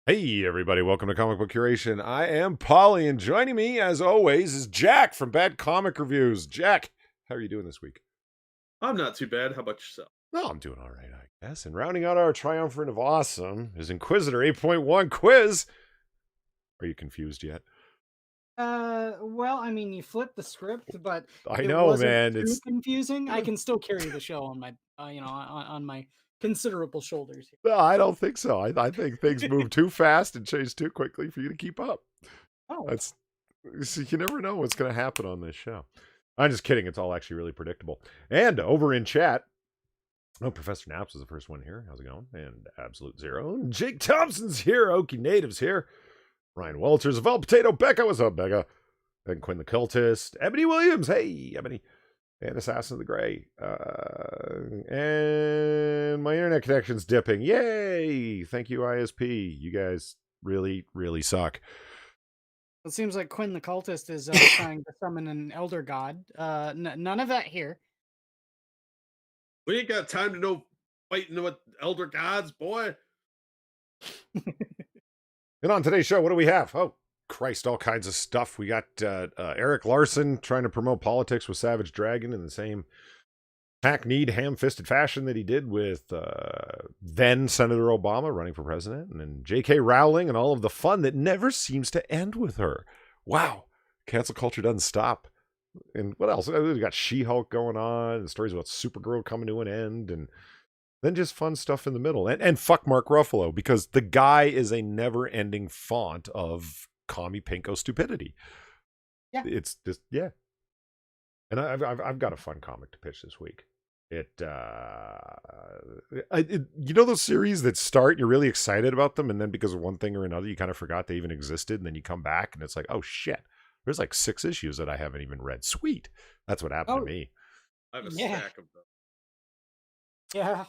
Hey, everybody, welcome to Comic Book Curation. I am Polly, and joining me, as always, is Jack from Bad Comic Reviews. Jack, how are you doing this week? I'm not too bad. How about yourself? Well, I'm doing all right, I guess. And rounding out our triumvirate of awesome is Inquisitor 8.1 quiz. Are you confused yet? Well, I mean, you flipped the script, but I it know, wasn't man. too It's confusing. I can still carry the show on my, on my considerable shoulders no, I don't think so. I think things here. move too fast and change too quickly for you to keep up. Oh, That's see, you never know what's going to happen on this show. I'm just kidding. It's all actually really predictable. And over in chat, oh, Professor Naps was the first one here. How's it going? And Absolute Zero. And Jake Thompson's here. Okie Native's here. Ryan Walters, Val Potato, Becca. What's up, Becca? And Quinn the Cultist. Ebony Williams. Hey, Ebony. And Assassin of the Gray. And my internet connection's dipping. Yay! Thank you, ISP. You guys really, really suck. it seems like Quinn the cultist is trying to summon an elder god. None of that here. We ain't got time to know fighting with elder gods, boy. And on today's show, what do we have? Oh, Christ, all kinds of stuff. We got Eric Larson trying to promote politics with Savage Dragon in the same hackneyed, ham-fisted fashion that he did with then Senator Obama running for president, and then J.K. Rowling and all of the fun that never seems to end with her. Wow, cancel culture doesn't stop. And what else? We got She-Hulk going on, and stories about Supergirl coming to an end, and then just fun stuff in the middle. And fuck Mark Ruffalo, because the guy is a never-ending font of commie pinko stupidity. Yeah. It's just, yeah. And I've got a fun comic to pitch this week. You know those series that start, and you're really excited about them, and then because of one thing or another, you kind of forgot they even existed, and then you come back, and it's like, oh shit, there's like 6 issues that I haven't even read. Sweet. That's what happened to me. I have a Yeah. stack of them. Yeah.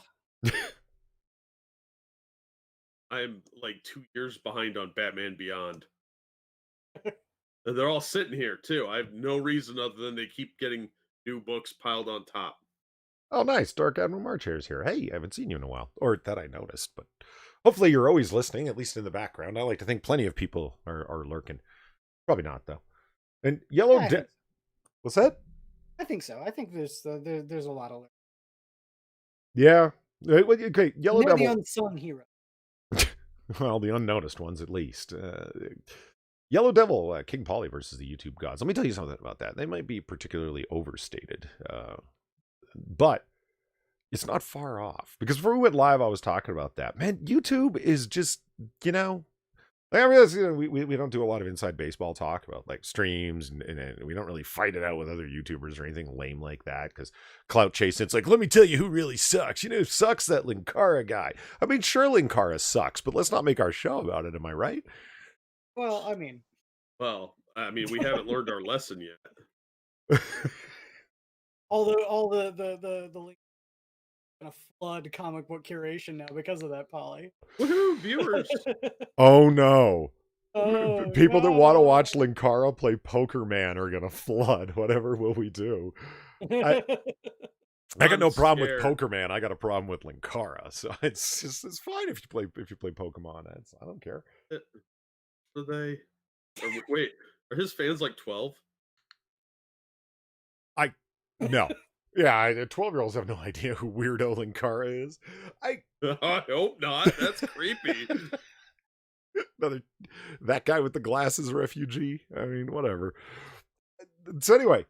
I'm like 2 years behind on Batman Beyond. And they're all sitting here too. I have no reason other than they keep getting new books piled on top. Oh, nice. Dark Admiral Marchair's here. Hey, I haven't seen you in a while. Or that I noticed, but hopefully you're always listening, at least in the background. I like to think plenty of people are lurking. Probably not, though. And Yellow Yeah, What's that? I think so. I think there's a lot of Yeah. Okay, Yellow they're the Devil. unsung hero. Well, the unnoticed ones, at least. Yellow Devil, King Polly versus the YouTube gods. Let me tell you something about that. They might be particularly overstated. But it's not far off. Because before we went live, I was talking about that. Man, YouTube is just, you know, I realize, you know, we don't do a lot of inside baseball talk about like streams, and we don't really fight it out with other YouTubers or anything lame like that, because clout chasing, it's like, let me tell you who really sucks. You know who sucks? That Linkara guy. I mean, sure, Linkara sucks, but let's not make our show about it. Am I right? Well, I mean, Well, I mean, we haven't learned our lesson yet. all the links gonna flood comic book curation now because of that, Polly. Woohoo, viewers! Oh no. Oh People that want to no. watch Linkara play Poker Man are gonna flood. Whatever will we do? I got I'm no problem with scared. Poker Man. I got a problem with Linkara. So it's fine if you play Pokemon. I don't care. So they wait, are his fans like 12? No. Yeah, 12-year-olds have no idea who Weirdo Linkara is. I hope not. That's creepy. Another that guy with the glasses refugee. I mean, whatever. So anyway,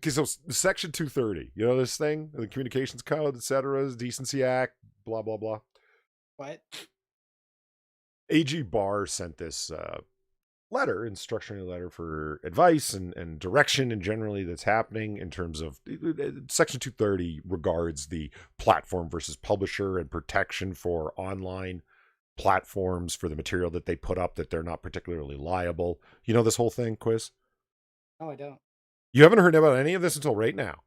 so Section 230, you know this thing, the Communications Code, etc., Decency Act, blah blah blah. What? AG Barr sent this letter, instructional letter for advice and direction, and generally that's happening in terms of Section 230 regards the platform versus publisher and protection for online platforms for the material that they put up, that they're not particularly liable. You know this whole thing, Quiz? No, I don't. You haven't heard about any of this until right now.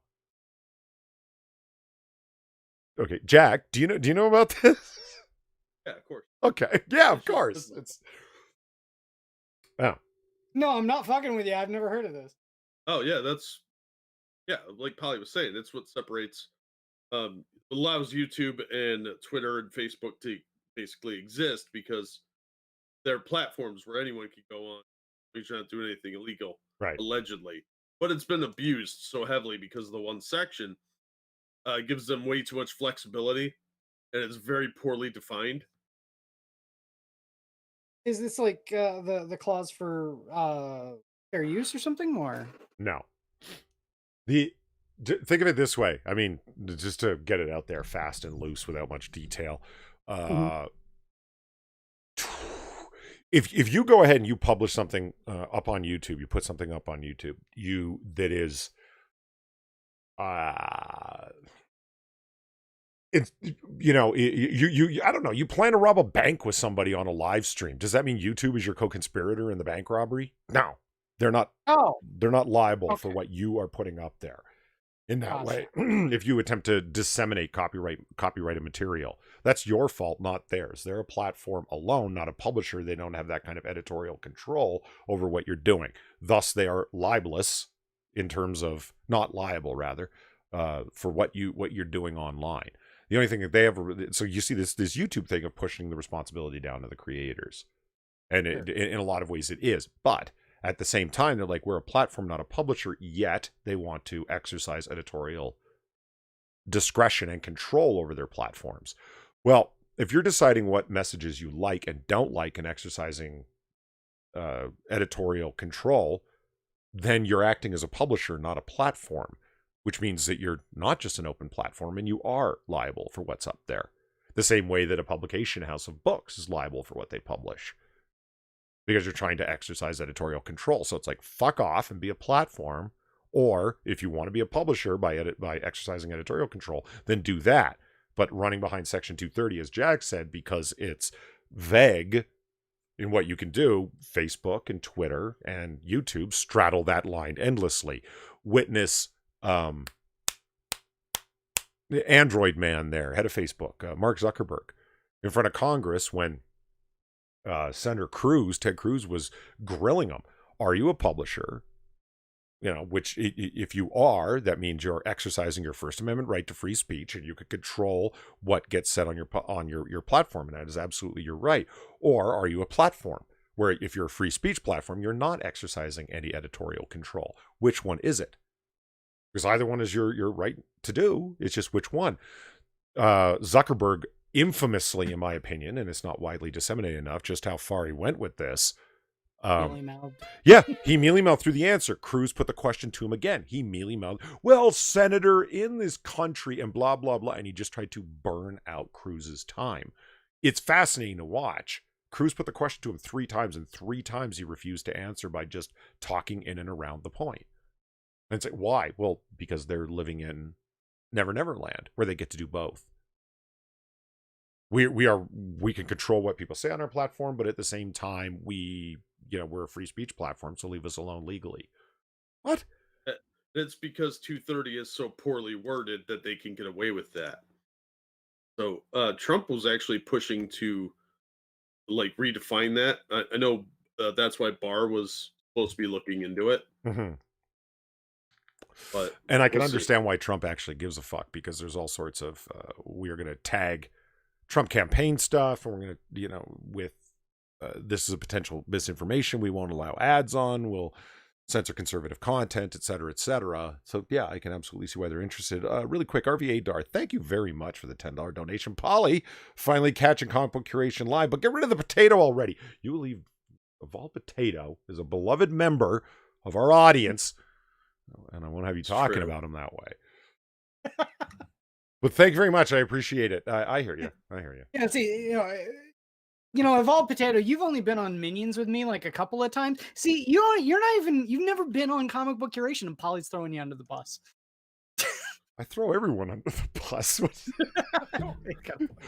Okay, Jack, do you know about this? Yeah, of course. Okay, yeah, of course. It's No, I'm not fucking with you. I've never heard of this. Oh yeah, like Polly was saying, it's what separates allows YouTube and Twitter and Facebook to basically exist, because they're platforms where anyone can go on. He's not doing anything illegal, Right. allegedly. But it's been abused so heavily because the one section gives them way too much flexibility, and it's very poorly defined. Is this like the clause for fair use or something, or? No. The think of it this way. I mean, just to get it out there fast and loose without much detail. Mhm. If you go ahead and you publish something up on YouTube, you put something up on YouTube, that is it's you I don't know, you plan to rob a bank with somebody on a live stream. Does that mean YouTube is your co-conspirator in the bank robbery? No. They're not Oh, they're not liable for okay. what you are putting up there. In that Gotcha. way, if you attempt to disseminate copyrighted material, that's your fault, not theirs. They're a platform alone, not a publisher. They don't have that kind of editorial control over what you're doing. Thus, they are libelous in terms of not liable, rather, for what you're doing online. The only thing that they ever so you see this YouTube thing of pushing the responsibility down to the creators, and Sure. in a lot of ways it is, but at the same time, they're like, we're a platform, not a publisher, yet they want to exercise editorial discretion and control over their platforms. Well, if you're deciding what messages you like and don't like and exercising editorial control, then you're acting as a publisher, not a platform, which means that you're not just an open platform and you are liable for what's up there. The same way that a publication house of books is liable for what they publish, because you're trying to exercise editorial control. So it's like, fuck off and be a platform. Or if you want to be a publisher by exercising editorial control, then do that. But running behind Section 230, as Jack said, because it's vague in what you can do, Facebook and Twitter and YouTube straddle that line endlessly. Witness the Android man there, head of Facebook, Mark Zuckerberg, in front of Congress when Senator Ted Cruz was grilling him. Are you a publisher? Which if you are, that means you're exercising your First Amendment right to free speech, and you could control what gets said on your platform, and that is absolutely your right. Or are you a platform where, if you're a free speech platform, you're not exercising any editorial control? Which one is it? Because either one is your right to do. It's just which one. Zuckerberg infamously, in my opinion, and it's not widely disseminated enough, just how far he went with this. Yeah, he mealy-mouthed through the answer. Cruz put the question to him again. He mealy-mouthed, well, Senator, in this country, and blah, blah, blah. And he just tried to burn out Cruz's time. It's fascinating to watch. Cruz put the question to him 3 times, and 3 times he refused to answer by just talking in and around the point. And it's like, why? Well, because they're living in Never Never Land, where they get to do both. We can control what people say on our platform, but at the same time, we're a free speech platform, so leave us alone legally. What? It's because 230 is so poorly worded that they can get away with that. So Trump was actually pushing to redefine that. I know that's why Barr was supposed to be looking into it. Mm-hmm. But and I can understand why Trump actually gives a fuck, because there's all sorts of we are going to tag Trump campaign stuff, and we're going to, with this is a potential misinformation. We won't allow ads on. We'll censor conservative content, et cetera, et cetera. So, yeah, I can absolutely see why they're interested. Really quick, RVA Dar, thank you very much for the $10 donation. Polly, finally catching comic book curation live, but get rid of the potato already. You leave Evolved Potato is a beloved member of our audience, and I won't have you talking about him that way. But thank you very much. I appreciate it. I hear you. Yeah, see, Evolved Potato, you've only been on Minions with me like a couple of times. See, you've never been on Comic Book Curation, and Polly's throwing you under the bus. I throw everyone under the bus.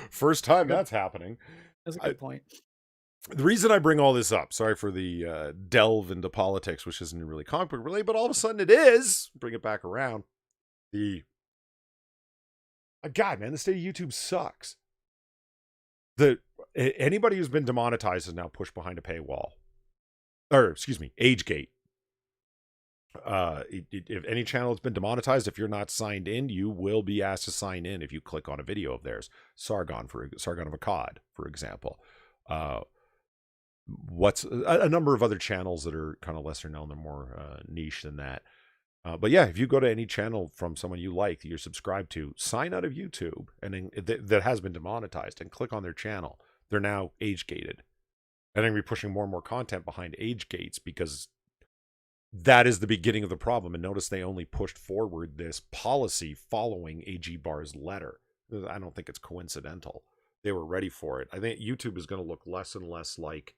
First time that's happening. That's a good point. The reason I bring all this up, sorry for the delve into politics, which isn't really comic book related, but all of a sudden it is. Bring it back around. God, man, the state of YouTube sucks. Anybody who's been demonetized is now pushed behind a paywall. Or, excuse me, age gate. If any channel has been demonetized, if you're not signed in, you will be asked to sign in if you click on a video of theirs. Sargon of Akkad, for example. what's a number of other channels that are kind of lesser known. They're more niche than that. But yeah, if you go to any channel from someone you like that you're subscribed to, sign out of YouTube and then, that has been demonetized, and click on their channel. They're now age gated, and they're going to be pushing more and more content behind age gates because that is the beginning of the problem. And notice they only pushed forward this policy following AG Barr's letter. I don't think it's coincidental. They were ready for it. I think YouTube is going to look less and less like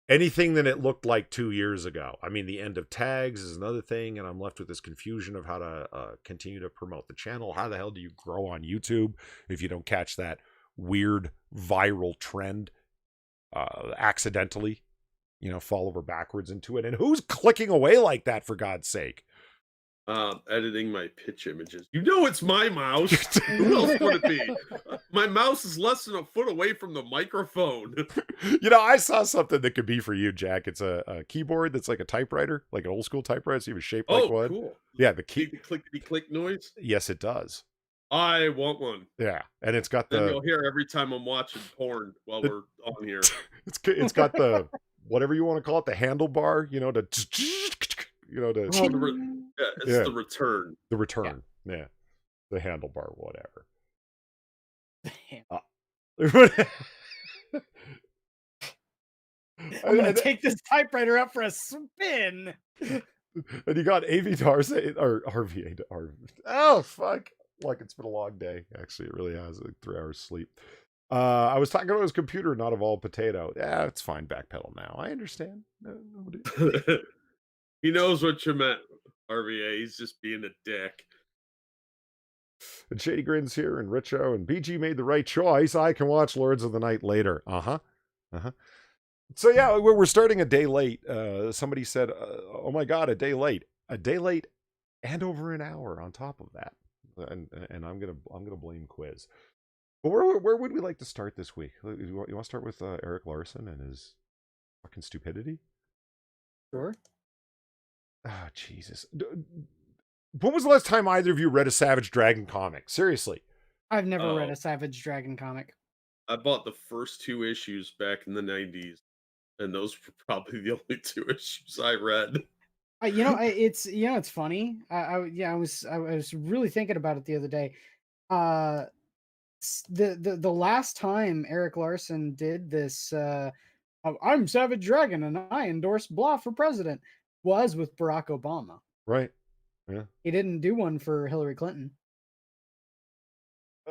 anything than it looked like 2 years ago. I mean, the end of tags is another thing, and I'm left with this confusion of how to continue to promote the channel. How the hell do you grow on YouTube if you don't catch that weird viral trend accidentally? Fall over backwards into it. And who's clicking away like that, for God's sake? Editing my pitch images. It's my mouse. Who else would it be? My mouse is less than a foot away from the microphone. I saw something that could be for you, Jack. It's a keyboard that's like a typewriter, like an old school typewriter. So even shaped like one. Cool. Yeah, the key. The clickety-click noise? Yes, it does. I want one. Yeah, and it's got Then you'll hear every time I'm watching porn while we're on here. It's got the whatever you want to call it, the handlebar, The return. The return. Yeah. The handlebar, whatever. I'm gonna take this typewriter up for a spin. And you got Avitar or RVA. Oh, fuck. Like, it's been a long day. Actually, it really has. Like 3 hours sleep. I was talking about his computer, not Evolved Potato. Yeah, it's fine. Backpedal now. I understand. He knows what you meant, RVA. He's just being a dick. And Shady Grins here, and Richo, and BG made the right choice. I can watch Lords of the Night later. So yeah, we're starting a day late. Somebody said, "Oh my God, a day late, and over an hour on top of that." And I'm gonna blame Quiz. But where would we like to start this week? You want to start with Eric Larson and his fucking stupidity? Sure. Ah, Jesus. When was the last time either of you read a Savage Dragon comic? Seriously. I've never read a Savage Dragon comic. I bought the first 2 issues back in the 90s, and those were probably the only 2 issues I read. It's funny. I was really thinking about it the other day. The last time Eric Larson did this, I'm Savage Dragon and I endorse blah for president, was with Barack Obama. Right. Yeah. He didn't do one for Hillary Clinton.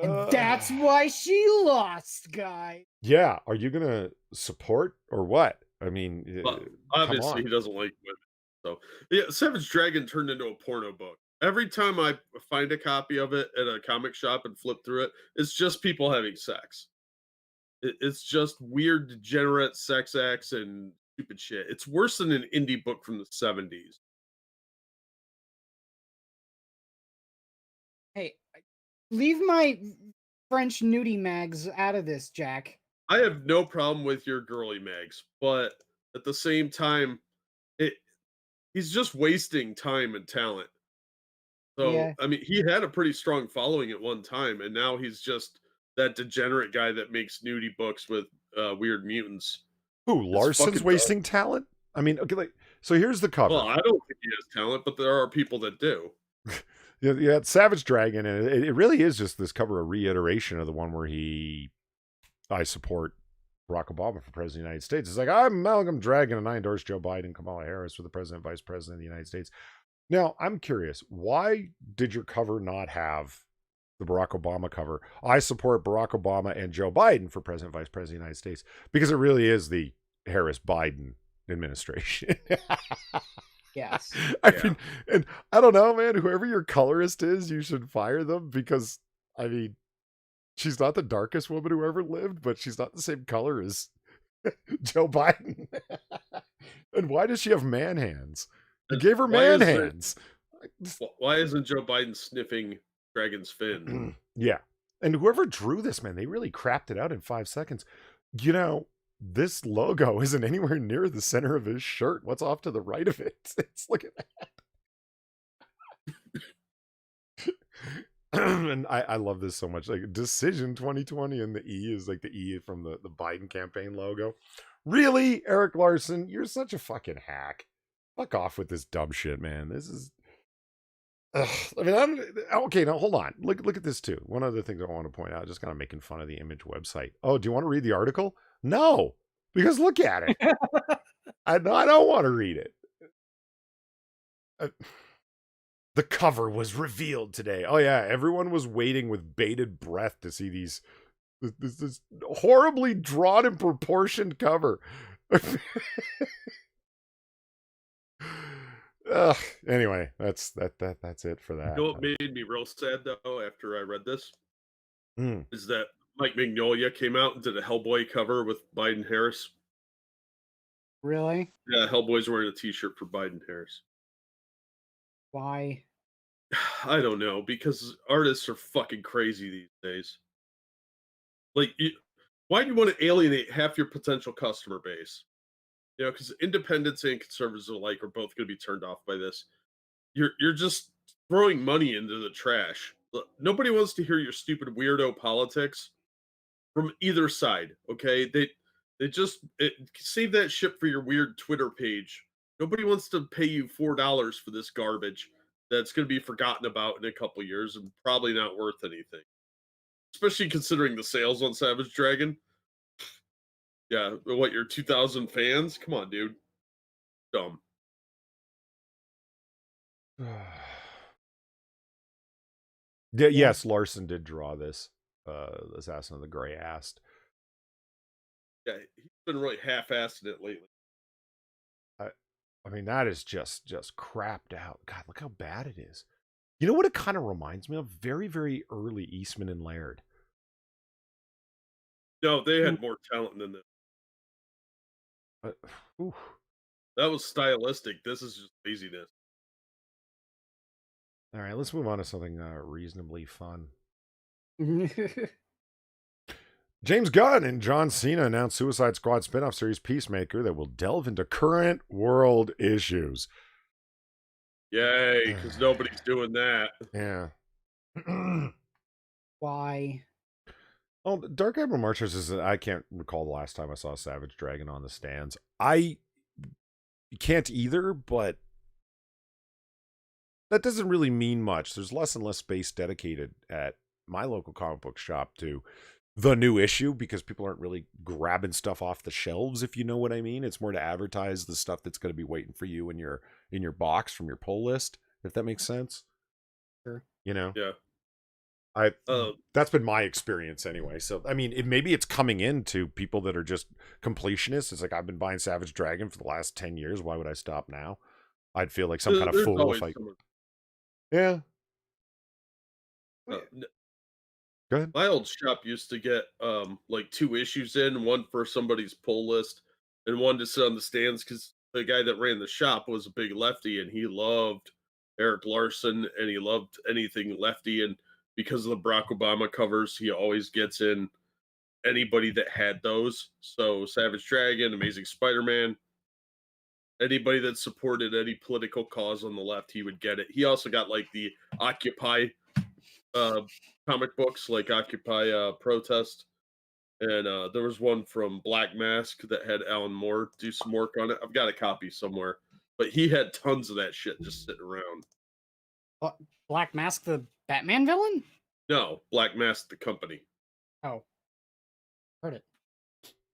And that's why she lost, guy. Yeah. Are you going to support or what? I mean, well, obviously he doesn't like women. So yeah, Savage Dragon turned into a porno book. Every time I find a copy of it at a comic shop and flip through it, it's just people having sex. It's just weird, degenerate sex acts and stupid shit. It's worse than an indie book from the 70s. Hey, leave my French nudie mags out of this, Jack. I have no problem with your girly mags, but at the same time, he's just wasting time and talent. So, yeah. I mean, he had a pretty strong following at one time, and now he's just that degenerate guy that makes nudie books with weird mutants. Who, Larson's wasting talent? I mean, okay, so here's the cover. Well, I don't think he has talent, but there are people that do. Yeah, it's Savage Dragon, and it really is just this cover, a reiteration of the one where I support Barack Obama for president of the United States. It's like, I'm Malcolm Dragon, and I endorse Joe Biden, Kamala Harris for the president, vice president of the United States. Now, I'm curious, why did your cover not have the Barack Obama cover? I support Barack Obama and Joe Biden for president, vice president of the United States, because it really is the Harris-Biden administration. Yes. I mean, and I don't know, man, whoever your colorist is, you should fire them, because, I mean, she's not the darkest woman who ever lived, but she's not the same color as Joe Biden. And why does she have man hands? You gave her man hands. Why isn't Joe Biden sniffing Dragon's fin? Yeah. And whoever drew this, man, they really crapped it out in 5 seconds. This logo isn't anywhere near the center of his shirt. What's off to the right of it? Look at that. And I love this so much. Like Decision 2020, and the E is like the E from the Biden campaign logo. Really, Eric Larson, you're such a fucking hack. Fuck off with this dumb shit, man. This is. Ugh. I mean, okay. Now hold on. Look at this too. One other thing that I want to point out, just kind of making fun of the Image website. Oh, do you want to read the article? No, because look at it. I don't want to read it. The cover was revealed today. Oh yeah, everyone was waiting with bated breath to see this horribly drawn and proportioned cover. Anyway, that's it for that. You know what made me real sad though after I read this Mm. is that Mike Mignola came out and did a Hellboy cover with Biden Harris. Really? Yeah, Hellboy's wearing a T-shirt for Biden Harris. Why? I don't know, because artists are fucking crazy these days. Like, why do you want to alienate half your potential customer base? You know, because independents and conservatives alike are both going to be turned off by this. You're just throwing money into the trash. Look, nobody wants to hear your stupid weirdo politics from either side. Okay, they just save that shit for your weird Twitter page. Nobody wants to pay you $4 for this garbage that's going to be forgotten about in a couple years and probably not worth anything. Especially considering the sales on Savage Dragon. Yeah, what, your 2,000 fans? Come on, dude. Dumb. Yeah, yes, Larson did draw this. Assassin of the Grey asked. Yeah, he's been really half-assing it lately. I mean, that is just crapped out. God, look how bad it is. You know what it kind of reminds me of? Very, very early Eastman and Laird. No, they had more talent than this. That was stylistic. This is just laziness. All right, let's move on to something reasonably fun. James Gunn and John Cena announced Suicide Squad spin-off series Peacemaker that will delve into current world issues. Yay, because nobody's doing that. Yeah. Why? Oh, Dark Admiral Marchers is. I can't recall the last time I saw Savage Dragon on the stands. I can't either, but that doesn't really mean much. There's less and less space dedicated at my local comic book shop to the new issue because people aren't really grabbing stuff off the shelves, if you know what I mean. It's more to advertise the stuff that's going to be waiting for you in your box from your pull list, if that makes sense. Sure. You know? Yeah. That's been my experience anyway. So I mean, maybe it's coming into people that are just completionists. It's like, I've been buying Savage Dragon for the last 10 years. Why would I stop now? I'd feel like some kind of fool if I. Yeah. Go ahead. My old shop used to get like 2 issues in, one for somebody's pull list and one to sit on the stands, because the guy that ran the shop was a big lefty and he loved Eric Larson and he loved anything lefty, and because of the Barack Obama covers, he always gets in anybody that had those. So Savage Dragon, Amazing Spider-Man, anybody that supported any political cause on the left, he would get it. He also got like the Occupy comic books, like Occupy Protest, and there was one from Black Mask that had Alan Moore do some work on it. I've got a copy somewhere, but he had tons of that shit just sitting around. Black Mask, the Batman villain? No, Black Mask, the company. Oh, heard it.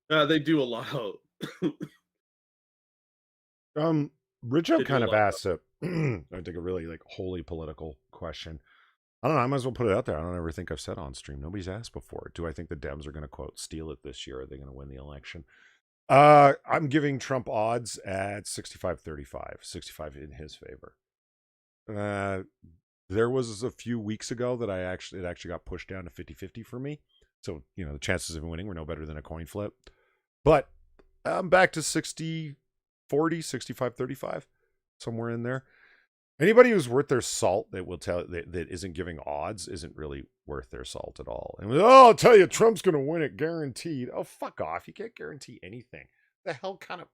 They do a lot of. Richo kind of asked I think a really like wholly political question. I don't know. I might as well put it out there. I don't ever think I've said on stream. Nobody's asked before. Do I think the Dems are going to quote steal it this year? Are they going to win the election? I'm giving Trump odds at 65-35, 65 in his favor. There was a few weeks ago that it actually got pushed down to 50-50 for me. So, you know, the chances of winning were no better than a coin flip. But I'm back to 60-40, 65-35, somewhere in there. Anybody who's worth their salt that will tell that isn't giving odds isn't really worth their salt at all. And I'll tell you, Trump's going to win it, guaranteed. Oh, fuck off! You can't guarantee anything. The hell kind of?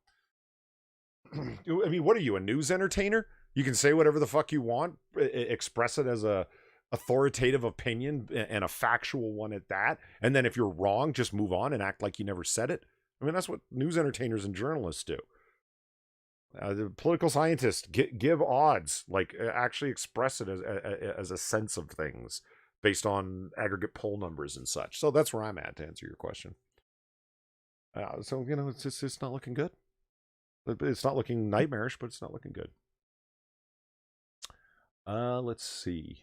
I mean, what are you, a news entertainer? You can say whatever the fuck you want, express it as a authoritative opinion and a factual one at that. And then if you're wrong, just move on and act like you never said it. I mean, that's what news entertainers and journalists do. The political scientists give odds, like actually express it as a sense of things based on aggregate poll numbers and such. So that's where I'm at, to answer your question. So, you know, it's not looking good. It's not looking nightmarish, but it's not looking good. Let's see.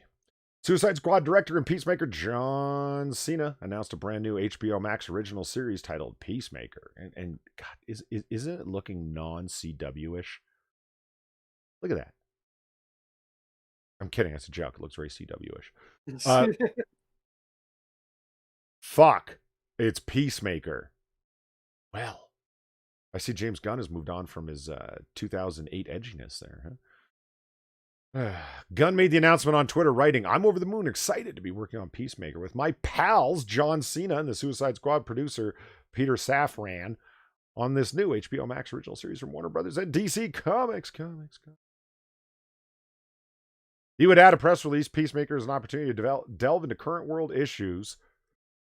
Suicide Squad director and Peacemaker John Cena announced a brand new HBO Max original series titled Peacemaker. And God, isn't it looking non-CW-ish? Look at that. I'm kidding. That's a joke. It looks very CW-ish. Fuck. It's Peacemaker. Well, I see James Gunn has moved on from his 2008 edginess there, huh? Gunn made the announcement on Twitter, writing, "I'm over the moon excited to be working on Peacemaker with my pals John Cena and the Suicide Squad producer Peter Safran on this new HBO Max original series from Warner Brothers and DC Comics. He would add a press release. Peacemaker is an opportunity to delve into current world issues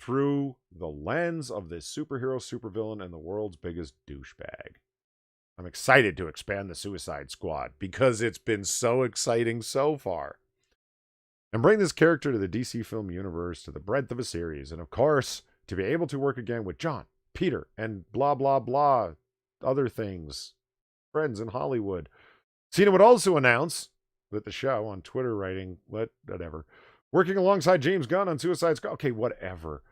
through the lens of this superhero, supervillain, and the world's biggest douchebag. I'm excited to expand the Suicide Squad because it's been so exciting so far. And bring this character to the DC film universe to the breadth of a series. And of course, to be able to work again with John, Peter, and blah, blah, blah, other things, friends in Hollywood. Cena would also announce with the show on Twitter, writing, whatever, working alongside James Gunn on Suicide Squad. Okay, whatever.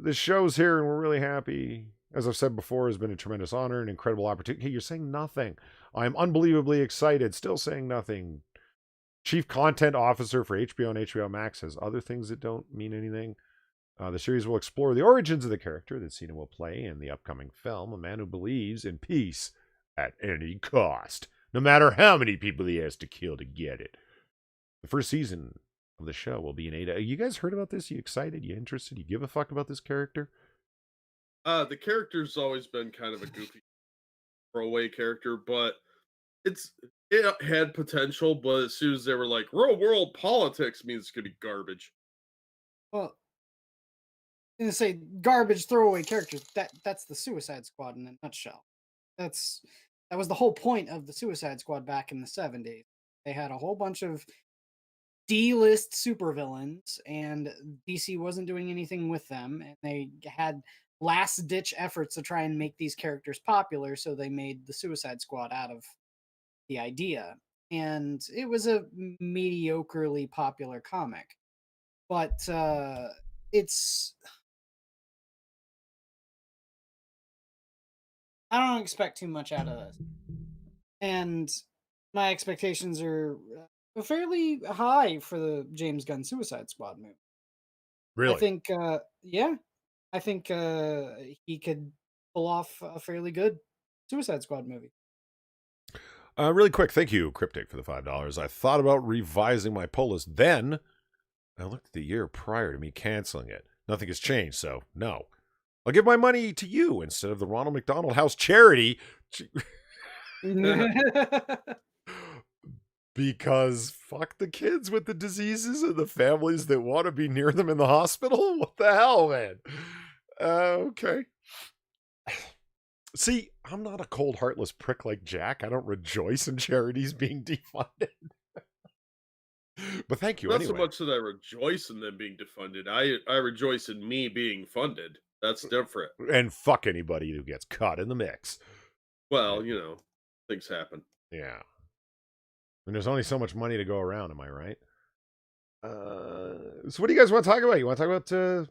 The show's here and we're really happy. As I've said before, has been a tremendous honor and incredible opportunity. Hey, you're saying nothing. I'm unbelievably excited. Still saying nothing. Chief Content Officer for HBO and HBO Max has other things that don't mean anything. The series will explore the origins of the character that Cena will play in the upcoming film, a man who believes in peace at any cost, no matter how many people he has to kill to get it. The first season of the show will be in 8. You guys heard about this? You excited? You interested? You give a fuck about this character? The character's always been kind of a goofy throwaway character, but it had potential. But as soon as they were like, real world politics means it's gonna be garbage. Well, I'm gonna say garbage throwaway characters. That's the Suicide Squad in a nutshell. That was the whole point of the Suicide Squad back in the 70s. They had a whole bunch of D-list supervillains, and DC wasn't doing anything with them, and they had last-ditch efforts to try and make these characters popular, so they made the Suicide Squad out of the idea. And it was a mediocrely popular comic. But it's... I don't expect too much out of this. And my expectations are fairly high for the James Gunn Suicide Squad movie. Really? I think, yeah, I think he could pull off a fairly good Suicide Squad movie. Really quick, thank you, Cryptic, for the $5. I thought about revising my poll list. Then I looked at the year prior to me canceling it. Nothing has changed, so no. I'll give my money to you instead of the Ronald McDonald House charity. Because fuck the kids with the diseases and the families that want to be near them in the hospital. What the hell, man? Okay. See, I'm not a cold, heartless prick like Jack. I don't rejoice in charities being defunded. But thank you Not anyway. so much that I rejoice in them being defunded. I rejoice in me being funded. That's different. And fuck anybody who gets caught in the mix. Well, you know, things happen. Yeah. And there's only so much money to go around, am I right? So what do you guys want to talk about? You want to talk about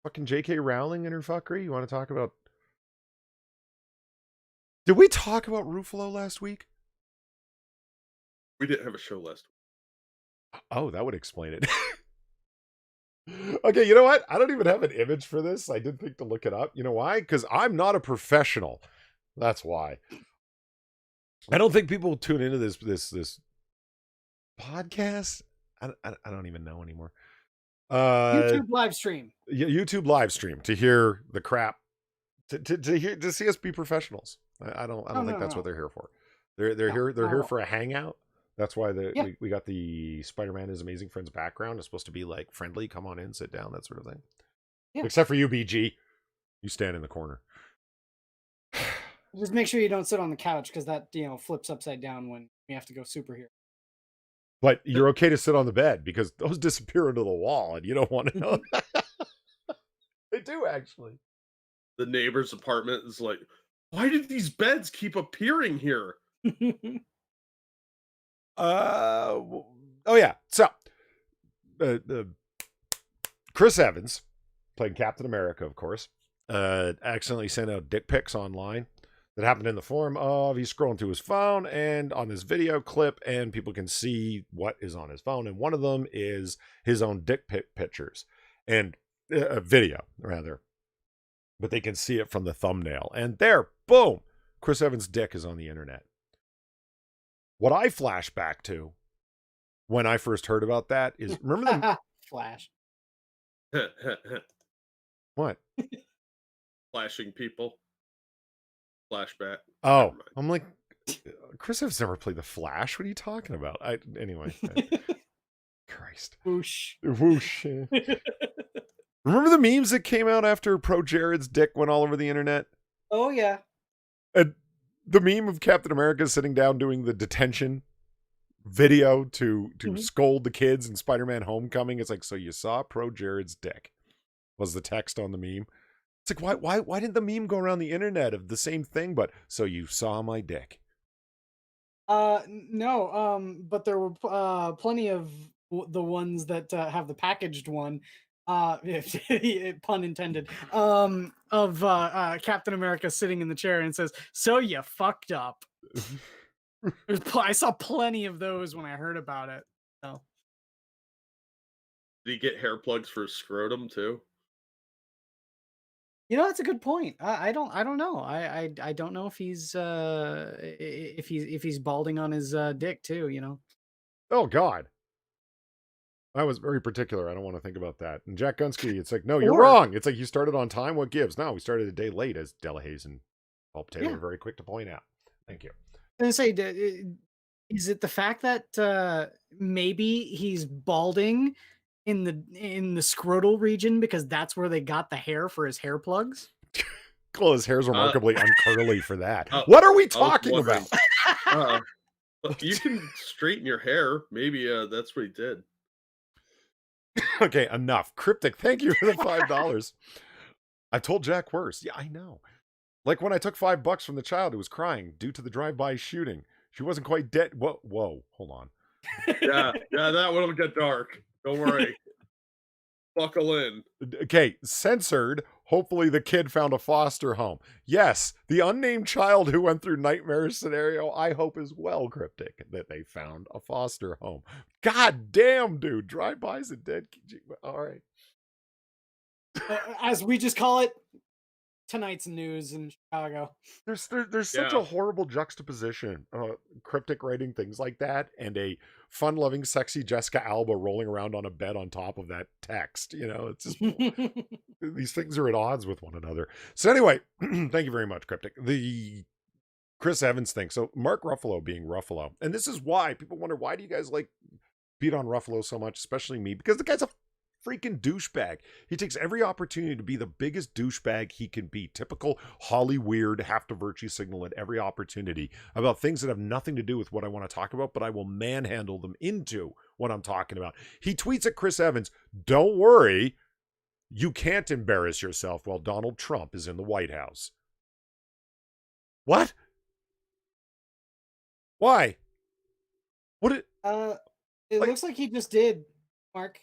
fucking J.K. Rowling and her fuckery? You want to talk about... Did we talk about Ruffalo last week? We didn't have a show last week. Oh, that would explain it. Okay, you know what? I don't even have an image for this. I did think to look it up. You know why? Because I'm not a professional. That's why. I don't think people tune into this podcast. I don't even know anymore. YouTube live stream. YouTube live stream to hear the crap. To see us be professionals. I don't think that's what they're here for. They're No, here. They're not at here all. for a hangout. That's why Yeah. we got the Spider-Man His Amazing Friends background. It's supposed to be like friendly. Come on in, sit down, that sort of thing. Yeah. Except for you, BG. You stand in the corner. Just make sure you don't sit on the couch because that flips upside down when we have to go superhero. But you're okay to sit on the bed because those disappear into the wall, and you don't want to know. They do actually. The neighbor's apartment is like, why did these beds keep appearing here? Oh yeah. So, Chris Evans, playing Captain America, of course, accidentally sent out dick pics online. That happened in the form of he's scrolling through his phone and on this video clip, and people can see what is on his phone. And one of them is his own dick pic pictures and a video, rather. But they can see it from the thumbnail. And there, boom, Chris Evans' dick is on the internet. What I flash back to when I first heard about that is remember the Flash. what? Flashing people. Flashback. Oh, I'm like, Chris Evans never played the Flash. What are you talking about? Anyway. Christ. Whoosh. Whoosh. Remember the memes that came out after Pro Jared's dick went all over the internet? Oh yeah. And the meme of Captain America sitting down doing the detention video to scold the kids in Spider-Man Homecoming. It's like, so you saw Pro Jared's dick was the text on the meme. It's like, why didn't the meme go around the internet of the same thing? But so you saw my dick. No, but there were plenty of the ones that have the packaged one, pun intended, of Captain America sitting in the chair and says, "So you fucked up." I saw plenty of those when I heard about it. So. Did he get hair plugs for his scrotum too? That's a good point. I don't know. I don't know if he's balding on his dick too. Oh God. I was very particular. I don't want to think about that. And Jack Gunsky, it's like, no, you're wrong. It's like you started on time. What gives? No, we started a day late, as Delahaye and Paul Taylor were very quick to point out. Thank you. I was gonna say, is it the fact that maybe he's balding in the scrotal region because that's where they got the hair for his hair plugs? Well, his hair's remarkably uncurly for that. What are we talking about? You can straighten your hair. Maybe that's what he did. Okay, enough. Cryptic, thank you for the $5. I told Jack worse. Yeah, I know. Like when I took $5 from the child who was crying due to the drive-by shooting. She wasn't quite dead. Whoa, hold on. Yeah, that one will get dark. Don't worry. Buckle in. Okay, censored. Hopefully the kid found a foster home. Yes, the unnamed child who went through nightmare scenario, I hope is well, Cryptic, that they found a foster home. God damn, dude. Drive-bys and dead. All right. As we just call it, tonight's news in Chicago. There's such a horrible juxtaposition. Cryptic writing things like that and a fun-loving, sexy Jessica Alba rolling around on a bed on top of that text. It's just these things are at odds with one another. So anyway, thank you very much, Cryptic. The Chris Evans thing. So Mark Ruffalo being Ruffalo, and this is why people wonder, why do you guys like beat on Ruffalo so much, especially me? Because the guy's a freaking douchebag. He takes every opportunity to be the biggest douchebag he can be. Typical Holly weird, have to virtue signal at every opportunity about things that have nothing to do with what I want to talk about, but I will manhandle them into what I'm talking about. He tweets at Chris Evans, "Don't worry, you can't embarrass yourself while Donald Trump is in the White House." What? Why? What it looks like he just did, Mark.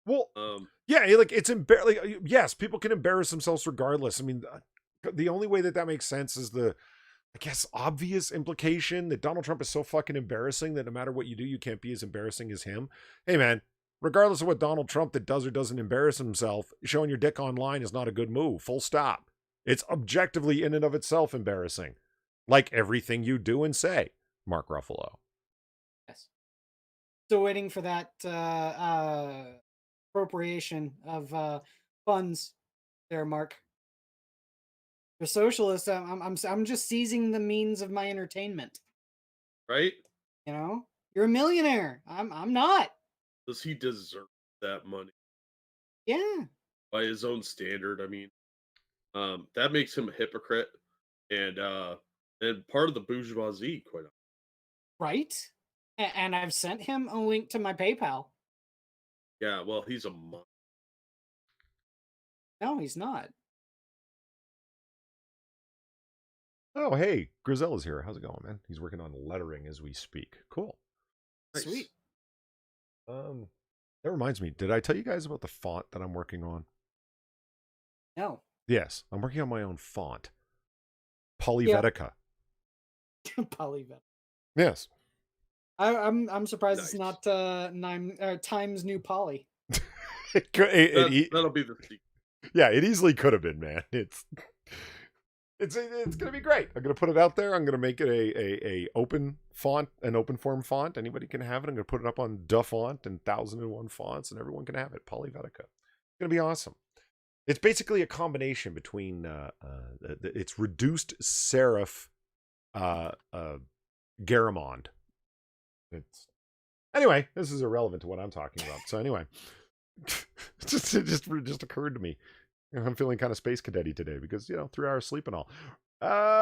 Well, yeah, it's yes, people can embarrass themselves regardless. I mean, the only way that makes sense is I guess, obvious implication that Donald Trump is so fucking embarrassing that no matter what you do, you can't be as embarrassing as him. Hey, man, regardless of what Donald Trump that does or doesn't embarrass himself, showing your dick online is not a good move. Full stop. It's objectively in and of itself embarrassing. Like everything you do and say, Mark Ruffalo. Yes. Still waiting for that appropriation of funds there, Mark. You're socialist. I'm just seizing the means of my entertainment. right? You know, you're a millionaire. I'm not. Does he deserve that money Yeah, by his own standard? I mean, that makes him a hypocrite and part of the bourgeoisie, quite honestly. right. And I've sent him a link to my PayPal. Yeah, well, he's a mon No, he's not. Oh, hey, Grizella's here. How's it going, man? He's working on lettering as we speak. Cool. nice. Sweet. That reminds me. Did I tell you guys about the font that I'm working on? No. Yes, I'm working on my own font. Polyvetica. Polyvet. Yes. I'm surprised Nice. it's not Times New Poly. That'll be the secret. Yeah, it easily could have been, man. It's gonna be great. I'm gonna put it out there. I'm gonna make it a open font, an open form font. Anybody can have it. I'm gonna put it up on DaFont and 1001 fonts, and everyone can have it. Polyvetica. It's gonna be awesome. It's basically a combination between it's reduced serif Garamond. It's anyway. This is irrelevant to what I'm talking about. So anyway, it just occurred to me. I'm feeling kind of space cadet-y today because, 3 hours sleep and all.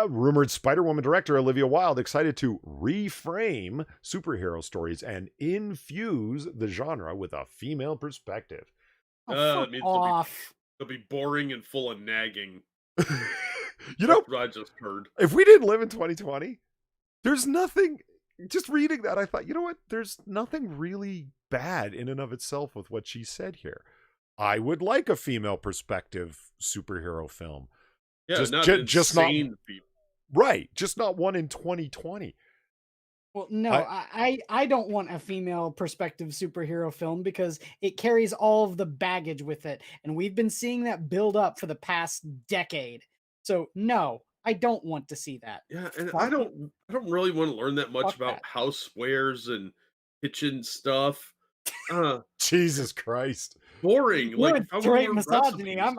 Rumored Spider-Woman director Olivia Wilde excited to reframe superhero stories and infuse the genre with a female perspective. Oh, fuck it means off. They'll be boring and full of nagging. You know, That's what I just heard. if we didn't live in 2020, there's nothing. Just reading that, I thought, you know what? There's nothing really bad in and of itself with what she said here. I would like a female perspective superhero film. Yeah, Just- not ju- just not- insane people. Right. Just not one in 2020. Well, no, I don't want a female perspective superhero film because it carries all of the baggage with it, and we've been seeing that build up for the past decade. So no, I don't want to see that. Yeah, and Fuck I it. don't really want to learn that much Fuck about that. housewares and kitchen stuff. Jesus Christ. Boring. You're Like a if I want straight to learn misogyny. recipes,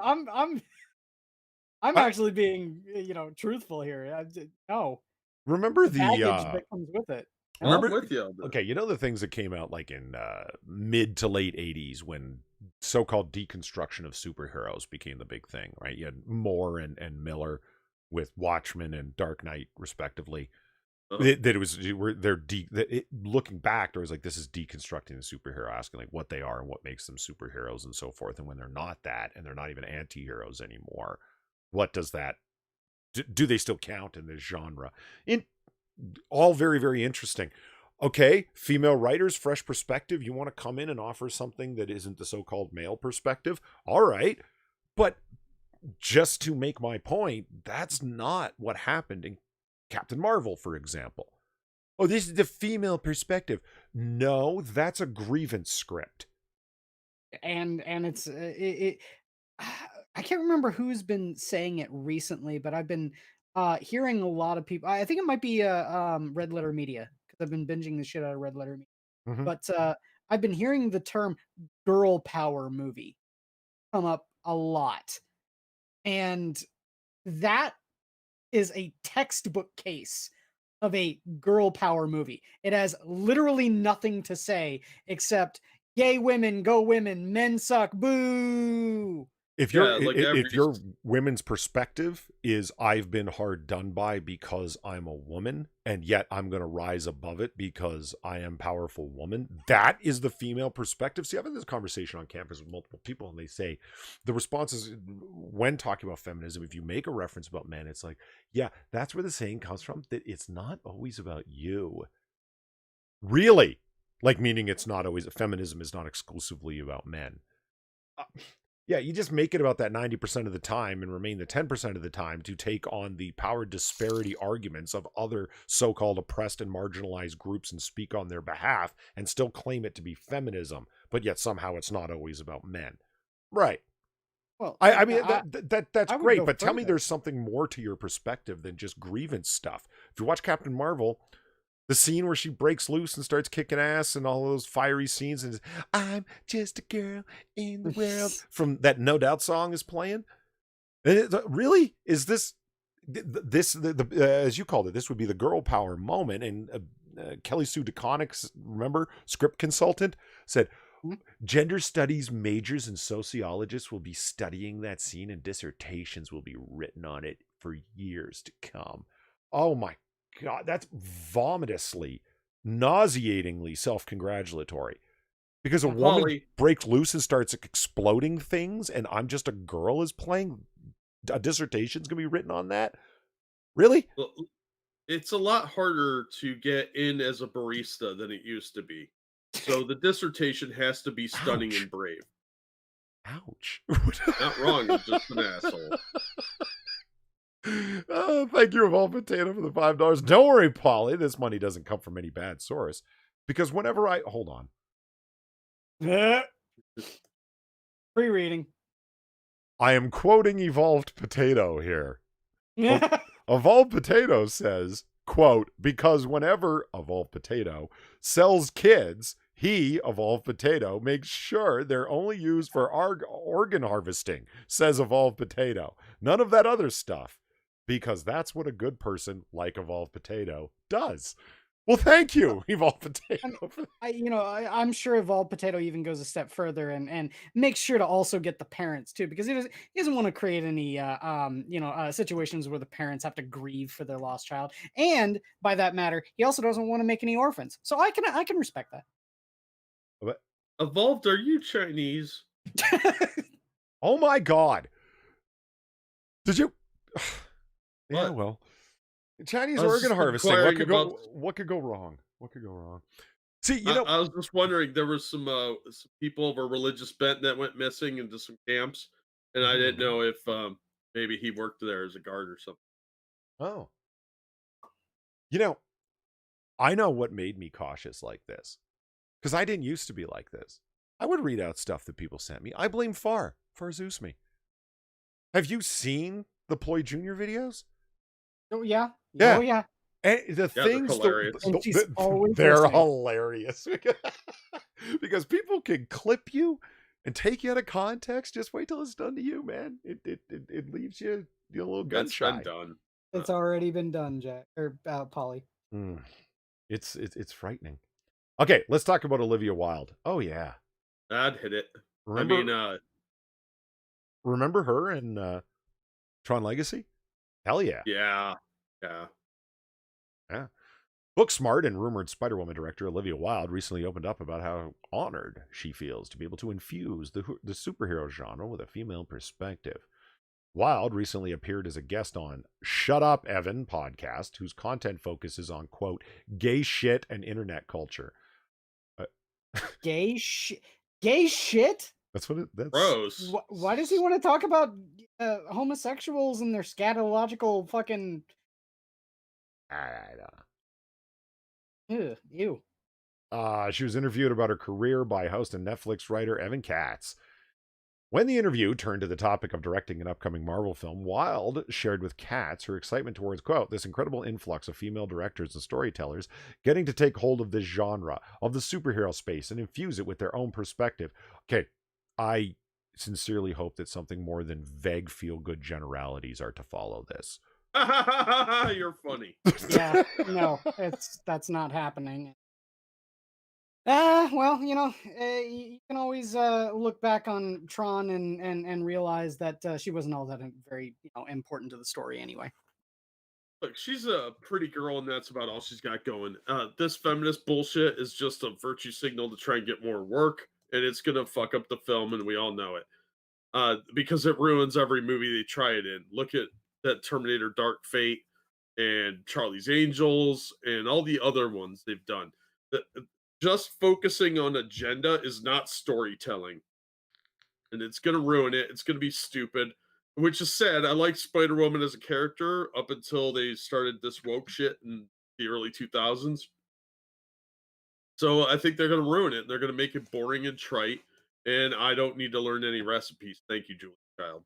I'm I- actually being truthful here. No, Remember the baggage the that comes with it. I'm remember- with you on that. okay, the things that came out like in mid to late 80s when so-called deconstruction of superheroes became the big thing, right? You had Moore and Miller with Watchmen and Dark Knight respectively. Uh-huh. Looking back, there was like, this is deconstructing the superhero, asking like what they are and what makes them superheroes and so forth. And when they're not that, and they're not even anti-heroes anymore, what does that do? They still count in this genre? All very, very interesting. Okay, female writers, fresh perspective. You want to come in and offer something that isn't the so-called male perspective? All right, but just to make my point, that's not what happened in Captain Marvel, for example. Oh, this is the female perspective. No, that's a grievance script. And it's I can't remember who's been saying it recently, but I've been hearing a lot of people. I think it might be Red Letter Media because I've been binging the shit out of Red Letter Media. Mhm. But I've been hearing the term girl power movie come up a lot, and that is a textbook case of a girl power movie. It has literally nothing to say except "Yay women, go women, men suck, boo." If Yeah, your like if your every- women's perspective is I've been hard done by because I'm a woman, and yet I'm going to rise above it because I am powerful woman, that is the female perspective. See, I've had this conversation on campus with multiple people, and they say the response is, when talking about feminism, if you make a reference about men, it's like, yeah, that's where the saying comes from, that it's not always about you. Really? Like, meaning it's not always, feminism is not exclusively about men. Yeah, you just make it about that 90% of the time and remain the 10% of the time to take on the power disparity arguments of other so-called oppressed and marginalized groups and speak on their behalf and still claim it to be feminism, but yet somehow it's not always about men. Right. Well, I mean, I that's I would great, go but tell me further. there's something more to your perspective than just grievance stuff. If you watch Captain Marvel, the scene where she breaks loose and starts kicking ass and all those fiery scenes and I'm just a girl in the world from that No Doubt song is playing. And really? Is this as you called it, this would be the girl power moment. And Kelly Sue DeConnick, remember, script consultant, said, Mhm. gender studies majors and sociologists will be studying that scene and dissertations will be written on it for years to come. Oh my God, that's vomitously, nauseatingly self-congratulatory. Because a woman Holly, breaks loose and starts exploding things, and I'm just a girl is playing. A dissertation's gonna be written on that? Really? well, it's a lot harder to get in as a barista than it used to be. So the dissertation has to be stunning Ouch. and brave. Ouch. Not wrong, I'm just an asshole. Oh, thank you, Evolved Potato, for the $5. Don't worry, Polly. This money doesn't come from any bad source. Because whenever I hold on, Pre-reading. I am quoting Evolved Potato here. Evolved Potato says, quote, because whenever Evolved Potato sells kids, he, Evolved Potato, makes sure they're only used for organ harvesting, says Evolved Potato. None of that other stuff. Because that's what a good person like Evolved Potato does. Well, thank you, Evolved Potato. I'm sure Evolved Potato even goes a step further and makes sure to also get the parents too, because he doesn't want to create any situations where the parents have to grieve for their lost child, and by that matter, he also doesn't want to make any orphans. So I can respect But, Evolved, are you Chinese? that. oh my God. Did you? Yeah, What? well, Chinese I was organ just harvesting. What inquiring could about. go? What could go wrong? What could go wrong? See, I was just wondering. There were some people of a religious bent that went missing into some camps, and I didn't Mhm. know if maybe he worked there as a guard or something. Oh, you know, I know what made me cautious like this because I didn't used to be like this. I would read out stuff that people sent me. I blame Far Zeus me. Have you seen the Ploy Jr. videos? Oh yeah. Yeah. Oh yeah. And the Yeah, they're things, hilarious. And she's always they're listening. hilarious because people can clip you and take you out of context. Just wait till it's done to you, man. It leaves you a little gun That's shy. been done. It's already been done, Jack or Polly. Mm. It's frightening. Okay, let's talk about Olivia Wilde. Oh yeah, I'd hit it. remember I mean, remember her in Tron Legacy? Hell yeah, yeah, yeah. yeah. Booksmart and rumored Spider-Woman director Olivia Wilde recently opened up about how honored she feels to be able to infuse the superhero genre with a female perspective. Wilde recently appeared as a guest on Shut Up, Evan podcast, whose content focuses on, quote, gay shit and internet culture. Uh, Gay shit. Gay shit. that's what that's. Gross. Why does he want to talk about homosexuals and their scatological fucking I don't know. ew? She was interviewed about her career by host and Netflix writer Evan Katz. When the interview turned to the topic of directing an upcoming Marvel film, Wilde shared with Katz her excitement towards, quote, this incredible influx of female directors and storytellers getting to take hold of this genre, of the superhero space, and infuse it with their own perspective. Okay, I sincerely hope that something more than vague feel-good generalities are to follow this. You're funny. Yeah, no, that's not happening. Well, you can always look back on Tron and realize that she wasn't all that very important to the story anyway. Look, she's a pretty girl, and that's about all she's got going. This feminist bullshit is just a virtue signal to try and get more work, and it's gonna fuck up the film, and we all know it. Because it ruins every movie they try it in. Look at that Terminator Dark Fate and Charlie's Angels and all the other ones they've done. Just focusing on agenda is not storytelling. And it's going to ruin it. It's going to be stupid. Which is sad. I like Spider Woman as a character up until they started this woke shit in the early 2000s. So I think they're going to ruin it. They're going to make it boring and trite. And I don't need to learn any recipes. Thank you, Julie Child.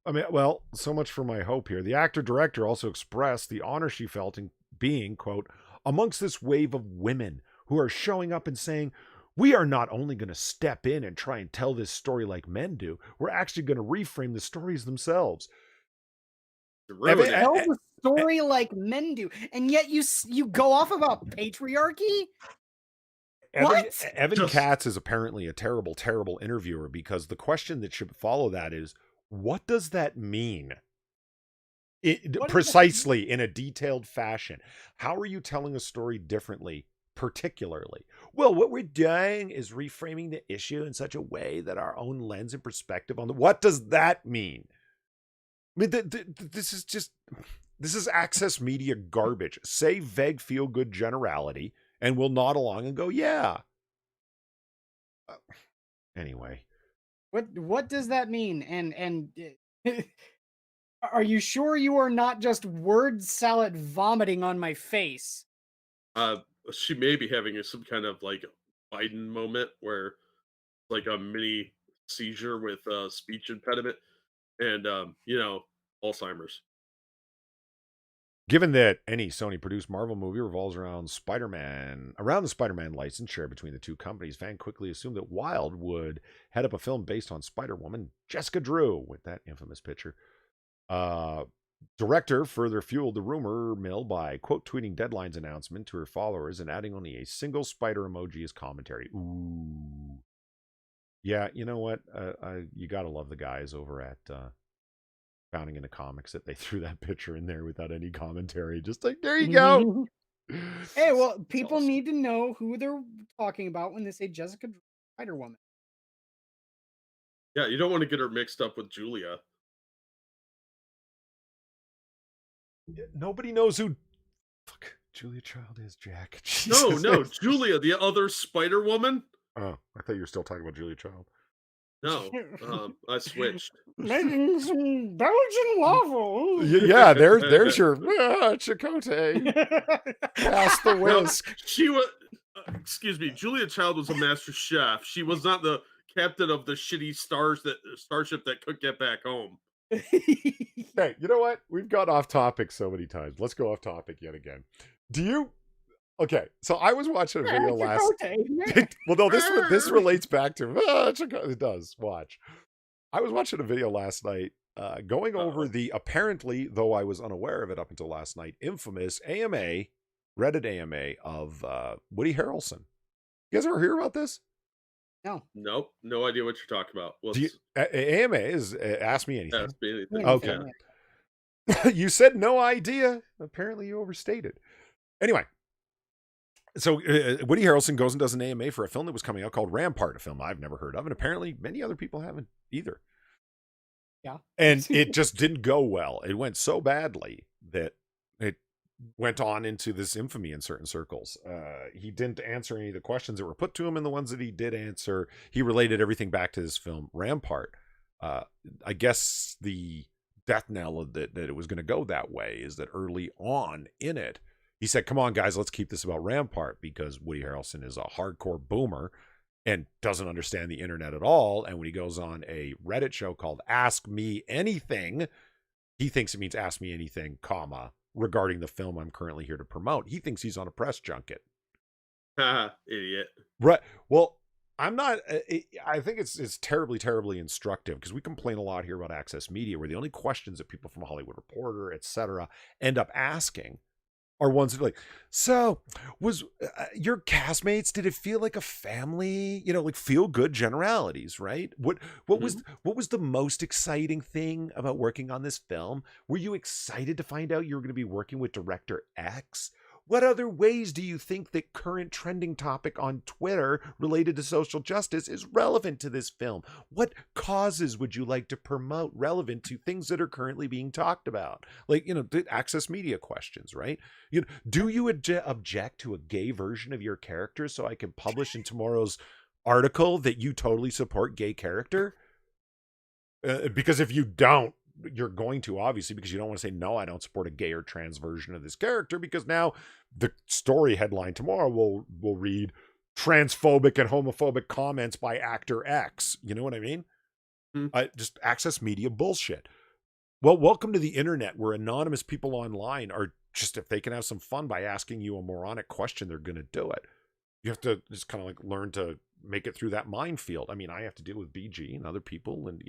I mean, well, so much for my hope here. The actor-director also expressed the honor she felt in being, quote, amongst this wave of women who are showing up and saying, we are not only going to step in and try and tell this story like men do, we're actually going to reframe the stories themselves. To ruin it. Tell the story like men do, and yet you go off about patriarchy. What? Evan Just- Katz is apparently a terrible, terrible interviewer, because the question that should follow that is, what does that mean? What Precisely in a detailed fashion. How are you telling a story differently, particularly? Well, what we're doing is reframing the issue in such a way that our own lens and perspective on the... What does that mean? I mean, this is access media garbage. Say vague, feel-good generality, and we'll nod along and go, yeah. Anyway. What does that mean? And are you sure you are not just word salad vomiting on my face? She may be having some kind of like Biden moment where like a mini seizure with speech impediment and Alzheimer's. Given that any Sony-produced Marvel movie revolves around the Spider-Man license share between the two companies, fans quickly assumed that Wild would head up a film based on Spider-Woman, Jessica Drew, with that infamous picture. Director further fueled the rumor mill by quote tweeting Deadline's announcement to her followers and adding only a single spider emoji as commentary. Ooh. Yeah, you know what? You gotta love the guys over at Founding in the Comics that they threw that picture in there without any commentary. Just like, there you go. Hey, well, people awesome. need to know who they're talking about when they say Jessica Spider Woman. Yeah, you don't want to get her mixed up with Julia. Nobody knows who fuck Julia Child is, Jack. No, Jesus. no, Julia, the other Spider Woman. Oh, I thought you were still talking about Julia Child. No, I switched. Making some Belgian waffle. Yeah, there's your Chicote. Pass the No, whisk. she was. Excuse me, Julia Child was a master chef. She was not the captain of the shitty starship that could get back home. Hey, you know what? We've got off topic so many times. Let's go off topic yet again. Do you? Okay, so I was watching a video last. Well, no, this relates back to it does. Watch. I was watching a video last night, going over the apparently, though I was unaware of it up until last night, infamous AMA, Reddit AMA of Woody Harrelson. You guys ever hear about this? No. Nope, no idea what you're talking about. AMA is Ask Me Anything. Ask me anything. Okay. You said no idea. Apparently, you overstated. Anyway. So Woody Harrelson goes and does an AMA for a film that was coming out called Rampart, a film I've never heard of, and apparently many other people haven't either. Yeah. And it just didn't go well. It went so badly that it went on into this infamy in certain circles. He didn't answer any of the questions that were put to him, and the ones that he did answer, he related everything back to this film, Rampart. I guess the death knell that it was going to go that way is that early on in it, he said, come on, guys, let's keep this about Rampart, because Woody Harrelson is a hardcore boomer and doesn't understand the internet at all. And when he goes on a Reddit show called Ask Me Anything, he thinks it means ask me anything, comma, regarding the film I'm currently here to promote. He thinks he's on a press junket. Idiot. Right. Well, I'm not, I think it's terribly, terribly instructive, because we complain a lot here about access media, where the only questions that people from Hollywood Reporter, etc., end up asking are ones that are like, so was your castmates, did it feel like a family, like feel good generalities, right? What was the most exciting thing about working on this film? Were you excited to find out you were going to be working with director X? What other ways do you think that current trending topic on Twitter related to social justice is relevant to this film? What causes would you like to promote relevant to things that are currently being talked about? Like, the access media questions, right? Do you object to a gay version of your character so I can publish in tomorrow's article that you totally support gay character? Because if you don't, you're going to, obviously, because you don't want to say, no, I don't support a gay or trans version of this character, because now the story headline tomorrow will read transphobic and homophobic comments by actor X. You know what I mean? Just access media bullshit. Well, welcome to the internet, where anonymous people online are just, if they can have some fun by asking you a moronic question, they're going to do it. You have to just kind of like learn to make it through that minefield. I mean, I have to deal with BG and other people, and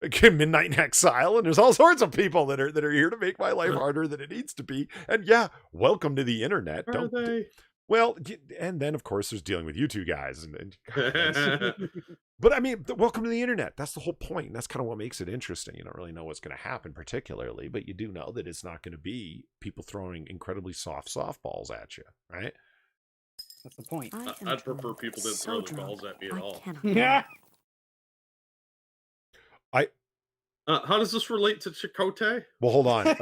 Midnight in Exile, and there's all sorts of people that are here to make my life harder than it needs to be. And yeah, welcome to the internet. Are they? Well, and then of course there's dealing with you two guys, and but I mean, welcome to the internet. That's the whole point. And that's kind of what makes it interesting. You don't really know what's going to happen particularly, but you do know that it's not going to be people throwing incredibly soft softballs at you, right? That's the point. I'd prefer people didn't throw their balls at me at all. Yeah. How does this relate to Chakotay? Well, hold on.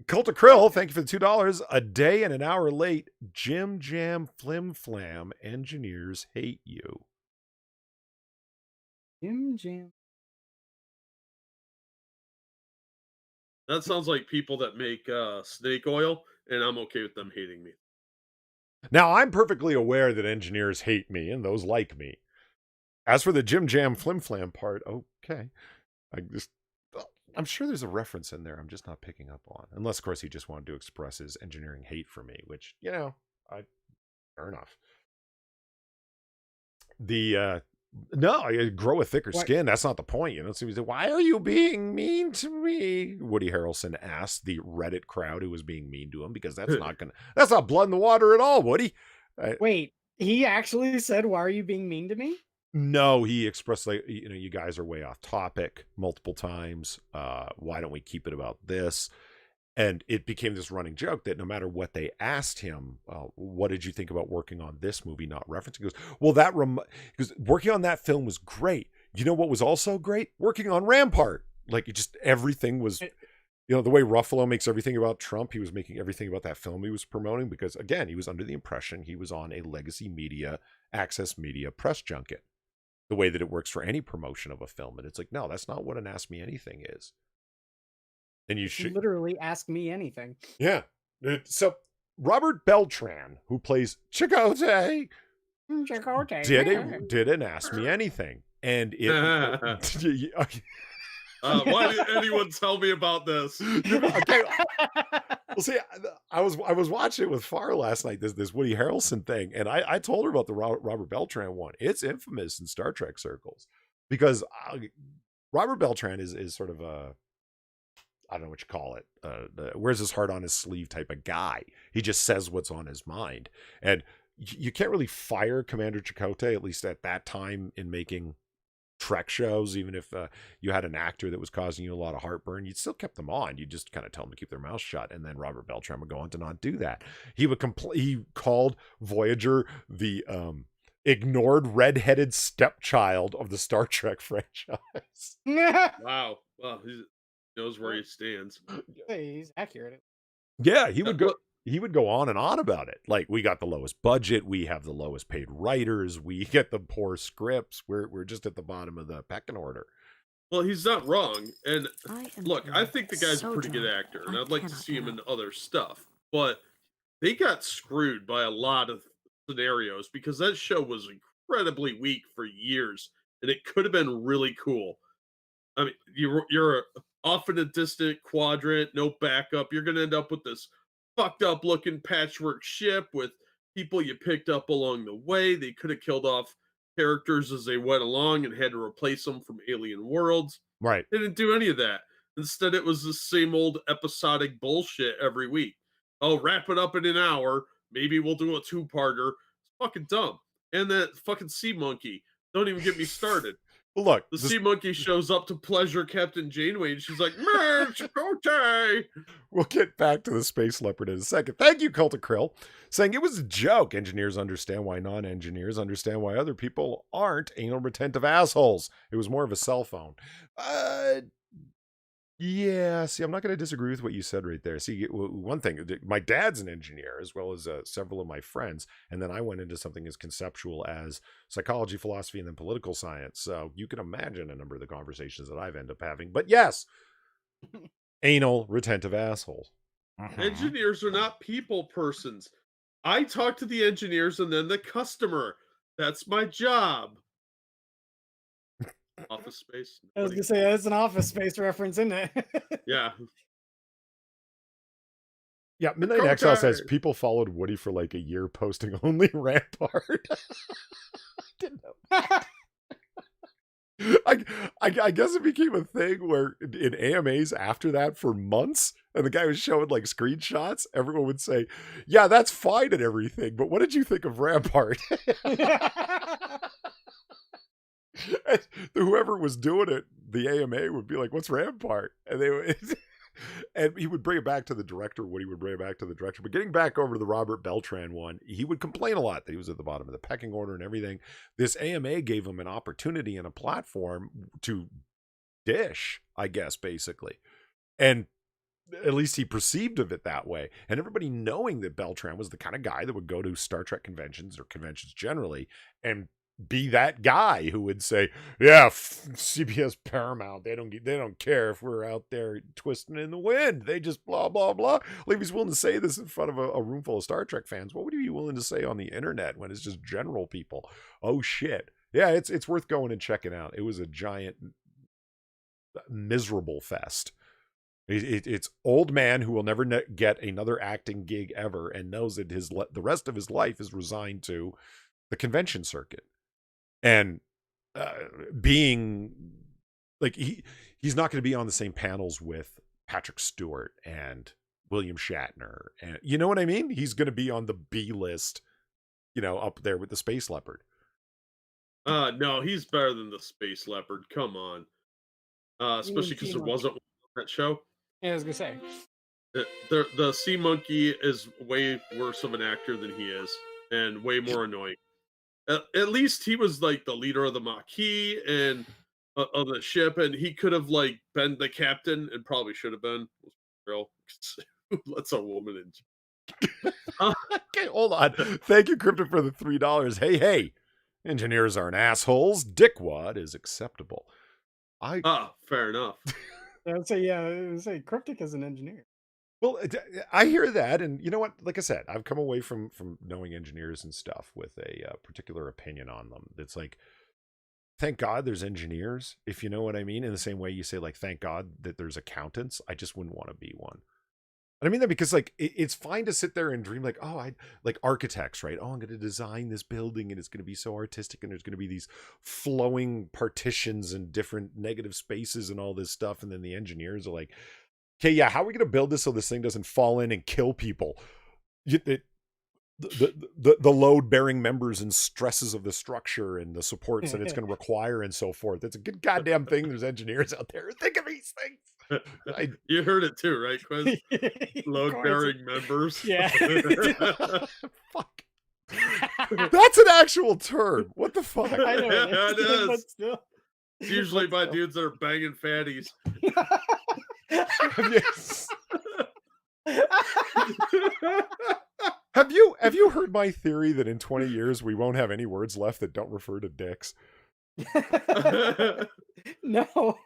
Cult of Krill, thank you for the $2. A day and an hour late. Jim Jam Flim Flam. Engineers hate you. Jam. That sounds like people that make snake oil, and I'm okay with them hating me. Now, I'm perfectly aware that engineers hate me and those like me. As for the Jim Jam Flim Flam part, okay. I'm sure there's a reference in there I'm just not picking up on. Unless, of course, he just wanted to express his engineering hate for me, which, fair enough. No, I grow a thicker skin. That's not the point. You know, so he said, "Why are you being mean to me?" Woody Harrelson asked the Reddit crowd who was being mean to him, because that's not blood in the water at all, Woody. Wait, he actually said, "Why are you being mean to me?" No, he expressed, like, you guys are way off topic multiple times. Why don't we keep it about this? And it became this running joke that no matter what they asked him, what did you think about working on this movie, not referencing? He goes, well, because working on that film was great. You know what was also great? Working on Rampart. Like, everything was, the way Ruffalo makes everything about Trump, he was making everything about that film he was promoting, because, again, he was under the impression he was on a legacy media, access media press junket. The way that it works for any promotion of a film. And it's like, no, that's not what an Ask Me Anything is. And you should literally ask me anything. Yeah. So Robert Beltran, who plays Chakotay, did an Ask Me Anything. And why did anyone tell me about this? Okay. Well, see, I was watching it with Farr last night, this Woody Harrelson thing, and I told her about the Robert Beltran one. It's infamous in Star Trek circles, because Robert Beltran is sort of a, I don't know what you call it, wears his heart on his sleeve type of guy. He just says what's on his mind. And you can't really fire Commander Chakotay, at least at that time, in making Trek shows. Even if you had an actor that was causing you a lot of heartburn, you'd still kept them on. You just kind of tell them to keep their mouth shut, and then Robert Beltran would go on to not do that. He called Voyager the ignored redheaded stepchild of the Star Trek franchise. Wow. Well, he knows where he stands. He's accurate. Yeah, he would go on and on about it. Like, we got the lowest budget, we have the lowest paid writers, we get the poor scripts, we're just at the bottom of the pecking order. Well, he's not wrong. And look, I think the guy's a pretty good actor, and I'd like to see him in other stuff. But they got screwed by a lot of scenarios, because that show was incredibly weak for years, and it could have been really cool. I mean, you're off in a distant quadrant, no backup. You're going to end up with this fucked up looking patchwork ship with people you picked up along the way. They could have killed off characters as they went along and had to replace them from alien worlds. Right. They didn't do any of that. Instead, it was the same old episodic bullshit every week. Oh, wrap it up in an hour. Maybe we'll do a two-parter. It's fucking dumb. And that fucking sea monkey. Don't even get me started. Well, look, the sea monkey shows up to pleasure Captain Janeway, and she's like, "Man, Chakotay!" We'll get back to the space leopard in a second. Thank you, Cult of Krill, saying it was a joke. Engineers understand why non-engineers understand why other people aren't anal retentive assholes. It was more of a cell phone. Yeah, see, I'm not going to disagree with what you said right there. See, one thing, my dad's an engineer, as well as several of my friends, and then I went into something as conceptual as psychology, philosophy, and then political science. So you can imagine a number of the conversations that I've ended up having. But yes, anal retentive assholes. Engineers are not people persons. I talk to the engineers and then the customer. That's my job. Office Space. I was gonna say that's an Office Space reference, isn't it? Yeah. Yeah, Midnight Exile says people followed Woody for like a year posting only Rampart. I didn't know. I guess it became a thing where in AMAs after that for months, and the guy was showing like screenshots, everyone would say, yeah, that's fine and everything, but what did you think of Rampart? And whoever was doing it, the AMA would be like, what's Rampart? And they would, and he would bring it back to the director, Woody would bring it back to the director. But getting back over to the Robert Beltran one, he would complain a lot that he was at the bottom of the pecking order and everything. This AMA gave him an opportunity and a platform to dish, I guess, basically. And at least he perceived of it that way. And everybody knowing that Beltran was the kind of guy that would go to Star Trek conventions or conventions generally and be that guy who would say, yeah, CBS Paramount, they don't care if we're out there twisting in the wind, they just blah blah blah. Like, if he's willing to say this in front of a room full of Star Trek fans, what would he be willing to say on the internet when it's just general people? Oh shit. Yeah, it's worth going and checking out. It was a giant miserable fest. It's old man who will never get another acting gig ever and knows that the rest of his life is resigned to the convention circuit. And being like, he's not going to be on the same panels with Patrick Stewart and William Shatner, and you know what I mean? He's going to be on the B list, up there with the Space Leopard. No, he's better than the Space Leopard. Come on. Especially because there wasn't one on that show. Yeah, I was gonna say. The Sea Monkey is way worse of an actor than he is, and way more annoying. At least he was like the leader of the Maquis and of the ship, and he could have like been the captain, and probably should have been. Real, let's a woman in. Okay, hold on. Thank you, Crypto, for the $3. Hey, engineers aren't assholes. Dickwad is acceptable. Fair enough. I would say Cryptic is an engineer. Well, I hear that, and you know what? Like I said, I've come away from knowing engineers and stuff with a particular opinion on them. It's like, thank God there's engineers, if you know what I mean. In the same way you say, like, thank God that there's accountants. I just wouldn't want to be one. And I mean that because, like, it's fine to sit there and dream, like, like architects, right? Oh, I'm going to design this building, and it's going to be so artistic, and there's going to be these flowing partitions and different negative spaces and all this stuff. And then the engineers are like, okay, yeah, how are we going to build this so this thing doesn't fall in and kill people? The load-bearing members and stresses of the structure and the supports that it's going to require and so forth. It's a good goddamn thing there's engineers out there who think of these things. You heard it too, right, Quiz? Load-bearing members. Yeah. Fuck. That's an actual term. What the fuck? I know it is. But still. It's usually by dudes that are banging fatties. Yes. Have you heard my theory that in 20 years we won't have any words left that don't refer to dicks? No.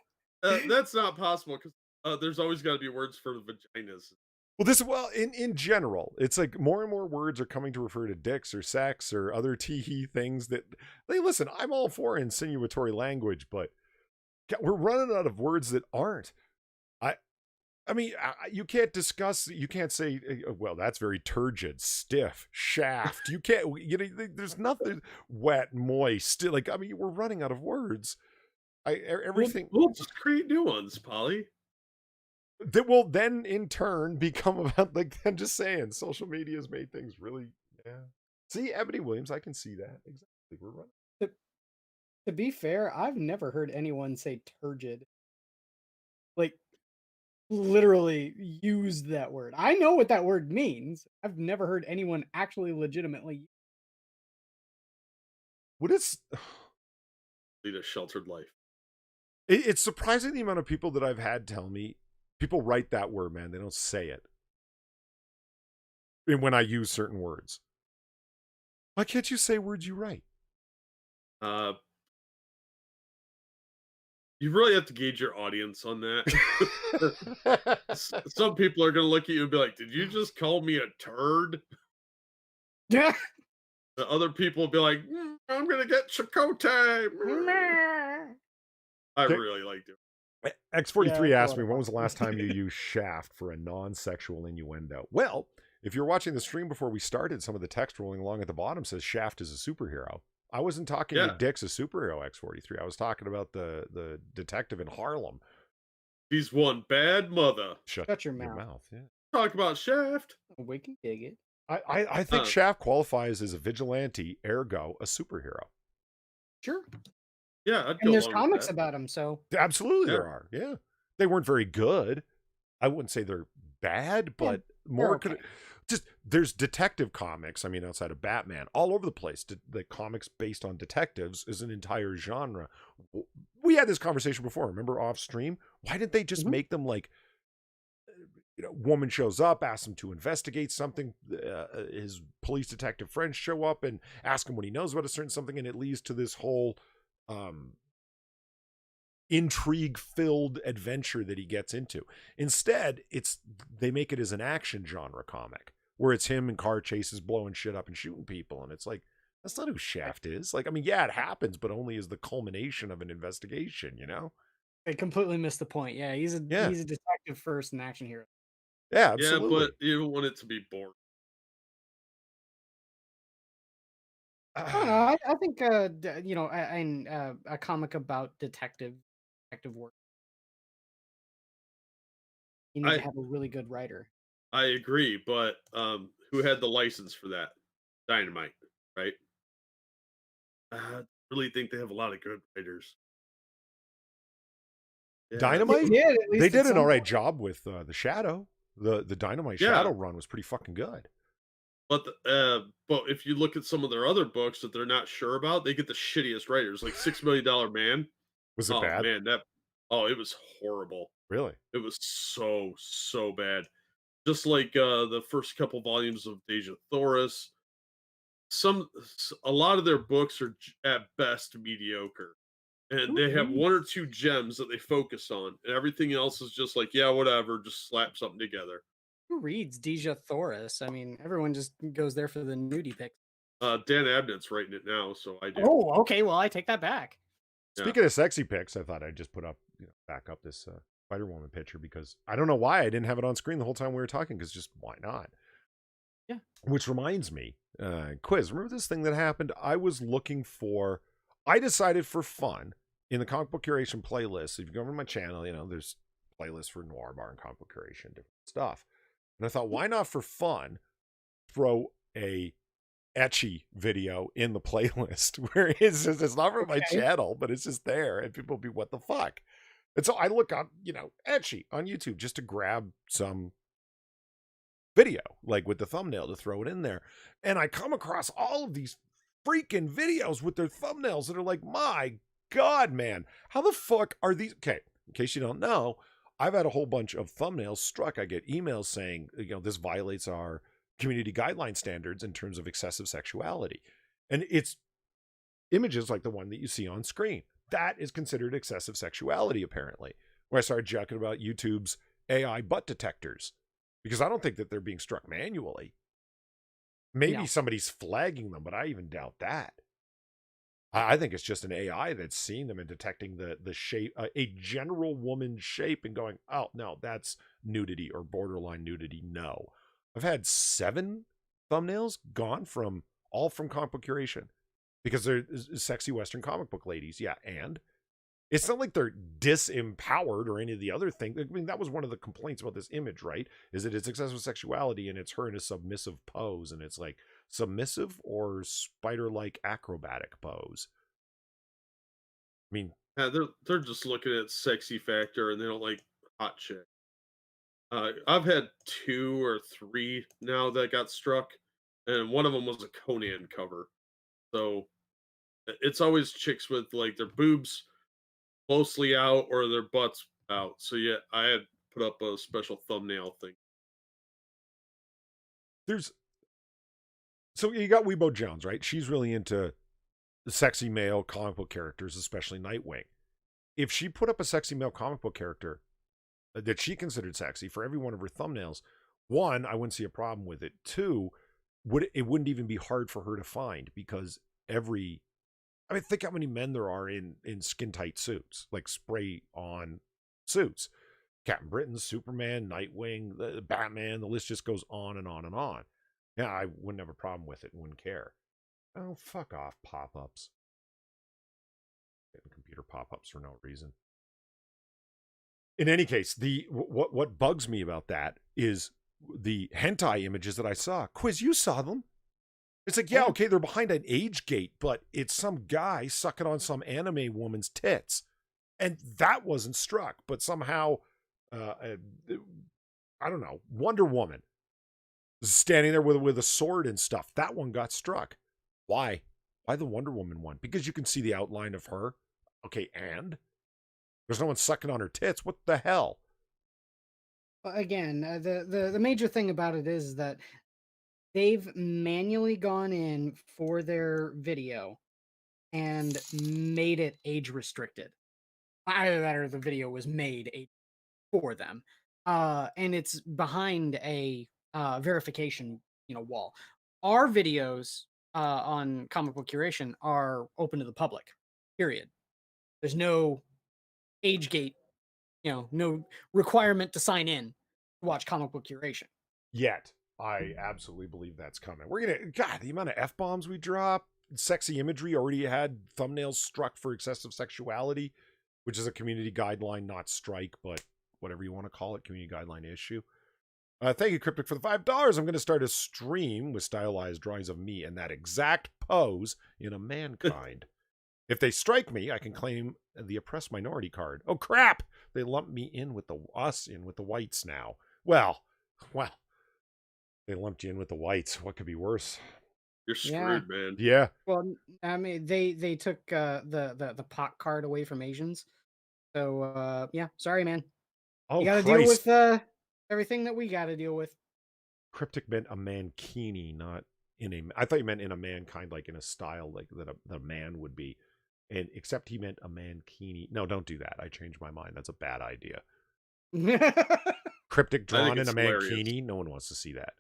That's not possible because there's always got to be words for vaginas. Well, in general, it's like more and more words are coming to refer to dicks or sex or other tee-hee things that, hey, listen, I'm all for insinuatory language, but we're running out of words that aren't. I mean, you can't say, well, that's very turgid, stiff, shaft. You can't, there's nothing wet, moist. Like, I mean, we're running out of words. Everything. We'll just create new ones, Polly. That will then in turn become about, like, I'm just saying, social media has made things really, yeah. See, Ebony Williams, I can see that. Exactly. We're running. To be fair, I've never heard anyone say turgid. Like, literally use that word. I know what that word means. I've never heard anyone actually legitimately. What is... Lead a sheltered life. It's surprising the amount of people that I've had tell me, people write that word, man. They don't say it. And when I use certain words. Why can't you say words you write? You really have to gauge your audience on that. Some people are going to look at you and be like, did you just call me a turd? Yeah. The other people will be like, I'm going to get Chakotay. I really liked it. X43 asked me, when was the last time you used shaft for a non-sexual innuendo? Well, if you're watching the stream before we started, some of the text rolling along at the bottom says Shaft is a superhero. I wasn't talking Yeah. to Dick's a superhero X-43. I was talking about the detective in Harlem. He's one bad mother. Shut your mouth. Yeah. Talk about Shaft. We can dig it. I think Uh. Shaft qualifies as a vigilante, ergo a superhero. Sure. Yeah, I'd go And there's along with comics that. about him, so Absolutely, Yeah. there are. Yeah, they weren't very good. I wouldn't say they're bad, Yeah, but more okay. could just there's detective comics. I mean, outside of Batman, all over the place. The comics based on detectives is an entire genre. We had this conversation before. Remember off stream? Why didn't they just Mhm. make them like? Woman shows up, asks him to investigate something. His police detective friends show up and ask him what he knows about a certain something, and it leads to this whole intrigue-filled adventure that he gets into. Instead, they make it as an action genre comic where it's him in car chases, blowing shit up and shooting people, and it's like that's not who Shaft is. Like, I mean, yeah, it happens, but only as the culmination of an investigation. I completely missed the point. Yeah, he's a detective first and action hero. Yeah, Yeah, absolutely. but you don't want it to be boring. I don't know. I think a comic about detective work. You need to I have a really good writer. I agree, but who had the license for that? Dynamite, right? I really think they have a lot of good writers. Yeah, Dynamite? They did, at They least at did an some all right point. job with the Shadow. The Dynamite yeah, Shadow run was pretty fucking good. but if you look at some of their other books that they're not sure about, they get the shittiest writers, like $6 Million Man. Was it Oh bad? man, it was horrible. Really? It was so bad. Just like the first couple volumes of Deja Thoris. A lot of their books are at best mediocre, and Who they have one reads? or two gems that they focus on, and everything else is just like, yeah, whatever, just slap something together. Who reads Deja Thoris? I mean, everyone just goes there for the nudie pics. Dan Abnett's writing it now, so I do. Oh, okay. Well, I take that back. Yeah. Speaking of sexy pics, I thought I'd just put up, back up this Spider-Woman picture because I don't know why I didn't have it on screen the whole time we were talking because just why not? Yeah. Which reminds me, quiz. Remember this thing that happened? I decided for fun in the comic book curation playlist. If you go over to my channel, there's playlists for Noir Bar and comic book curation, different stuff. And I thought, why not for fun throw a etchy video in the playlist where it's not from my channel, but it's just there, and people be what the fuck. And so I look up, etchy on YouTube just to grab some video, like with the thumbnail to throw it in there. And I come across all of these freaking videos with their thumbnails that are like, my God, man, how the fuck are these? Okay, in case you don't know, I've had a whole bunch of thumbnails struck. I get emails saying, this violates our community guideline standards in terms of excessive sexuality. And it's images like the one that you see on screen. That is considered excessive sexuality, apparently. Where I started joking about YouTube's AI butt detectors, because I don't think that they're being struck manually. Maybe somebody's flagging them, but I even doubt that. I think it's just an AI that's seeing them and detecting the shape, a general woman's shape, and going, oh, no, that's nudity or borderline nudity. No. I've had 7 thumbnails gone all from comic book curation because they're sexy Western comic book ladies. Yeah, and it's not like they're disempowered or any of the other things. I mean, that was one of the complaints about this image, right? Is that it's excessive sexuality and it's her in a submissive pose, and it's like submissive or spider-like acrobatic pose. I mean, Yeah, they're just looking at sexy factor, and they don't like hot chick. I've had 2 or 3 now that got struck, and one of them was a Conan cover. So it's always chicks with like their boobs mostly out or their butts out. So yeah, I had put up a special thumbnail thing. so you got Weibo Jones, right? She's really into the sexy male comic book characters, especially Nightwing. If she put up a sexy male comic book character that she considered sexy for every one of her thumbnails, 1, I wouldn't see a problem with it. 2, it wouldn't even be hard for her to find because think how many men there are in skin tight suits, like spray on suits. Captain Britain, Superman, Nightwing, the Batman, the list just goes on and on and on. Yeah, I wouldn't have a problem with it and wouldn't care. Oh, fuck off, pop-ups. Getting computer pop-ups for no reason. In any case, what bugs me about that is the hentai images that I saw. Quiz, you saw them. It's like, yeah, okay, they're behind an age gate, but it's some guy sucking on some anime woman's tits. And that wasn't struck, but somehow, I don't know, Wonder Woman standing there with a sword and stuff. That one got struck. Why? Why the Wonder Woman one? Because you can see the outline of her. Okay, and there's no one sucking on her tits. What the hell? Again, the major thing about it is that they've manually gone in for their video and made it age restricted. Either that or the video was made for them. And it's behind a verification, wall. Our videos on Comic Book Curation are open to the public. Period. There's no age gate, no requirement to sign in to watch Comic Book Curation. Yet. I absolutely believe that's coming. We're going to, God, the amount of F-bombs we drop, sexy imagery, already had thumbnails struck for excessive sexuality, which is a community guideline, not strike, but whatever you want to call it, community guideline issue. Thank you, Cryptic, for the $5. I'm going to start a stream with stylized drawings of me in that exact pose in a mankind. If they strike me, I can claim the oppressed minority card. Oh, crap! They lump me in with us in with the whites now. Well. They lumped you in with the whites. What could be worse? You're screwed, man. Yeah. Well, I mean, they took the pot card away from Asians. So yeah, sorry, man. Oh, you got to deal with everything that we got to deal with. Cryptic meant a mankini, not in a. I thought you meant in a mankind, like in a style like that a man would be, and except he meant a mankini. No, don't do that. I changed my mind. That's a bad idea. Cryptic drawn in a mankini. No one wants to see that.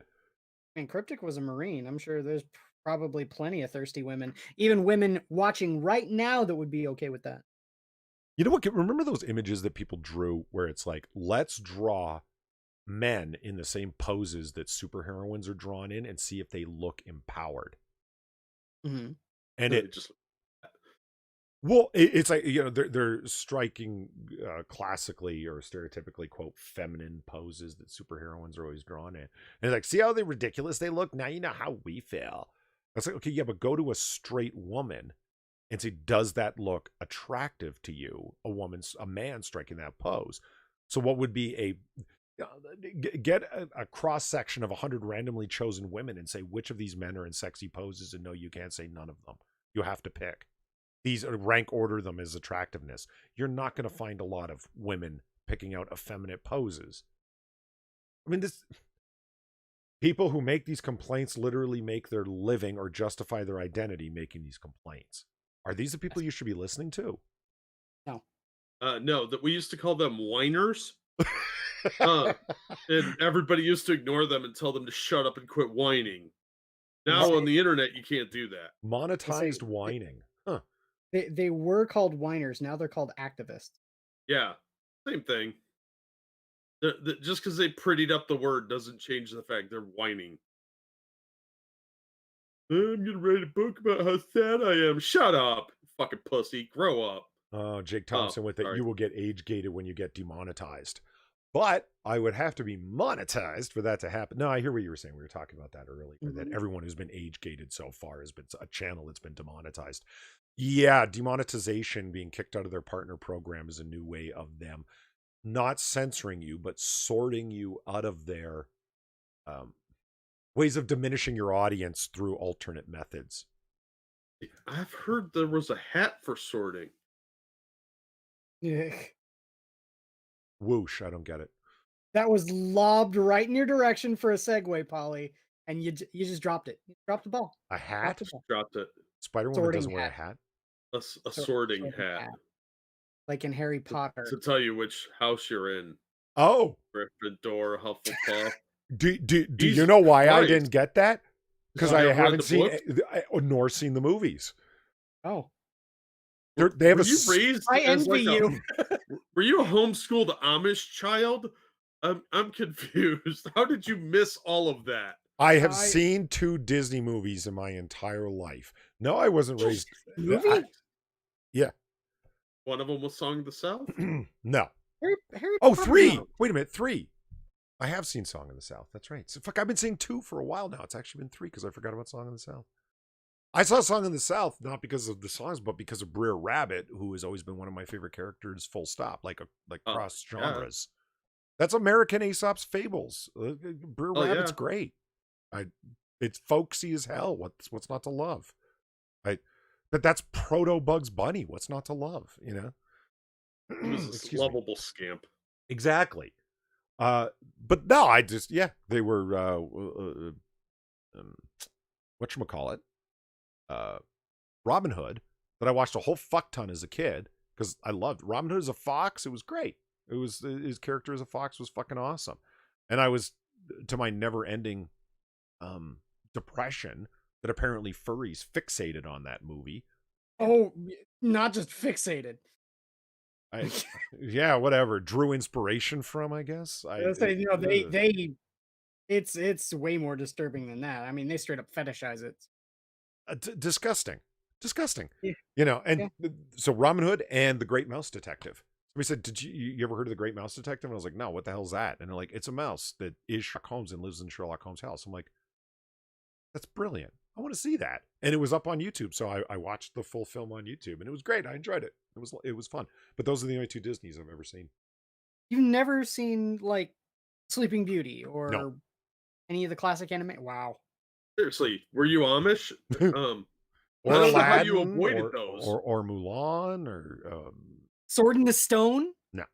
And Cryptic was a Marine. I'm sure there's probably plenty of thirsty women, even women watching right now, that would be okay with that. You know what? Remember those images that people drew where it's like, let's draw men in the same poses that superheroines are drawn in and see if they look empowered. Mm-hmm. And it's like, they're striking classically or stereotypically, quote, feminine poses that superheroines are always drawn in. And it's like, see how ridiculous they look? Now you know how we feel. It's like, okay, yeah, but go to a straight woman and say, does that look attractive to you? A man striking that pose. So what would be get a cross section of 100 randomly chosen women and say, which of these men are in sexy poses? And no, you can't say none of them. You have to pick. These rank order them as attractiveness. You're not going to find a lot of women picking out effeminate poses. I mean, people who make these complaints literally make their living or justify their identity making these complaints. Are these the people you should be listening to? No. No, that we used to call them whiners. And everybody used to ignore them and tell them to shut up and quit whining. Now on the internet, you can't do that. Monetized whining. Huh. They were called whiners. Now they're called activists. Yeah, same thing. Just because they prettied up the word doesn't change the fact they're whining. I'm gonna write a book about how sad I am. Shut up, fucking pussy. Grow up. Oh, Jake Thompson with it. You will get age gated when you get demonetized. But I would have to be monetized for that to happen. No, I hear what you were saying. We were talking about that earlier, that everyone who's been age gated so far has been a channel that's been demonetized. Yeah, demonetization, being kicked out of their partner program, is a new way of them not censoring you, but sorting you out of their ways of diminishing your audience through alternate methods. I've heard there was a hat for sorting. Yeah. Whoosh, I don't get it. That was lobbed right in your direction for a segue, Polly, and you just dropped it. You dropped the ball. A hat? Dropped it. Spider-Woman doesn't wear a hat. A sorting hat. Like in Harry Potter. To tell you which house you're in. Oh. Gryffindor, Hufflepuff. Do you know why I didn't get that? Because I haven't seen nor seen the movies. Oh. They have I envy you. Were you a homeschooled Amish child? I'm confused. How did you miss all of that? I have seen 2 Disney movies in my entire life. No, I wasn't raised. movie. Yeah. One of them was Song of the South. No. Harry Oh, Potter, 3. no. Wait a minute, 3. I have seen Song of the South. That's right. So fuck, I've been seeing 2 for a while now. It's actually been 3 because I forgot about Song of the South. I saw Song of the South not because of the songs, but because of Brer Rabbit, who has always been one of my favorite characters. Full stop. Like cross genres. That's American Aesop's Fables. Brer Rabbit's great. It's folksy as hell. What's not to love? But that's proto Bugs Bunny. What's not to love? You know. He was a lovable scamp. Exactly. But no, I just they were whatchamacallit, Robin Hood, that I watched a whole fuck ton as a kid because I loved Robin Hood as a fox. It was great. It was his character as a fox was fucking awesome, and I was, to my never-ending depression, that apparently furries fixated on that movie. Oh, not just fixated. Yeah, whatever. Drew inspiration from, I guess. It's way more disturbing than that. I mean, they straight up fetishize it. Disgusting. Yeah. You know, and so Robin Hood and the Great Mouse Detective. Somebody said, "Did you ever heard of the Great Mouse Detective?" And I was like, "No, what the hell's that?" And they're like, "It's a mouse that is Sherlock Holmes and lives in Sherlock Holmes' house." I'm like, "That's brilliant. I want to see that." And it was up on YouTube, so I watched the full film on YouTube, and it was great. I enjoyed it. It was fun. But those are the only 2 Disneys I've ever seen. You've never seen like Sleeping Beauty or No. any of the classic anime? Wow. Seriously, were you Amish? Or I don't know how Aladdin, you avoided those. or Mulan, or Sword in the Stone? No.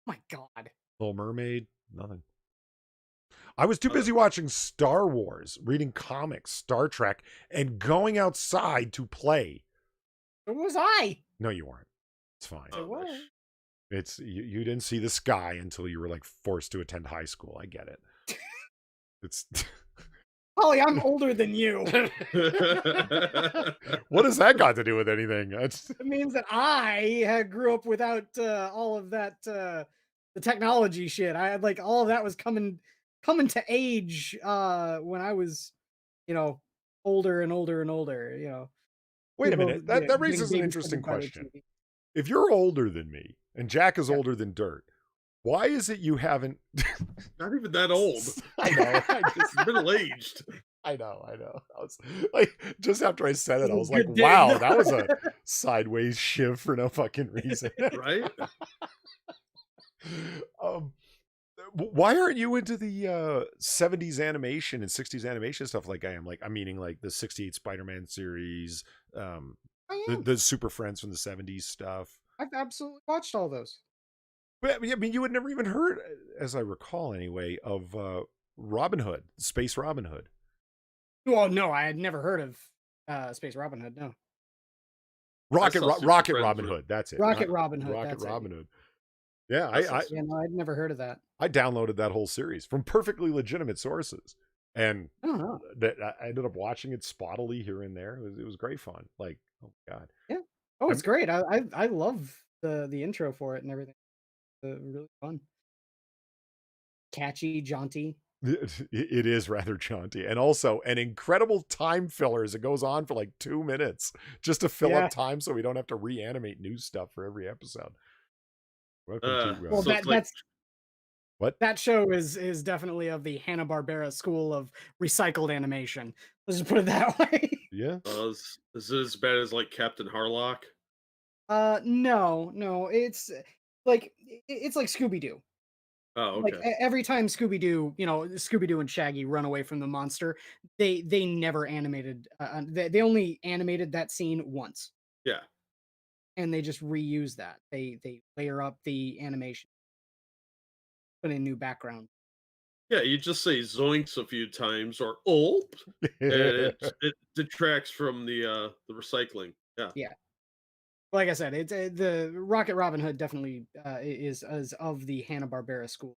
My God. Little Mermaid, nothing. I was too busy watching Star Wars, reading comics, Star Trek, and going outside to play. So was I. No, you weren't. It's fine. I was. It's you didn't see the sky until you were like forced to attend high school. I get it. It's Holly, I'm older than you. What has that got to do with anything? It means that I grew up without all of that the technology shit. I had like all of that was coming to age when I was, older and older and older, Wait a people, minute. That getting raises an babysitted interesting by their question. TV. If you're older than me and Jack is Yeah. older than Dirt, why is it you haven't Not even that old. I know. I just Middle-aged. I know. I was like, just after I said it, I was like, Good dig. wow, that was a sideways shiv for no fucking reason. Right? Why aren't you into the 70s animation and 60s animation stuff like I am? Like, I'm meaning like the 68 Spider-Man series, I am. the Super Friends from the 70s stuff. I've absolutely watched all those. But I mean, you had never even heard, as I recall anyway, of Robin Hood, Space Robin Hood. Well, no, I had never heard of Space Robin Hood. No, Rocket Friends Robin with- Hood. That's it. Rocket Robin Hood. Rocket that's it. Robin Hood. Yeah, No, I'd never heard of that. I downloaded that whole series from perfectly legitimate sources, and I don't know. that I ended up watching it spottily here and there. It was great fun. Like, oh my God. Oh, it's great. I love the intro for it and everything. Really fun, catchy, jaunty. It is rather jaunty, and also an incredible time filler as it goes on for like 2 minutes just to fill Yeah. up time so we don't have to reanimate new stuff for every episode. Welcome to Well, So it's like- that's what? that show is definitely of the Hanna-Barbera school of recycled animation. Let's just put it that way. Yeah. is it as bad as like Captain Harlock? No, it's like it's like Scooby-Doo. Oh, Like okay. every time Scooby-Doo, Scooby-Doo and Shaggy run away from the monster, they never animated. They only animated that scene once, Yeah. and they just reuse that. They layer up the animation, put in new background. Yeah, you just say zoinks a few times or ulp, and it detracts from the recycling. Yeah. Like I said, it's the Rocket Robin Hood definitely is of the Hanna-Barbera school.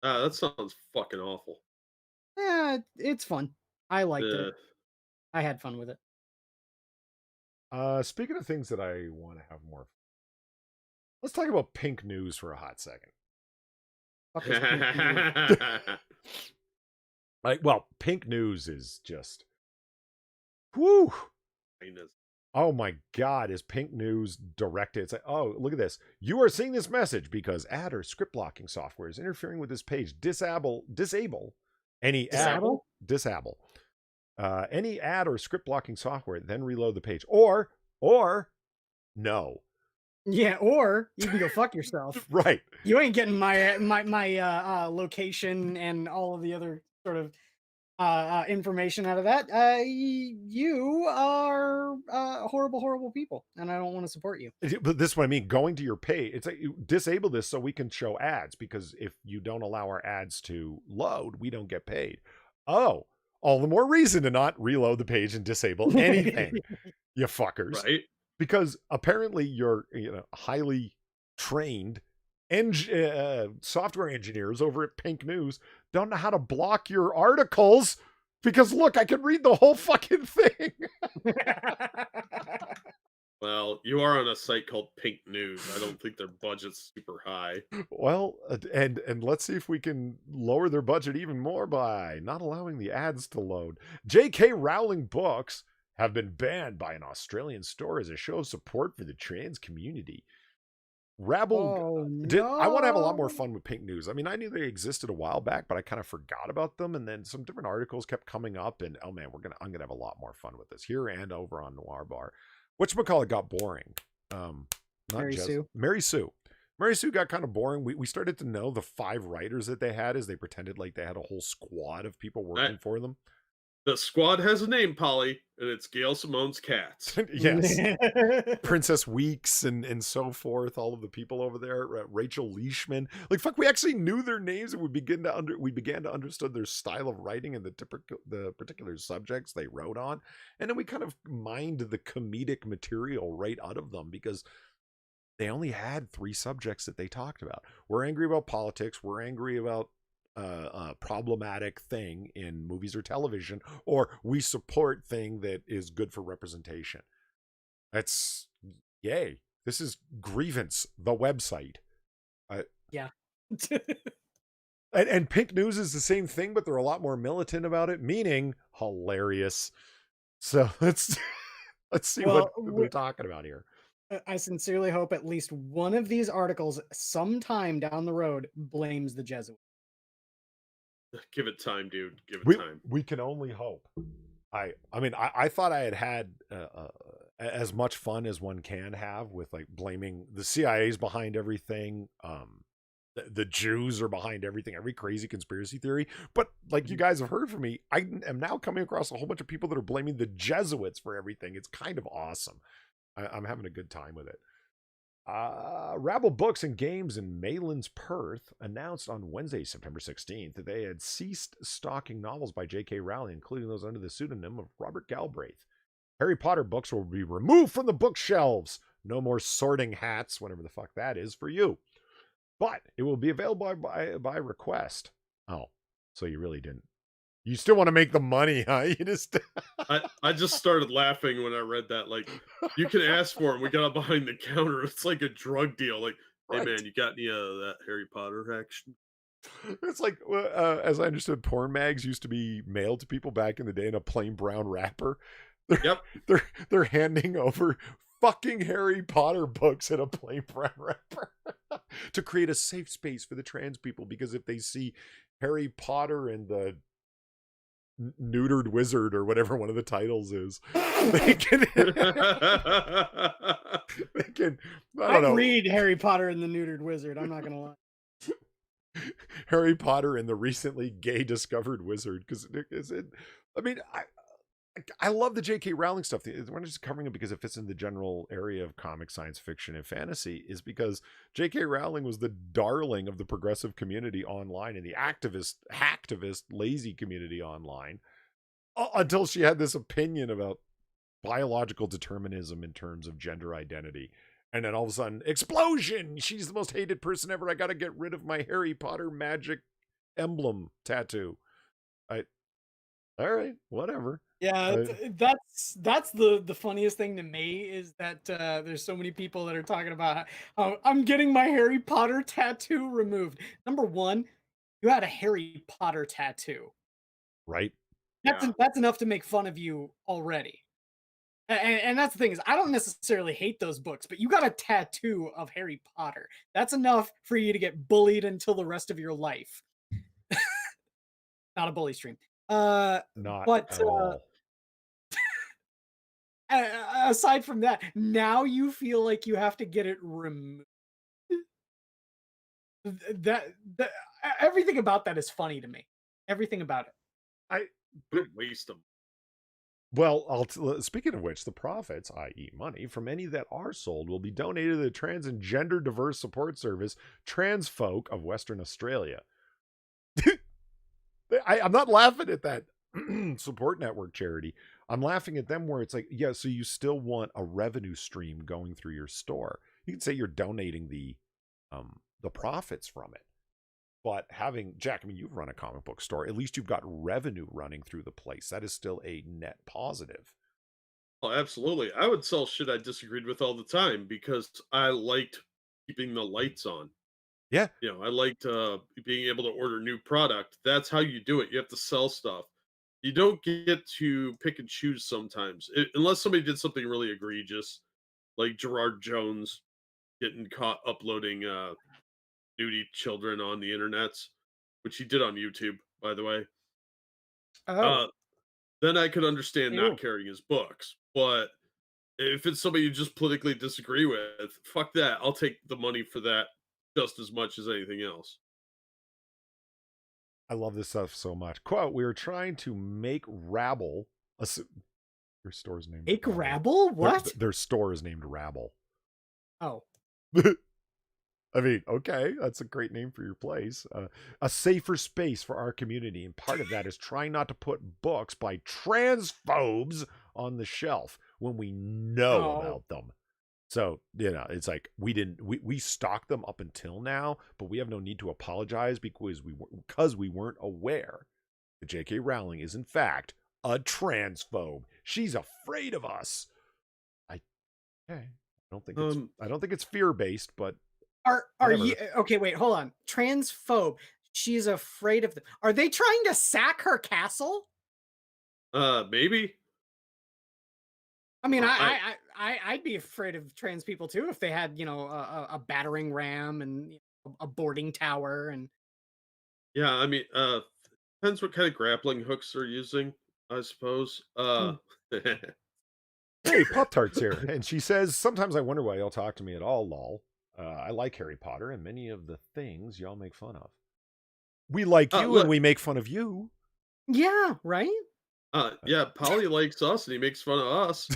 That sounds fucking awful. Yeah, it's fun. I liked Yeah. it. I had fun with it. Speaking of things that I want to have more, let's talk about pink news for a hot second. Fuck is pink news? Like, well, pink news is just, whoo. Heinous. Oh my God, is pink news directed? It's like, oh, look at this. You are seeing this message because ad or script blocking software is interfering with this page. Disable any ad, Disable? disable any ad or script blocking software, then reload the page. Or no. Yeah, or you can go fuck yourself. Right. You ain't getting my location and all of the other sort of information out of that. You are horrible, horrible people, and I don't want to support you. But this is what I mean. Going to your page, it's like you disable this so we can show ads, because if you don't allow our ads to load, we don't get paid. Oh, all the more reason to not reload the page and disable anything, you fuckers. Right? Because apparently you're, highly trained software engineers over at Pink News don't know how to block your articles, because look, I can read the whole fucking thing. Well, you are on a site called Pink News. I don't think their budget's super high. Well, and let's see if we can lower their budget even more by not allowing the ads to load. J.K. Rowling books have been banned by an Australian store as a show of support for the trans community. Rabble I want to have a lot more no. fun with Pink News. I mean, I knew they existed a while back, but I kind of forgot about them, and then some different articles kept coming up, and oh man, I'm gonna have a lot more fun with this here and over on Noir Bar. Whatchamacallit got boring. Not Mary Sue. Mary Sue. Mary Sue got kind of boring. We started to know the 5 writers that they had, as they pretended like they had a whole squad of people working for them. The squad has a name, Polly, and it's Gail Simone's cats. Yes. Princess Weeks and so forth, all of the people over there, Rachel Leishman. Like, fuck, we actually knew their names, and we began to understand their style of writing and the particular subjects they wrote on. And then we kind of mined the comedic material right out of them, because they only had 3 subjects that they talked about. We're angry about politics, we're angry about a problematic thing in movies or television, or we support thing that is good for representation. That's yay. This is Grievance, the website. Yeah. And Pink News is the same thing, but they're a lot more militant about it, meaning hilarious. So let's see what we're talking about here. I sincerely hope at least one of these articles sometime down the road blames the Jesuits. Give it time, dude. Give it time. We can only hope. I mean, I thought I had as much fun as one can have with, like, blaming the CIA's behind everything. The Jews are behind everything, every crazy conspiracy theory. But like you guys have heard from me, I am now coming across a whole bunch of people that are blaming the Jesuits for everything. It's kind of awesome. I'm having a good time with it. Rabble Books and Games in Maylands, Perth announced on Wednesday, September 16th, that they had ceased stocking novels by J.K. Rowling, including those under the pseudonym of Robert Galbraith. Harry Potter books will be removed from the bookshelves. No more Sorting Hats, whatever the fuck that is, for you. But it will be available by request. Oh, so you really didn't. You still want to make the money, huh? You just I just started laughing when I read that. Like, you can ask for it. We got it behind the counter. It's like a drug deal. Like, hey right. man, you got any that Harry Potter action? It's like, as I understood, porn mags used to be mailed to people back in the day in a plain brown wrapper. Yep. They're handing over fucking Harry Potter books in a plain brown wrapper to create a safe space for the trans people, because if they see Harry Potter and the Neutered Wizard, or whatever one of the titles is, they can I don't know. read Harry Potter and the Neutered Wizard, I'm not gonna lie. Harry Potter and the recently gay discovered wizard, because I mean, I love the J.K. Rowling stuff. We're not just covering it because it fits in the general area of comic, science fiction, and fantasy, is because J.K. Rowling was the darling of the progressive community online and the hacktivist, lazy community online, until she had this opinion about biological determinism in terms of gender identity. And then all of a sudden, explosion! She's the most hated person ever. I gotta get rid of my Harry Potter magic emblem tattoo. All right, whatever. Yeah, that's the funniest thing to me, is that there's so many people that are talking about how I'm getting my Harry Potter tattoo removed. Number one, you had a Harry Potter tattoo. right? That's enough to make fun of you already. And that's the thing is, I don't necessarily hate those books, but you got a tattoo of Harry Potter. That's enough for you to get bullied until the rest of your life. Not a bully stream. Not But at all. aside from that, now you feel like you have to get it removed. That everything about that is funny to me. Everything about it. I What a waste of. Well, speaking of which, the profits, i.e., money, from any that are sold will be donated to the trans and gender diverse support service, Trans Folk of Western Australia. I'm not laughing at that support network charity. I'm laughing at them where it's like, yeah, so you still want a revenue stream going through your store. You can say you're donating the profits from it. But having, Jack, I mean, you've run a comic book store. At least you've got revenue running through the place. That is still a net positive. Oh, absolutely. I would sell shit I disagreed with all the time because I liked keeping the lights on. Yeah. I liked being able to order new product. That's how you do it. You have to sell stuff. You don't get to pick and choose sometimes, unless somebody did something really egregious, like Gerard Jones getting caught uploading nudie children on the internets, which he did on YouTube, by the way. Oh, Then I could understand not ew. carrying his books. But if it's somebody you just politically disagree with, fuck that. I'll take the money for that just as much as anything else. I love this stuff so much. Quote, we are trying to make Rabble, their store's named Make Rabble. Rabble? What? Their store is named Rabble. Oh. I mean, okay, that's a great name for your place. A safer space for our community. And part of that is trying not to put books by transphobes on the shelf when we know about them. So, it's like we stocked them up until now, but we have no need to apologize because we weren't aware that J.K. Rowling is in fact a transphobe. She's afraid of us. I don't think it's fear-based, but Are you okay? Wait, hold on. Transphobe. She's afraid of them. Are they trying to sack her castle? Maybe. I mean, I'd be afraid of trans people too if they had, a battering ram and a boarding tower and. Yeah, I mean, depends what kind of grappling hooks they're using, I suppose. hey, Pop Tart's here, and she says, "Sometimes I wonder why y'all talk to me at all, lol. I like Harry Potter and many of the things y'all make fun of. We like you and we make fun of you. Yeah, right? Yeah, Polly likes us and he makes fun of us.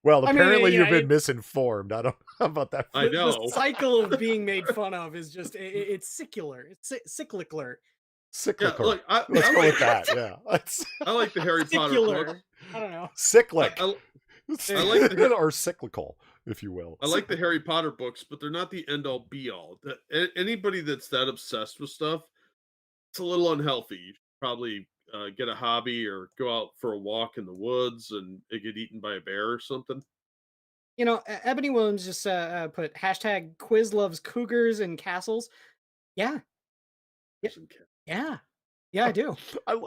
Well, apparently you've been misinformed. I don't know about that. I know. The cycle of being made fun of is just, it's secular. It's cyclical. Cyclical. Yeah, look, let's go with that. Yeah. I like the Harry Potter book. I don't know. Cyclic. I like the, or cyclical, if you will. I like the Harry Potter books, but they're not the end all be all. Anybody that's that obsessed with stuff, it's a little unhealthy. You should probably get a hobby or go out for a walk in the woods and get eaten by a bear or something. Ebony Williams just put hashtag quiz loves cougars and castles. Yeah. Yeah. Yeah, I do.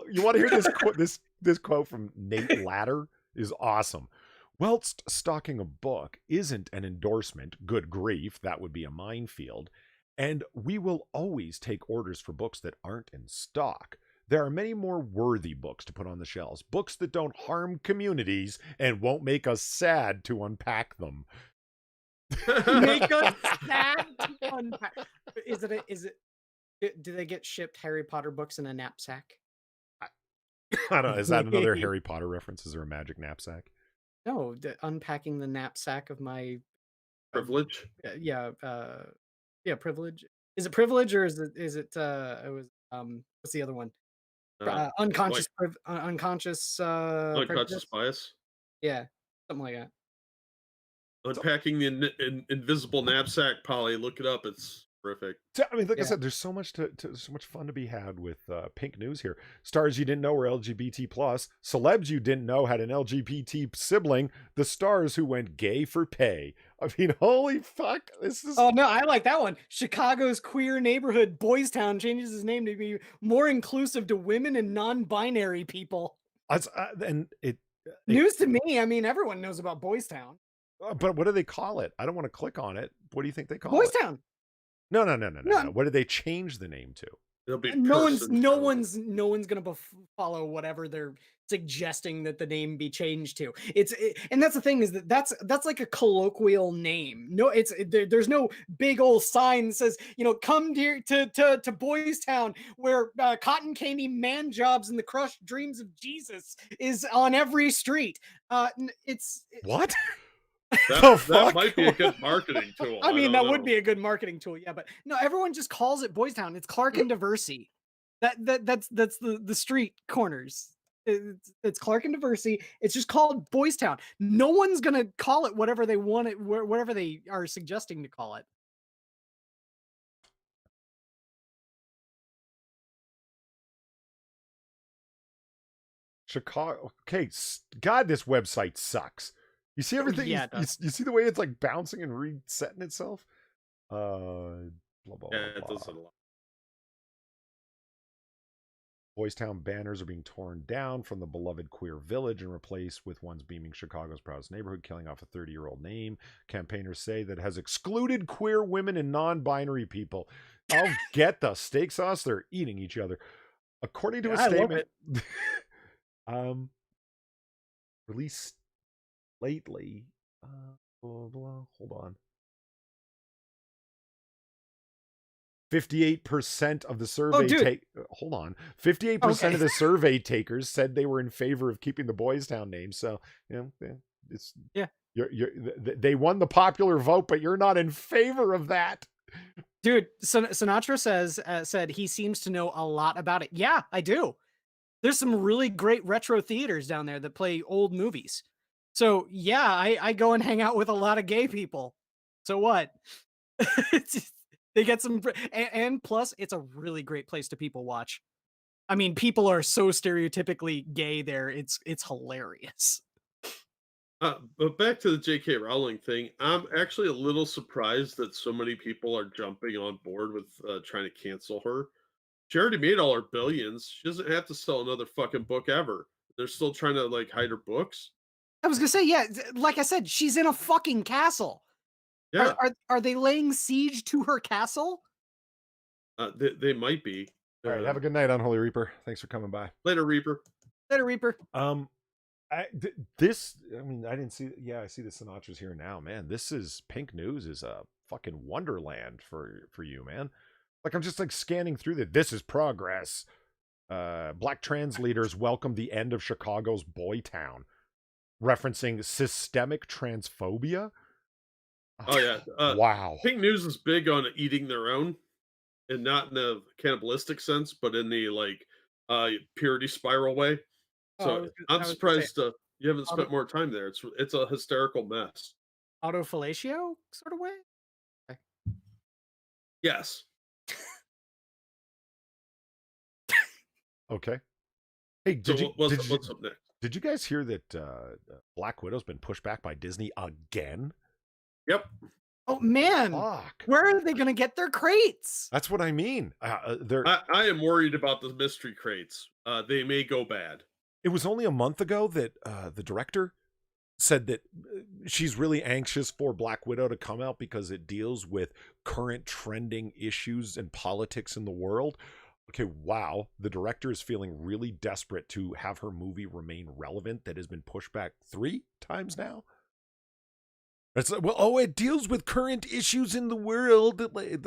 You want to hear this quote? This quote from Nate Latter is awesome. Whilst stocking a book isn't an endorsement, good grief, that would be a minefield, and we will always take orders for books that aren't in stock. There are many more worthy books to put on the shelves, books that don't harm communities and won't make us sad to unpack them. Make us sad to unpack. Do they get shipped Harry Potter books in a knapsack? I don't know. Is that another Harry Potter reference? Is there a magic knapsack? No, unpacking the knapsack of my privilege. Privilege. Is it privilege or is it? It was what's the other one? Unconscious unconscious bias. Yeah, something like that. Unpacking the invisible knapsack, Polly. Look it up. It's Terrific. I mean, like I Yeah. said, there's so much so much fun to be had with pink news here. Stars you didn't know were LGBT plus, celebs you didn't know had an LGBT sibling, the stars who went gay for pay. I mean, holy fuck, this is Oh no, I like that one. Chicago's queer neighborhood Boys Town changes his name to be more inclusive to women and non-binary people. and it. News to me. I mean, everyone knows about Boys Town. But what do they call it? I don't want to click on it. What do you think they call Boys it? Town. No. No, What did they change the name to? It'll be no person one's shown. no one's gonna follow whatever they're suggesting that the name be changed to. And that's the thing, is that that's like a colloquial name. No, there's no big old sign that says, come here to Boys Town, where cotton candy man jobs and the crushed dreams of Jesus is on every street. What? That might be a good marketing tool. I mean, don't that know. would be a good marketing tool, yeah. But no, everyone just calls it Boys Town. It's Clark and Diversey. That's the street corners. It's Clark and Diversey. It's just called Boys Town. No one's gonna call it whatever they want it, whatever they are suggesting to call it. Chicago. Okay, God, this website sucks. You see everything? Yeah, it does. You see the way it's like bouncing and resetting itself? Blah, blah, blah, Yeah, it blah. does it a lot. Boys Town banners are being torn down from the beloved queer village and replaced with ones beaming Chicago's proudest neighborhood, killing off a 30-year-old name. Campaigners say that has excluded queer women and non-binary people. I'll get the steak sauce. They're eating each other. According to a I love statement released lately, blah, blah, hold on. 58% of the survey hold on. 58% of the survey takers said they were in favor of keeping the Boys Town name. So, it's they won the popular vote, but you're not in favor of that. Dude, Sinatra said he seems to know a lot about it. Yeah, I do. There's some really great retro theaters down there that play old movies. So yeah, I go and hang out with a lot of gay people. So what? They get some, and plus, it's a really great place to people watch. I mean, people are so stereotypically gay there. It's hilarious. But back to the J.K. Rowling thing, I'm actually a little surprised that so many people are jumping on board with trying to cancel her. She already made all her billions. She doesn't have to sell another fucking book ever. They're still trying to hide her books. I was gonna say, yeah, like I said, she's in a fucking castle. Yeah, Are they laying siege to her castle? they might be. All right, have a good night, Unholy Reaper. Thanks for coming by. Later, Reaper. Later, Reaper. I mean, I didn't see. Yeah, I see the Sinatra's here now, man. This is Pink News is a fucking wonderland for you, man. Like, I'm just scanning through that. This is progress. Black trans leaders welcome the end of Chicago's Boy Town, referencing systemic transphobia. Oh yeah. Wow. Pink News is big on eating their own, and not in a cannibalistic sense, but in the purity spiral way. So I'm surprised you haven't spent more time there. It's a hysterical mess. Autofellatio sort of way? Okay. Yes. Okay. Hey, what's up next? Did you guys hear that Black Widow's been pushed back by Disney again? Yep. Oh man, fuck! Where are they going to get their crates? That's what I mean. I am worried about the mystery crates. They may go bad. It was only a month ago that the director said that she's really anxious for Black Widow to come out because it deals with current trending issues and politics in the world. Okay, wow. The director is feeling really desperate to have her movie remain relevant that has been pushed back 3 times now. It's like, well, it deals with current issues in the world.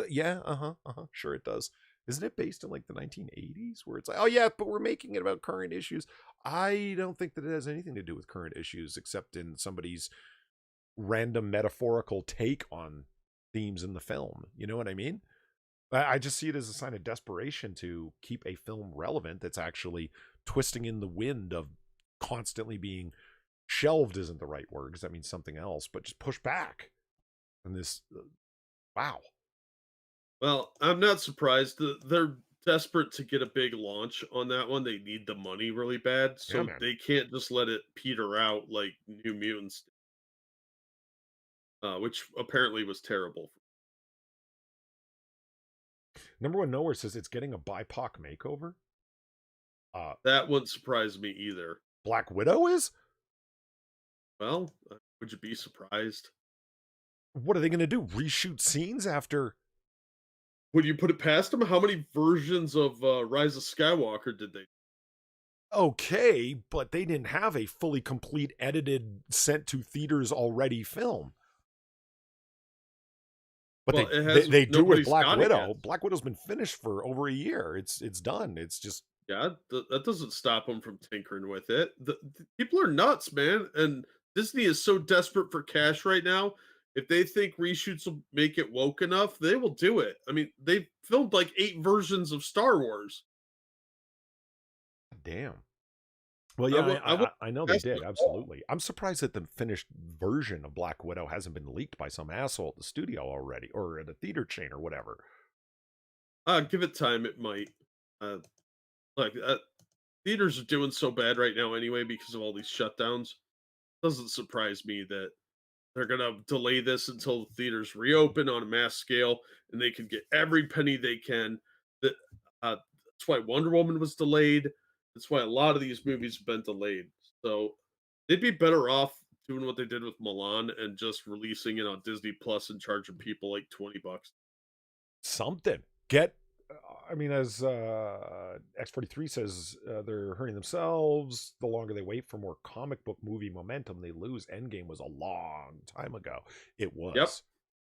Yeah, sure it does. Isn't it based in the 1980s where it's like, oh yeah, but we're making it about current issues? I don't think that it has anything to do with current issues except in somebody's random metaphorical take on themes in the film. You know what I mean? I just see it as a sign of desperation to keep a film relevant that's actually twisting in the wind of constantly being shelved isn't the right word because that means something else, but just pushed back. And this, wow. Well, I'm not surprised. They're desperate to get a big launch on that one. They need the money really bad, Yeah, so man. they can't just let it peter out like New Mutants, which apparently was terrible. Number one nowhere says it's getting a BIPOC makeover. That wouldn't surprise me either. Black Widow is. Well, would you be surprised? What are they going to do? Reshoot scenes after? Would you put it past them? How many versions of Rise of Skywalker did they? Okay, but they didn't have a fully complete edited sent to theaters already film. But Well, it they has they do with nobody's Black got it yet. Widow. Black Widow's been finished for over a year. It's done. It's just Yeah, that doesn't stop them from tinkering with it. The people are nuts, man, and Disney is so desperate for cash right now. If they think reshoots will make it woke enough, they will do it. I mean, they filmed like 8 versions of Star Wars. damn. Well, I yeah, will. I will. I know they That's the did call. absolutely. I'm surprised that the finished version of Black Widow hasn't been leaked by some asshole at the studio already, or at a theater chain or whatever. Give it time. It might. Uh, like theaters are doing so bad right now anyway because of all these shutdowns. Doesn't surprise me that they're gonna delay this until the theaters reopen on a mass scale, and they can get every penny they can. That that's why Wonder Woman was delayed. That's why a lot of these movies have been delayed. So they'd be better off doing what they did with Milan and just releasing it on Disney Plus and charging people like $20. Something. Get I mean, as X43 says, they're hurting themselves. The longer they wait for more comic book movie momentum, they lose. Endgame was a long time ago. It Yep, was.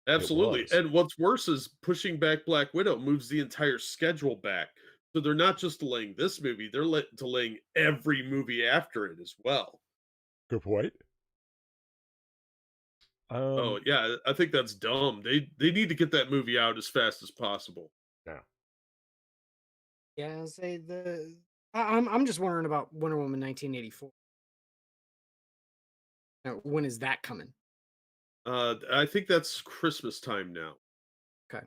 It absolutely. was. And what's worse is pushing back Black Widow moves the entire schedule back. So they're not just delaying this movie, they're delaying every movie after it as well. Good point. Oh yeah, I think that's dumb. They need to get that movie out as fast as possible. Yeah. Yeah, say I'm just wondering about Wonder Woman 1984. When is that coming? I think that's Christmas time now. Okay.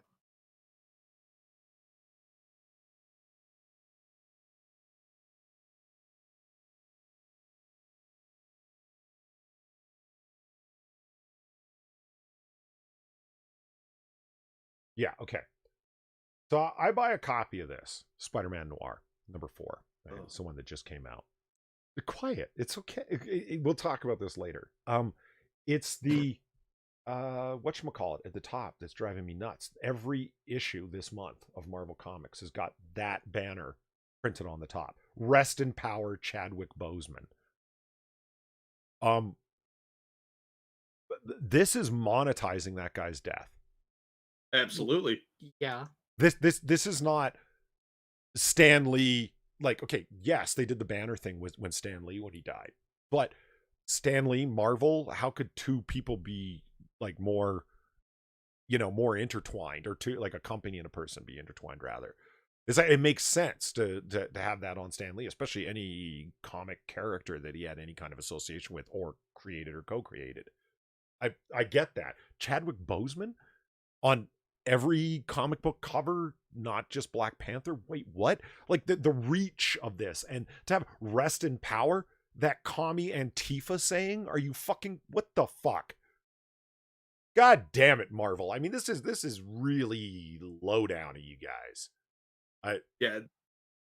Yeah. Okay. So I buy a copy of this Spider-Man Noir #4. Right? Oh, It's the one that just came out. Quiet. It's okay. We'll talk about this later. It's the whatchamacallit at the top that's driving me nuts. Every issue this month of Marvel Comics has got that banner printed on the top. Rest in power, Chadwick Boseman. Um, this is monetizing that guy's death. absolutely. Yeah. This is not Stan Lee. Like, okay, yes, they did the banner thing with when Stan Lee when he died, but Stan Lee, Marvel, how could two people be like more, more intertwined, or two like a company and a person be intertwined rather? It's like it makes sense to have that on Stan Lee, especially any comic character that he had any kind of association with or created or co-created. I get that. Chadwick Boseman on every comic book cover, not just Black Panther. Wait, what? Like the reach of this, and to have rest in power, that commie Antifa saying, are you fucking what the fuck? God damn it, Marvel. I mean, this is really low down of you guys. I Yeah,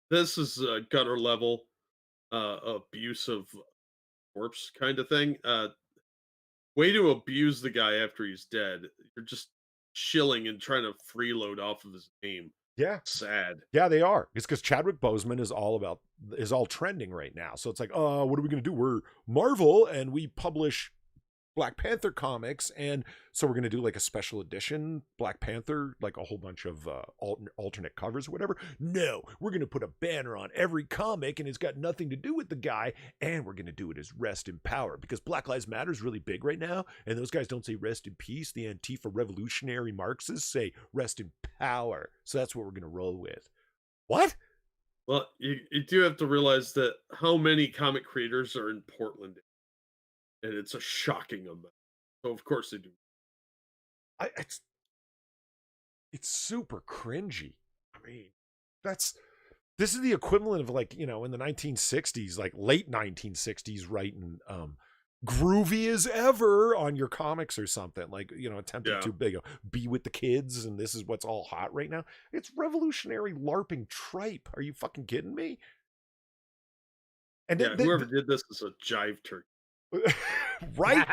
this is a gutter level abuse of corpse kind of thing. Way to abuse the guy after he's dead. You're just shilling and trying to freeload off of his name. yeah. Sad. Yeah, they are. It's because Chadwick Boseman is all trending right now. So it's like, what are we gonna do? We're Marvel and we publish Black Panther comics, and so we're gonna do like a special edition Black Panther, like a whole bunch of alternate covers or whatever. No, we're gonna put a banner on every comic, and it's got nothing to do with the guy, and we're gonna do it as rest in power because Black Lives Matter is really big right now, and those guys don't say rest in peace. The Antifa revolutionary Marxists say rest in power, so that's what we're gonna roll with. What? Well, you do have to realize that how many comic creators are in Portland, and it's a shocking amount. So of course they do. I it's it's super cringy. I mean, this is the equivalent of like, in the 1960s, like late 1960s, writing groovy as ever on your comics or something, like, attempting Yeah. to be with the kids and this is what's all hot right now. It's revolutionary LARPing tripe. Are you fucking kidding me? And Yeah, whoever did this is a jive turkey. right?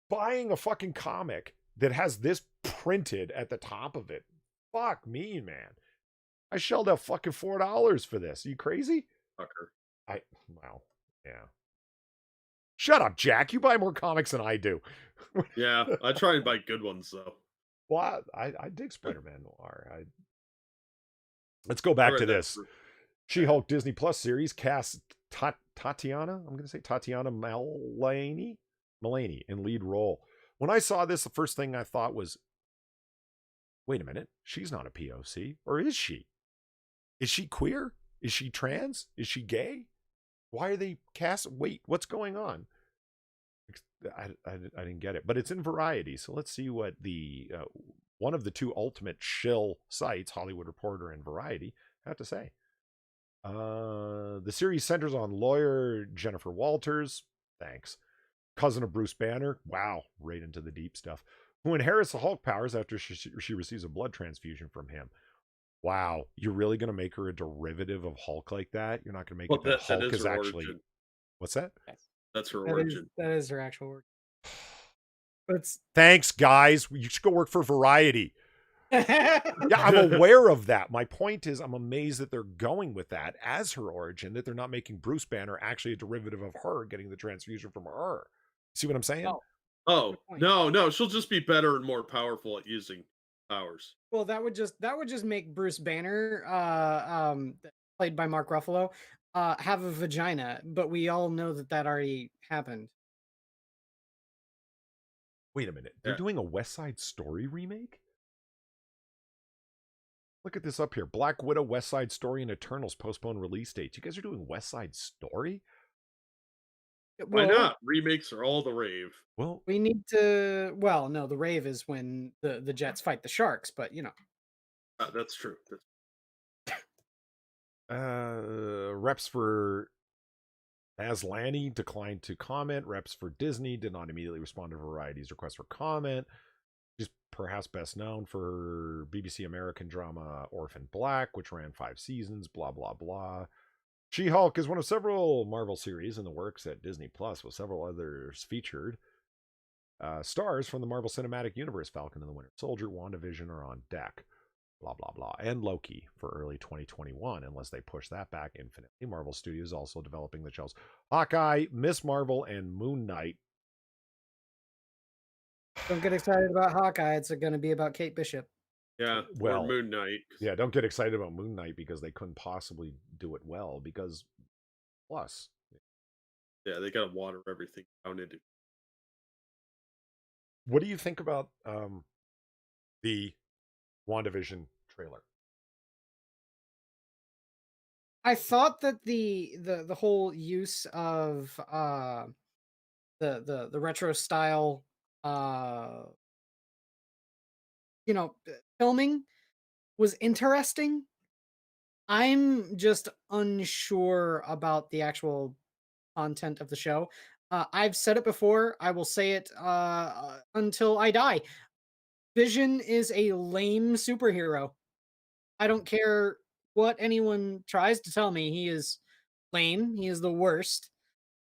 Buying a fucking comic that has this printed at the top of it. Fuck me, man. I shelled out fucking $4 for this. Are you crazy? Fucker. Wow. Yeah. Shut up, Jack. You buy more comics than I do. Yeah, I try and buy good ones though. Well, I dig Spider-Man Noir. Let's go I back read to that this. She-Hulk Disney Plus series casts Tatiana, I'm going to say Tatiana Maslany in lead role. When I saw this, the first thing I thought was, wait a minute, she's not a POC, or is she? Is she queer? Is she trans? Is she gay? Why are they wait, what's going on? I didn't get it, but it's in Variety. So let's see what the one of the two ultimate shill sites, Hollywood Reporter and Variety, have to say. The series centers on lawyer Jennifer Walters, thanks, cousin of Bruce Banner, wow, right into the deep stuff, who inherits the Hulk powers after she receives a blood transfusion from him. Wow, you're really going to make her a derivative of Hulk like that? You're not going to make it that Hulk is actually... Origin. What's that? Yes. That's her origin. That is her actual origin. But it's... Thanks, guys. You should go work for Variety. Yeah, I'm aware of that. My point is, I'm amazed that they're going with that as her origin, that they're not making Bruce Banner actually a derivative of her getting the transfusion from her. See what I'm saying? Oh, no, she'll just be better and more powerful at using powers. Well, that would just make Bruce Banner, played by Mark Ruffalo, have a vagina, but we all know that already happened. Wait a minute. They're doing a West Side Story remake? Look at this up here. Black Widow, West Side Story, and Eternals postponed release dates. You guys are doing West Side Story? Why not? Remakes are all the rave. Well, we need to... Well, no, the rave is when the Jets fight the Sharks, but that's true. Reps for Maslany declined to comment. Reps for Disney did not immediately respond to Variety's request for comment. She's perhaps best known for BBC American drama Orphan Black, which ran 5 seasons, blah, blah, blah. She-Hulk is one of several Marvel series in the works at Disney Plus, with several others featured. Stars from the Marvel Cinematic Universe, Falcon and the Winter Soldier, WandaVision are on deck. Blah, blah, blah. And Loki for early 2021, unless they push that back infinitely. Marvel Studios also developing the shows Hawkeye, Miss Marvel, and Moon Knight. Don't get excited about Hawkeye. It's going to be about Kate Bishop. Yeah, or Moon Knight. Yeah, don't get excited about Moon Knight because they couldn't possibly do it well because plus. Yeah, they got to water everything down into. What do you think about the WandaVision trailer? I thought that the whole use of the retro style filming was interesting. I'm just unsure about the actual content of the show. I've said it before. I will say it until I die. Vision is a lame superhero. I don't care what anyone tries to tell me. He is lame. He is the worst.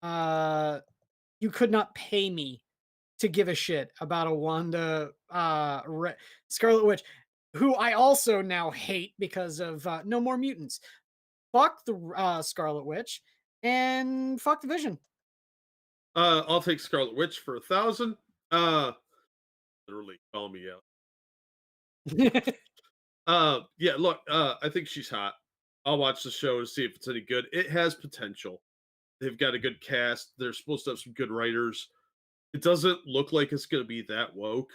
You could not pay me to give a shit about a Wanda Scarlet Witch, who I also now hate because of No More Mutants. Fuck the Scarlet Witch and fuck the Vision. I'll take Scarlet Witch for 1,000. Literally call me out. Yeah, look, I think she's hot. I'll watch the show to see if it's any good. It has potential. They've got a good cast. They're supposed to have some good writers. It doesn't look like it's going to be that woke.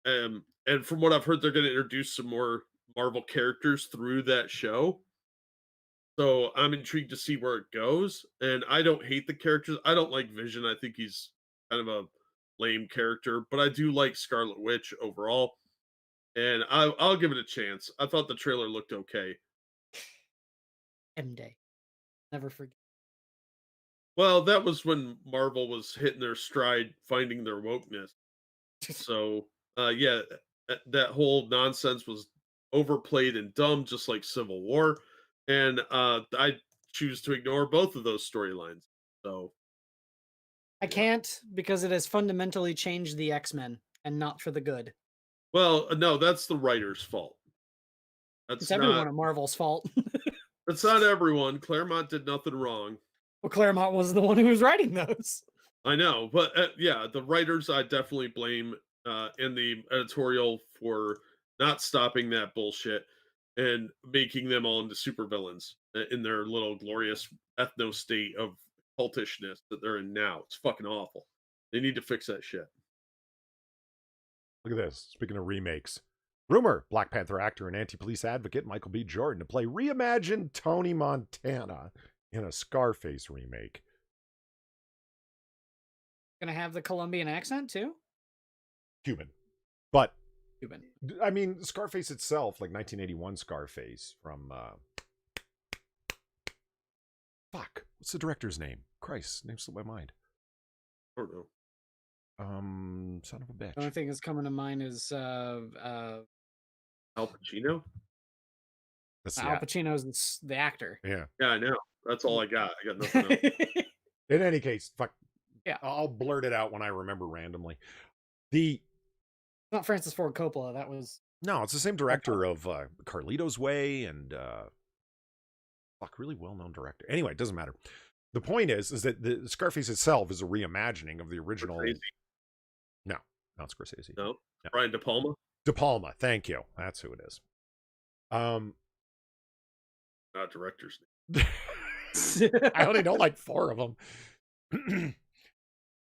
And from what I've heard, they're going to introduce some more Marvel characters through that show. So I'm intrigued to see where it goes. And I don't hate the characters. I don't like Vision. I think he's kind of a lame character, but I do like Scarlet Witch overall. and I'll give it a chance. I thought the trailer looked okay. M Day. Never forget. Well, that was when Marvel was hitting their stride, finding their wokeness. So, yeah, that whole nonsense was overplayed and dumb, just like Civil War. And I choose to ignore both of those storylines. So, I yeah. can't because it has fundamentally changed the X-Men and not for the good. Well, no, that's the writer's fault. It's That's everyone not. at Marvel's fault. That's not everyone. Claremont did nothing wrong. Well, Claremont was the one who was writing those. I know, but yeah, the writers I definitely blame in the editorial for not stopping that bullshit and making them all into supervillains in their little glorious ethno state of cultishness that they're in now. It's fucking awful. They need to fix that shit. Look at this. Speaking of remakes. Rumor, Black Panther actor and anti-police advocate Michael B. Jordan to play reimagined Tony Montana in a Scarface remake. Gonna have the Colombian accent too? Cuban. But, Cuban. I mean, Scarface itself, like 1981 Scarface from, fuck, what's the director's name? Christ, name slipped my mind. I don't know. Son of a bitch. The only thing that's coming to mind is Al Pacino? Al Pacino's the actor. Yeah. Yeah, I know. That's all I got. I got nothing else. In any case, fuck. Yeah. I'll blurt it out when I remember randomly. The Not Francis Ford Coppola. That was No, it's the same director of Carlito's Way and fuck, really well-known director. Anyway, it doesn't matter. The point is that the Scarface itself is a reimagining of the original. Scorsese? No, not Scorsese. No? No. Brian De Palma? De Palma, thank you. That's who it is. Not director's name. I only know like 4 of them.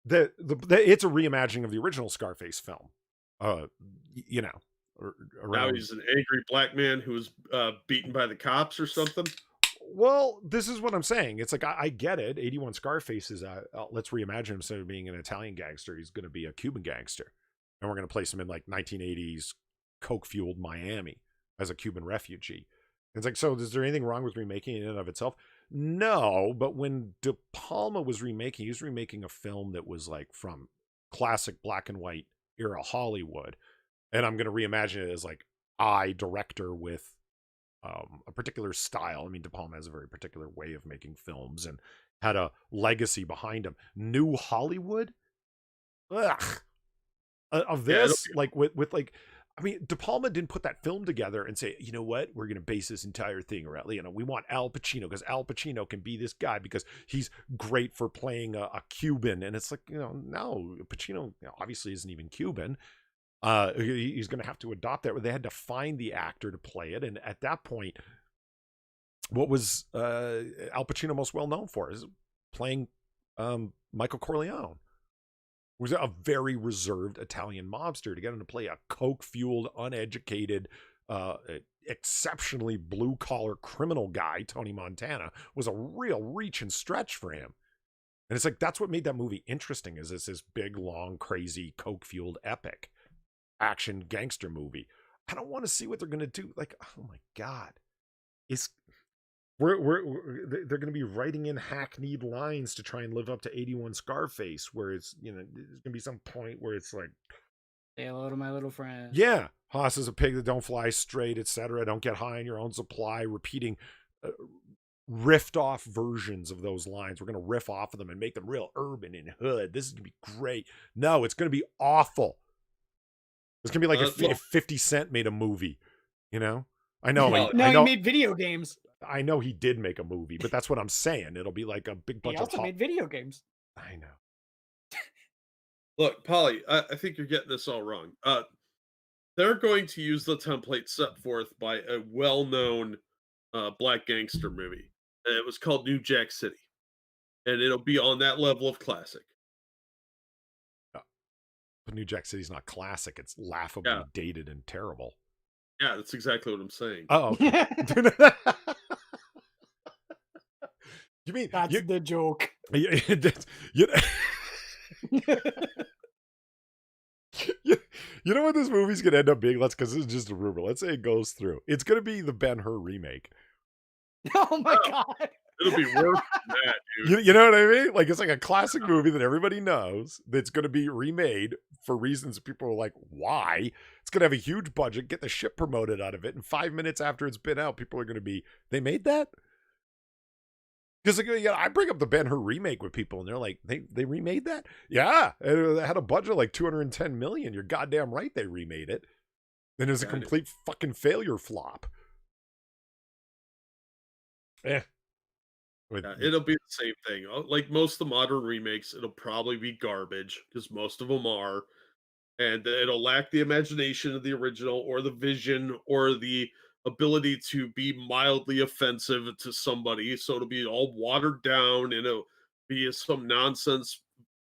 It's a reimagining of the original Scarface film. You know, Now he's an angry black man who was beaten by the cops or something. Well, this is what I'm saying. It's like, I get it. 81 Scarface is, let's reimagine him. Instead of being an Italian gangster, he's going to be a Cuban gangster. And we're going to place him in like 1980s coke-fueled Miami as a Cuban refugee. It's like, so is there anything wrong with remaking it in and of itself? No, but when De Palma was remaking, he was remaking a film that was like from classic black and white era Hollywood. And I'm going to reimagine it as like director with a particular style. I mean, De Palma has a very particular way of making films and had a legacy behind him. New Hollywood? Ugh. Of this, like with like, I mean, De Palma didn't put that film together and say, you know what, we're going to base this entire thing around, you know, we want Al Pacino because Al Pacino can be this guy because he's great for playing a Cuban. And it's like, you know, no, Pacino obviously isn't even Cuban. He's going to have to adopt that. They had to find the actor to play it. And at that point, what was Al Pacino most well known for is playing Michael Corleone. Was a very reserved Italian mobster. To get him to play a coke-fueled, uneducated, exceptionally blue-collar criminal guy, Tony Montana, was a real reach and stretch for him. And it's like, that's what made that movie interesting, is this big, long, crazy, coke-fueled epic action gangster movie. I don't want to see what they're going to do. Like, oh my God. They're going to be writing in hackneyed lines to try and live up to 81 Scarface, where it's, you know, there's going to be some point where it's like, say hello to my little friend. Yeah. Haas is a pig that don't fly straight, etc. Don't get high on your own supply, repeating riffed off versions of those lines. We're going to riff off of them and make them real urban and hood. This is going to be great. No, it's going to be awful. It's going to be like if 50 Cent made a movie, you know? I know. He made video games. I know he did make a movie, but that's what I'm saying. It'll be like a big bunch of... He also made video games. I know. Look, Polly, I think you're getting this all wrong. They're going to use the template set forth by a well-known black gangster movie. It was called New Jack City. And it'll be on that level of classic. But New Jack City's not classic. It's laughably dated and terrible. Yeah, that's exactly what I'm saying. Oh, you mean that's the joke? You You know what this movie's gonna end up being? Let's because this is just a rumor. Let's say it goes through. It's gonna be the Ben-Hur remake. Oh my Oh, god. it'll be worse than that, dude. You know what I mean? Like it's like a classic movie that everybody knows that's gonna be remade for reasons that people are like, why? It's gonna have a huge budget, get the shit promoted out of it, and 5 minutes after it's been out, people are gonna be, they made that? Because I bring up the Ben-Hur remake with people, and they're like, they remade that? Yeah, it had a budget of like 210 million. You're goddamn right, they remade it. And it was a Got it. complete fucking failure flop. Eh. Yeah, it'll be the same thing. Like most of the modern remakes, it'll probably be garbage because most of them are, and it'll lack the imagination of the original or the vision or the ability to be mildly offensive to somebody. So it'll be all watered down and it'll be some nonsense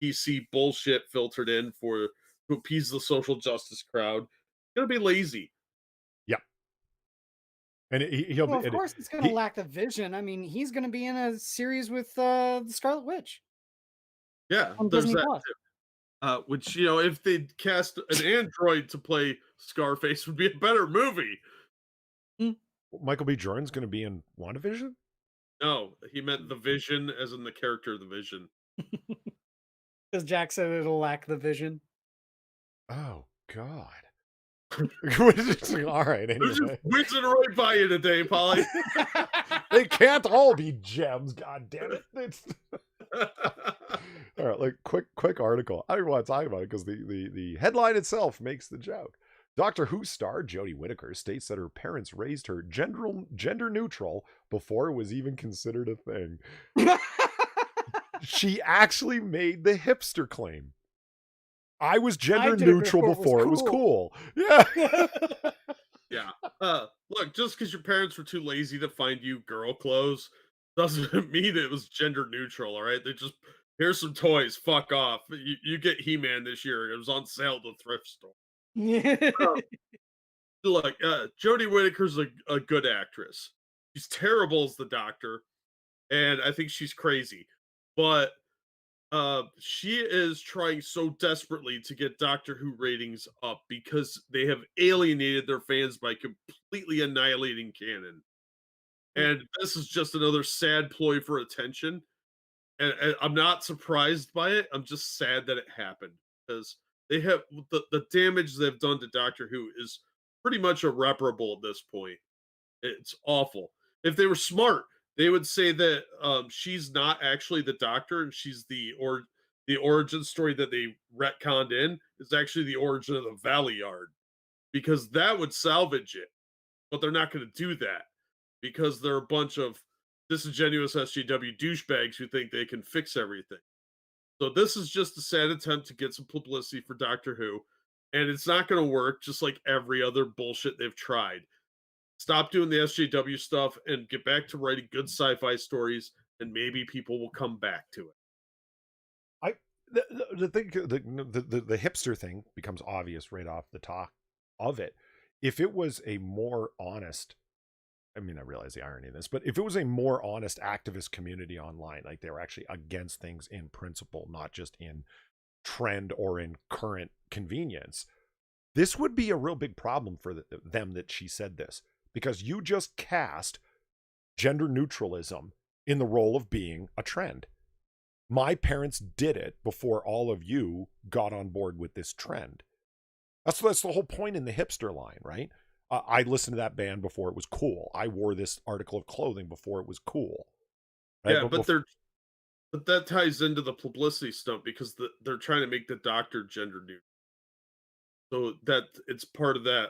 PC bullshit filtered in for to appease the social justice crowd. It'll be lazy. Yeah. And he'll Well, be, of course it's gonna he, lack the vision. I mean, he's gonna be in a series with the Scarlet Witch Yeah, on there's Disney that. Plus. Which if they'd cast an android to play Scarface, would be a better movie. Michael B. Jordan's going to be in WandaVision? No, he meant the Vision, as in the character the Vision. Because Jack said it'll lack the vision. Oh, God. All right, They're just anyway. whizzing right by you today, Polly. They can't all be gems, god damn it. All right, like quick article. I don't want to talk about it because the headline itself makes the joke. Doctor Who star Jodie Whittaker states that her parents raised her gender neutral before it was even considered a thing. She actually made the hipster claim. I was gender neutral before it was cool. Yeah. Yeah. Look, just because your parents were too lazy to find you girl clothes doesn't mean it was gender neutral, all right? They just, here's some toys, fuck off. You get He-Man this year. It was on sale at the thrift store. Look, Jodie Whittaker's a good actress. She's terrible as the Doctor, and I think she's crazy. But she is trying so desperately to get Doctor Who ratings up because they have alienated their fans by completely annihilating canon. And this is just another sad ploy for attention. And I'm not surprised by it. I'm just sad that it happened because they have the damage they've done to Doctor Who is pretty much irreparable at this point. It's awful. If they were smart, they would say that she's not actually the Doctor, and she's the origin story that they retconned in is actually the origin of the Valley Yard, because that would salvage it. But they're not going to do that because they're a bunch of disingenuous SJW douchebags who think they can fix everything. So this is just a sad attempt to get some publicity for Doctor Who, and it's not going to work. Just like every other bullshit they've tried. Stop doing the SJW stuff and get back to writing good sci-fi stories, and maybe people will come back to it. The thing, the hipster thing becomes obvious right off the top of it. If it was a more honest, I mean, I realize the irony of this, but if it was a more honest activist community online, like they were actually against things in principle, not just in trend or in current convenience, this would be a real big problem for them that she said this, because you just cast gender neutralism in the role of being a trend. My parents did it before all of you got on board with this trend. That's the whole point in the hipster line, right? I listened to that band before it was cool. I wore this article of clothing before it was cool. Right? Yeah, but that ties into the publicity stunt because they're trying to make the Doctor gender neutral. So that it's part of that,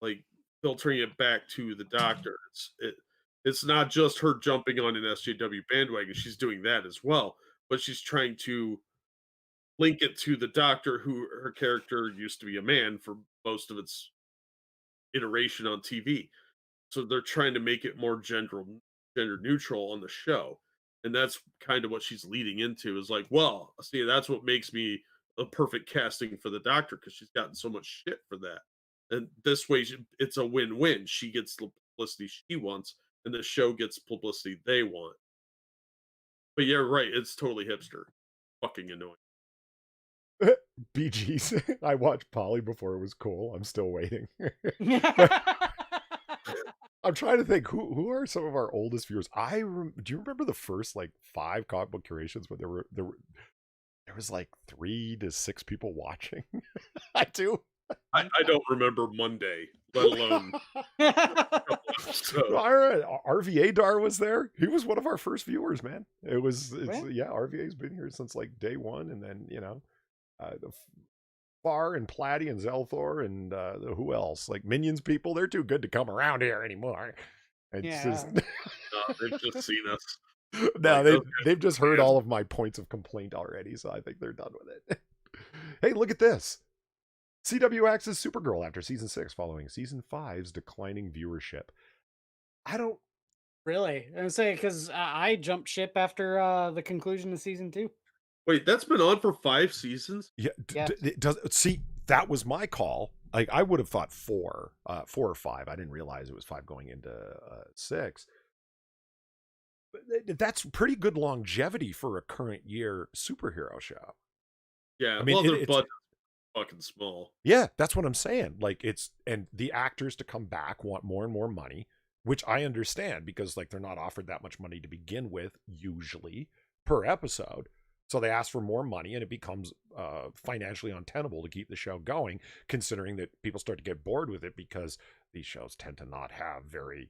like filtering it back to the Doctor. It's not just her jumping on an SJW bandwagon. She's doing that as well, but she's trying to link it to the Doctor, who her character used to be a man for most of its iteration on TV. So they're trying to make it more gender neutral on the show. And that's kind of what she's leading into is like, well, see, that's what makes me a perfect casting for the Doctor because she's gotten so much shit for that. And this way, it's a win-win. She gets the publicity she wants, and the show gets publicity they want. But yeah, right. It's totally hipster. Fucking annoying. BG's. I watched Polly before it was cool. I'm still waiting. I'm trying to think who are some of our oldest viewers. Do you remember the first like 5 comic book curations where there was like 3 to 6 people watching? I do. I don't remember Monday, let alone so. RVA Dar was there. He was one of our first viewers, man. Really? Yeah, RVA's been here since like day one, and then the Far and Platty and Zelthor and who else? Like Minions people, they're too good to come around here anymore. It's just No, they've just seen us. no, Like, they've just heard all of my points of complaint already, so I think they're done with it. Hey, look at this. CW axes Supergirl after season 6, following season 5's declining viewership. I don't Really? I was saying because I jumped ship after the conclusion of season 2. Wait, that's been on for 5 seasons? Yeah, Yeah. it does. See, that was my call. Like I would have thought 4 or 5. I didn't realize it was 5 going into 6. But that's pretty good longevity for a current year superhero show. Yeah, I mean, well, their it's budget's fucking small. yeah, that's what I'm saying. Like and the actors to come back want more and more money, which I understand because like they're not offered that much money to begin with usually per episode. So they ask for more money, and it becomes financially untenable to keep the show going, considering that people start to get bored with it because these shows tend to not have very,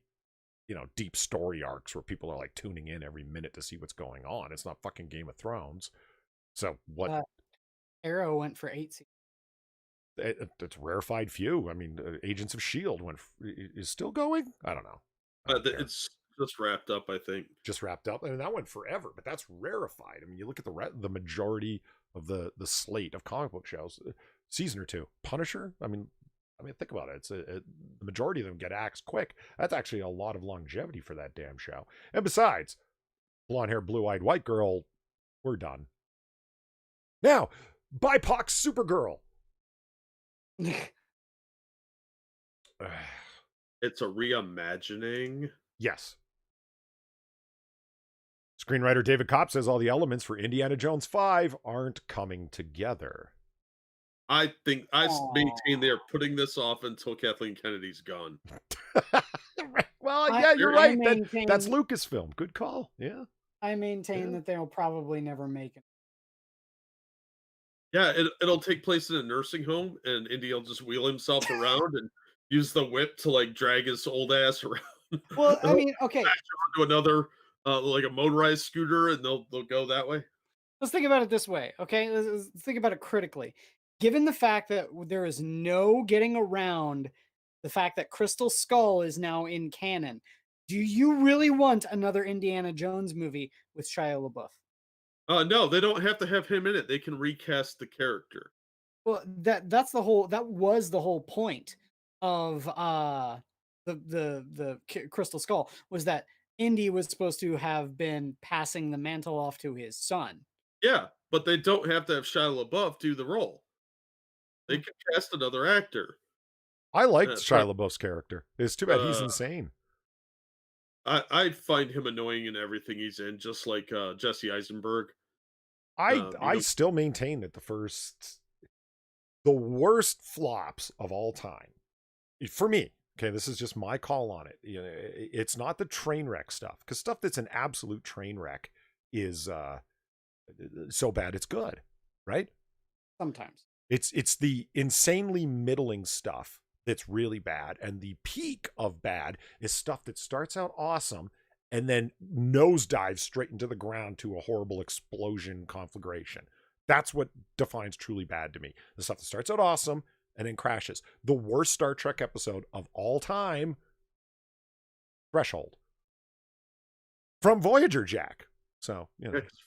deep story arcs where people are like tuning in every minute to see what's going on. It's not fucking Game of Thrones. So what? Arrow went for 8 seasons. It's rarefied few. I mean, Agents of Shield is still going. I don't know. It's just wrapped up, I think. Just wrapped up, and that went forever. But that's rarefied. I mean, you look at the majority of the slate of comic book shows, season or 2. Punisher. I mean, think about it. The majority of them get axed quick. That's actually a lot of longevity for that damn show. And besides, blonde hair, blue eyed white girl, we're done. Now, BIPOC Supergirl. It's a reimagining. Yes. Screenwriter David Kopp says all the elements for Indiana Jones 5 aren't coming together. I maintain they're putting this off until Kathleen Kennedy's gone. Well, yeah, you're right. That's maintain- Lucasfilm. Good call. Yeah. I maintain that they'll probably never make it. Yeah, it'll take place in a nursing home, and Indy will just wheel himself around and use the whip to like drag his old ass around. Well, I mean, okay. To another like a motorized scooter, and they'll go that way. Let's think about it this way, okay? Let's think about it critically. Given the fact that there is no getting around the fact that Crystal Skull is now in canon, do you really want another Indiana Jones movie with Shia LaBeouf? No, they don't have to have him in it. They can recast the character. Well, that was the whole point of the Crystal Skull, was that Indy was supposed to have been passing the mantle off to his son. Yeah, but they don't have to have Shia LaBeouf do the role. They can cast another actor. I liked Shia LaBeouf's character. It's too bad he's insane. I find him annoying in everything he's in, just like Jesse Eisenberg. I still maintain that the worst flops of all time, for me, okay, this is just my call on it. It's not the train wreck stuff, because stuff that's an absolute train wreck is so bad it's good, right? Sometimes. It's the insanely middling stuff that's really bad, and the peak of bad is stuff that starts out awesome and then nosedives straight into the ground to a horrible explosion conflagration. That's what defines truly bad to me. The stuff that starts out awesome and then crashes. The worst Star Trek episode of all time, Threshold. From Voyager, Jack. So,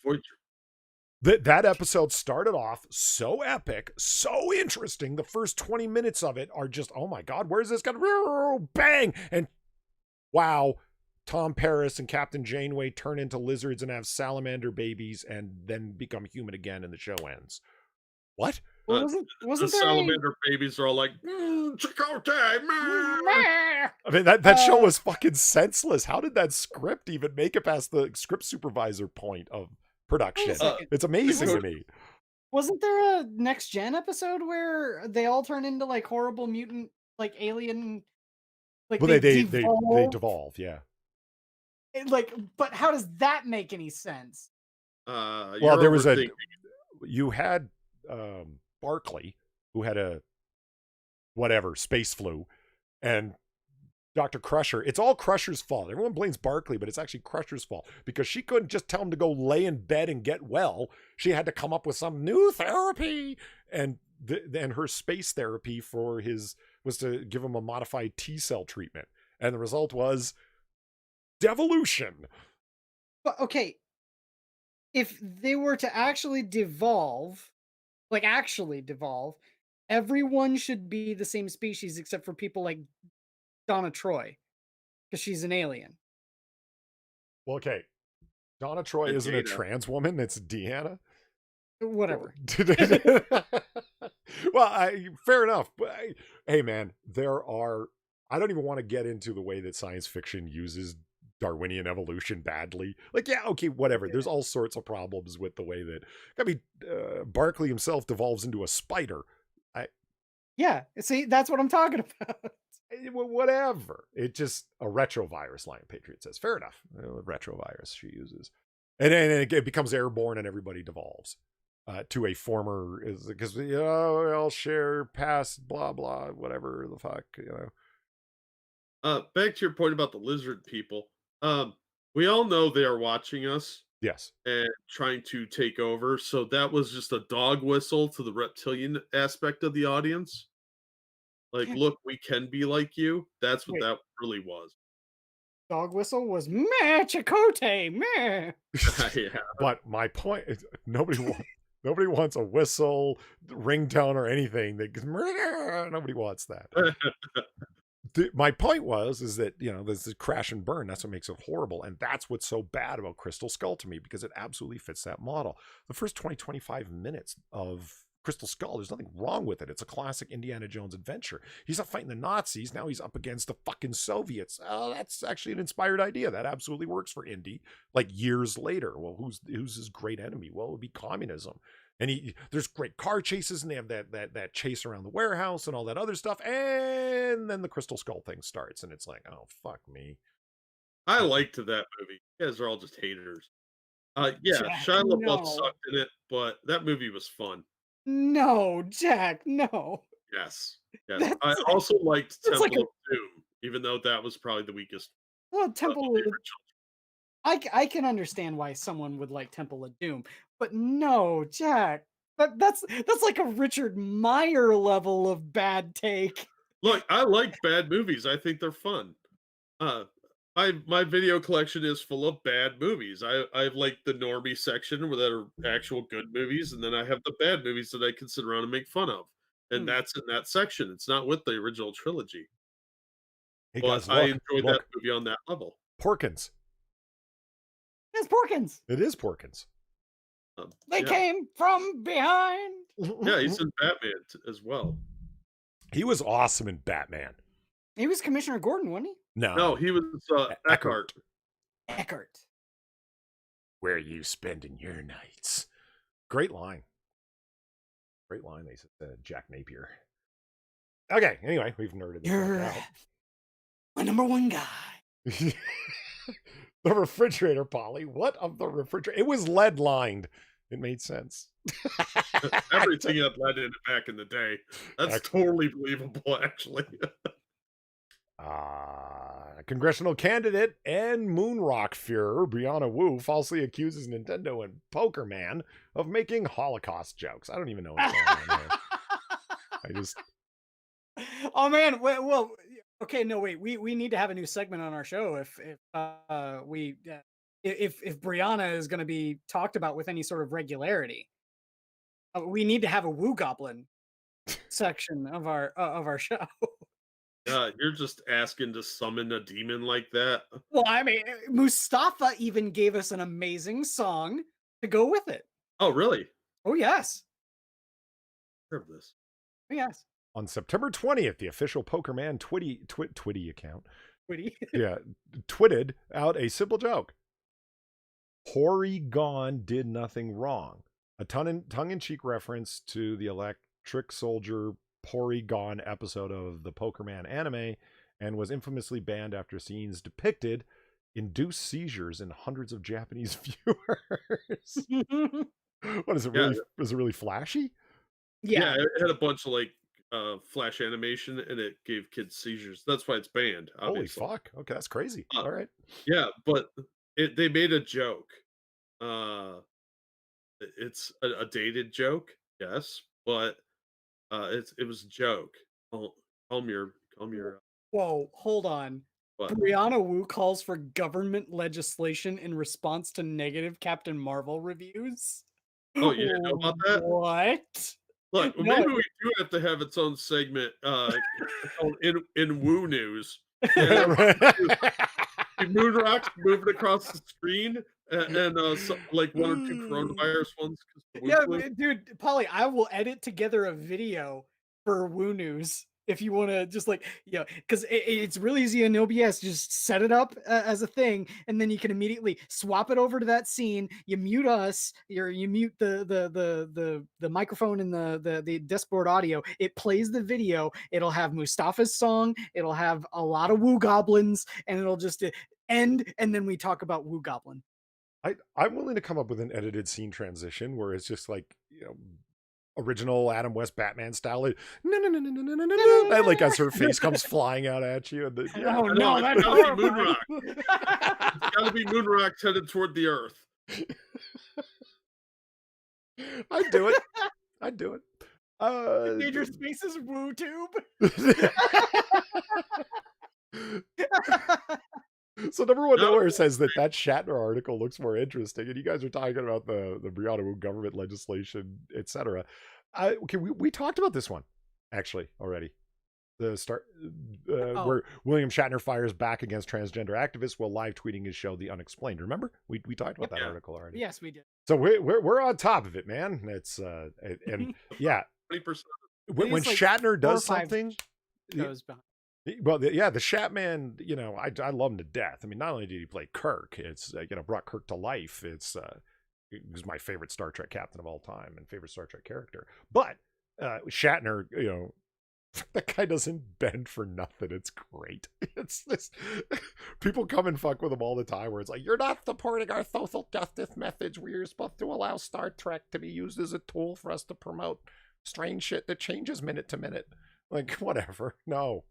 Voyager. That episode started off so epic, so interesting. The first 20 minutes of it are just, oh my God, where's this going? Bang! And wow, Tom Paris and Captain Janeway turn into lizards and have salamander babies and then become human again, and the show ends. What? Well, wasn't the there salamander babies are all like, Chicote! I mean, that show was fucking senseless. How did that script even make it past the script supervisor point of production? It's amazing to me. Wasn't there a Next Gen episode where they all turn into like horrible mutant, like alien, like Well, they they devolve? devolve, yeah. Like, but how does that make any sense? Well, You're there was overthinking. you had Barkley, who had a whatever space flu, and Dr. Crusher. It's all Crusher's fault. Everyone blames Barkley, but it's actually Crusher's fault because she couldn't just tell him to go lay in bed and get well. She had to come up with some new therapy, and then her space therapy for his was to give him a modified T cell treatment, and the result was devolution. But okay, if they were to actually devolve, like actually devolve, everyone should be the same species except for people like Donna Troy, because she's an alien. Well, okay, Donna Troy And isn't a Jada. trans woman. It's Deanna. Whatever. Well, fair enough. But hey, man, there are. I don't even want to get into the way that science fiction uses Darwinian evolution badly. Like, yeah, okay, whatever. There's all sorts of problems with the way that. I mean, Barkley himself devolves into a spider. Yeah, see, that's what I'm talking about. Whatever. It just a retrovirus. Lion Patriot says, fair enough. Retrovirus she uses, and then it becomes airborne, and everybody devolves. To a former, because we all share past blah blah whatever the fuck, Back to your point about the lizard people. We all know they are watching us Yes. and trying to take over. So that was just a dog whistle to the reptilian aspect of the audience. Like, look, we can be like you. That's what Wait, that really was. dog whistle was meh Chakotay, meh. Yeah. But my point is nobody wants a whistle, ringtone, or anything that goes, nobody wants that. My point is that there's this crash and burn. That's what makes it horrible, and that's what's so bad about Crystal Skull to me, because it absolutely fits that model. The first 25 minutes of Crystal Skull, there's nothing wrong with it. It's a classic Indiana Jones adventure. He's not fighting the Nazis. Now he's up against the fucking Soviets. Oh, that's actually an inspired idea. That absolutely works for Indy. Like years later, well, who's his great enemy? Well, it would be communism. And there's great car chases, and they have that chase around the warehouse and all that other stuff. And then the Crystal Skull thing starts, and it's like, oh, fuck me. I liked that movie. You guys are all just haters. Yeah, Jack, Shia LaBeouf no. sucked in it, but that movie was fun. No, Jack, no. Yes. Yes. I That's also liked that's Temple like a of Doom, even though that was probably the weakest well, of Temple the of original. I can understand why someone would like Temple of Doom, but no, Jack. That's like a Richard Meyer level of bad take. Look, I like bad movies. I think they're fun. Uh, my video collection is full of bad movies. I have like the normie section where that are actual good movies, and then I have the bad movies that I can sit around and make fun of. And Hmm. that's in that section. It's not with the original trilogy. Hey But guys, I look, enjoyed that movie on that level. Porkins. It's Porkins. It is Porkins. They Yeah. came from behind. Yeah, he's in Batman as well. He was awesome in Batman. He was Commissioner Gordon, wasn't he? No, he was Eckhart. Eckhart. Where are you spending your nights? Great line. Great line, they said, Jack Napier. Okay, anyway, we've nerded this You're out. my number one guy. The refrigerator, Polly. What of the refrigerator? It was lead lined. It made sense. Everything had lead in it back in the day. That's totally believable, actually. Congressional candidate and Moonrock Führer Brianna Wu falsely accuses Nintendo and Poker Man of making Holocaust jokes. I don't even know what's going on here. I just. Oh man, well, okay, no wait, we need to have a new segment on our show if Brianna is going to be talked about with any sort of regularity. We need to have a Woo Goblin section of our show. You're just asking to summon a demon like that. Well, I mean, Mustafa even gave us an amazing song to go with it. Oh, really? Oh yes. Heard of this. Oh yes. On September 20th, the official Pokerman Twitty account, Witty. yeah, twitted out a simple joke. Porygon did nothing wrong. A tongue-in-cheek reference to the Electric Soldier Porygon episode of the Pokémon anime, and was infamously banned after scenes depicted induced seizures in hundreds of Japanese viewers. What is it Yeah, really? Is it really flashy? yeah, Yeah. it had a bunch of like flash animation, and it gave kids seizures. That's why it's banned, Holy obviously. fuck! Okay, that's crazy. Uh, All right. yeah, but they made a joke. Uh, it's a dated joke, yes, but it was a joke. Calm your Whoa, hold on. what? Brianna Wu calls for government legislation in response to negative Captain Marvel reviews. Oh, you didn't know about that? What? Look, well, No. maybe we do have to have its own segment, called in Woo News. And the moon rocks moving across the screen, and like one or two coronavirus ones. 'Cause the Woo Yeah, flu. dude, Polly, I will edit together a video for Woo News if you want to just like, because it's really easy in OBS. Just set it up as a thing, and then you can immediately swap it over to that scene. You mute us, you mute the microphone and the dashboard audio. It plays the video. It'll have Mustafa's song. It'll have a lot of Woo Goblins, and it'll just end, and then we talk about Woo Goblin. I'm willing to come up with an edited scene transition where it's just like, original Adam West Batman style. Like, no, no, no, no, no, no, no, no, no. And like as her face comes flying out at you. And Oh I know, no, it's that's gotta be horrifying. It's gotta be moon rocks headed toward the Earth. I'd do it. I'd do it. Dangerous Spaces Woo Tube. So number one No. nowhere says that Shatner article looks more interesting, and you guys are talking about the Brianna Wu government legislation, etc. Okay, we talked about this one actually already. The start where William Shatner fires back against transgender activists while live tweeting his show The Unexplained. Remember, we talked about that Yeah. article already. Yes, we did. So we're on top of it, man. It's and yeah, 20%. when It's like Shatner 4 or does 5 something. Goes behind. Well, the Shatman, I love him to death. I mean, not only did he play Kirk, it's brought Kirk to life. He was my favorite Star Trek captain of all time and favorite Star Trek character. But Shatner, that guy doesn't bend for nothing. It's great. It's this people come and fuck with him all the time. Where it's like, you're not supporting our social justice methods. We're supposed to allow Star Trek to be used as a tool for us to promote strange shit that changes minute to minute. Like, whatever. No.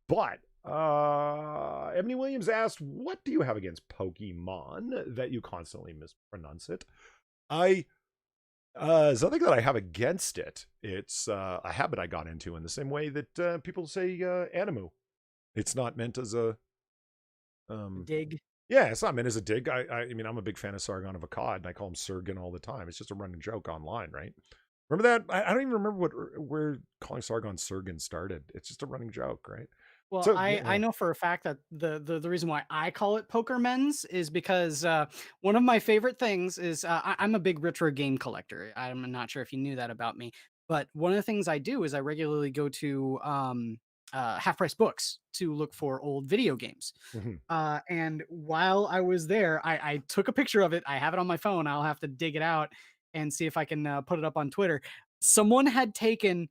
But Ebony Williams asked, what do you have against Pokemon that you constantly mispronounce it? There's nothing that I have against it. It's a habit I got into in the same way that people say Animu. It's not meant as a Dig. yeah, it's not meant as a dig. I mean, I'm a big fan of Sargon of Akkad, and I call him Surgan all the time. It's just a running joke online, right? Remember that? I don't even remember where calling Sargon Surgan started. It's just a running joke, right? Well, So, I know for a fact that the reason why I call it Poker Men's is because one of my favorite things is I'm a big retro game collector. I'm not sure if you knew that about me, but one of the things I do is I regularly go to half price books to look for old video games. Mhm. And while I was there, I took a picture of it. I have it on my phone. I'll have to dig it out and see if I can put it up on Twitter. Someone had taken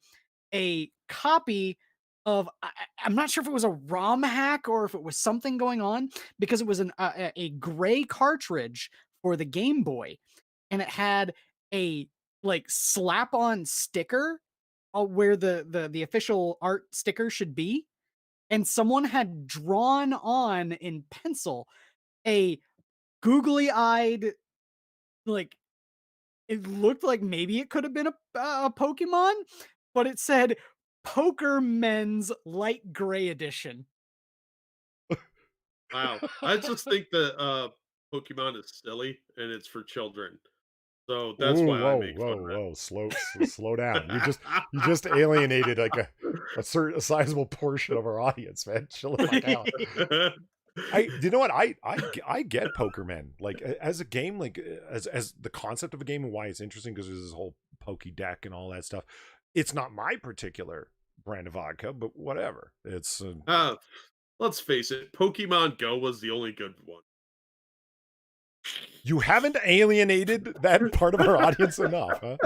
a copy of I'm not sure if it was a ROM hack or if it was something going on because it was a gray cartridge for the Game Boy, and it had a like slap-on sticker where the official art sticker should be, and someone had drawn on in pencil a googly-eyed, like, it looked like maybe it could have been a Pokemon, but it said Poker Men's Light Gray Edition. Wow. I just think that Pokemon is silly and it's for children. So that's Ooh, why I whoa, make whoa, fun of whoa! Slow down. You just alienated like a sizable portion of our audience, man. Chill the fuck out. it. You know what? I get Pokermen like as a game, like as the concept of a game and why it's interesting because there's this whole Poke deck and all that stuff. It's not my particular brand of vodka, but whatever. It's Let's face it, Pokemon Go was the only good one. You haven't alienated that part of our audience enough, huh?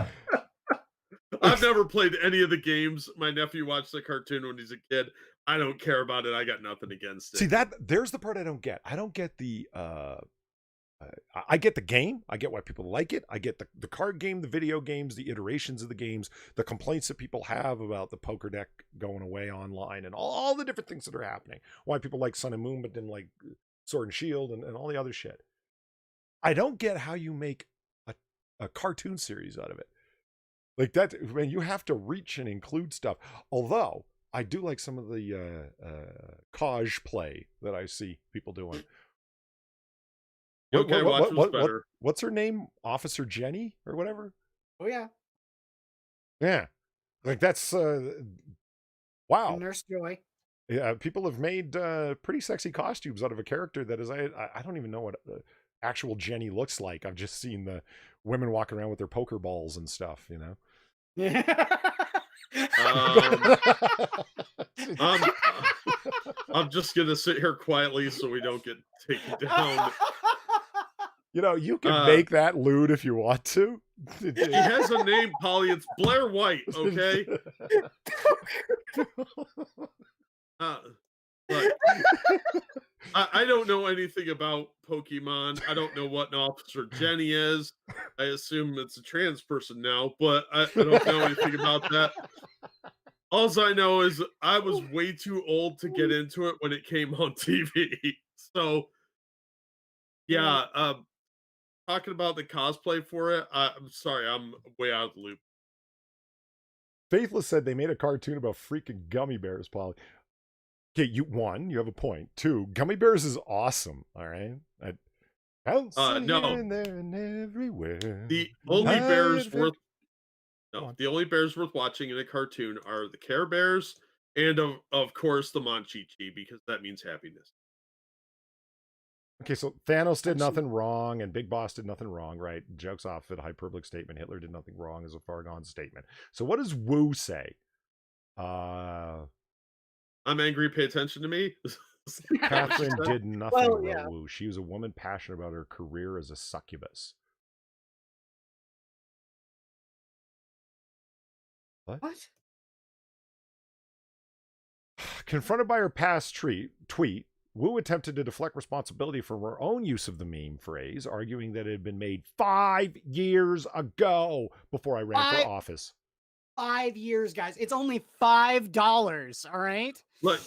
I've never played any of the games. My nephew watched the cartoon when he's a kid. I don't care about it. I got nothing against See, it. there's the part I don't get. I don't get the I get the game. I get why people like it. I get the card game, the video games, the iterations of the games, the complaints that people have about the poker deck going away online, and all the different things that are happening. Why people like Sun and Moon but didn't like Sword and Shield and all the other shit. I don't get how you make a cartoon series out of it. Like that, I mean, you have to reach and include stuff. Although I do like some of the Kaj play that I see people doing. Yokai Watch was better. What's her name? Officer Jenny or whatever? Oh yeah. Yeah. Like that's wow. And Nurse Joy. Yeah, people have made pretty sexy costumes out of a character that is I don't even know what actual Jenny looks like. I've just seen the women walking around with their poker balls and stuff, you know. Yeah. I'm just gonna sit here quietly so we don't get taken down. You know, you can make that lewd if you want to. He has a name, Polly. It's Blair White, okay? But I don't know anything about Pokemon. I don't know what an Officer Jenny is. I assume it's a trans person now, but I don't know anything about that. All I know is I was way too old to get into it when it came on TV. So, yeah, talking about the cosplay for it, I'm sorry, I'm way out of the loop. Faithless said they made a cartoon about freaking gummy bears, Polly. Okay, you have a point. 2, gummy bears is awesome. All right, No, here and there and everywhere. the only bears worth watching in a cartoon are the Care Bears and of course the Monchichi, because that means happiness. Okay, so Thanos did nothing wrong, and Big Boss did nothing wrong, right? Jokes off at a hyperbolic statement. Hitler did nothing wrong is a far gone statement. So what does Wu say? I'm angry, pay attention to me. Catherine did nothing wrong, Wu. She was a woman passionate about her career as a succubus. What? Confronted by her past tweet, Wu attempted to deflect responsibility from her own use of the meme phrase, arguing that it had been made 5 years ago before I ran for office. 5 years, guys. It's only $5, all right? Look,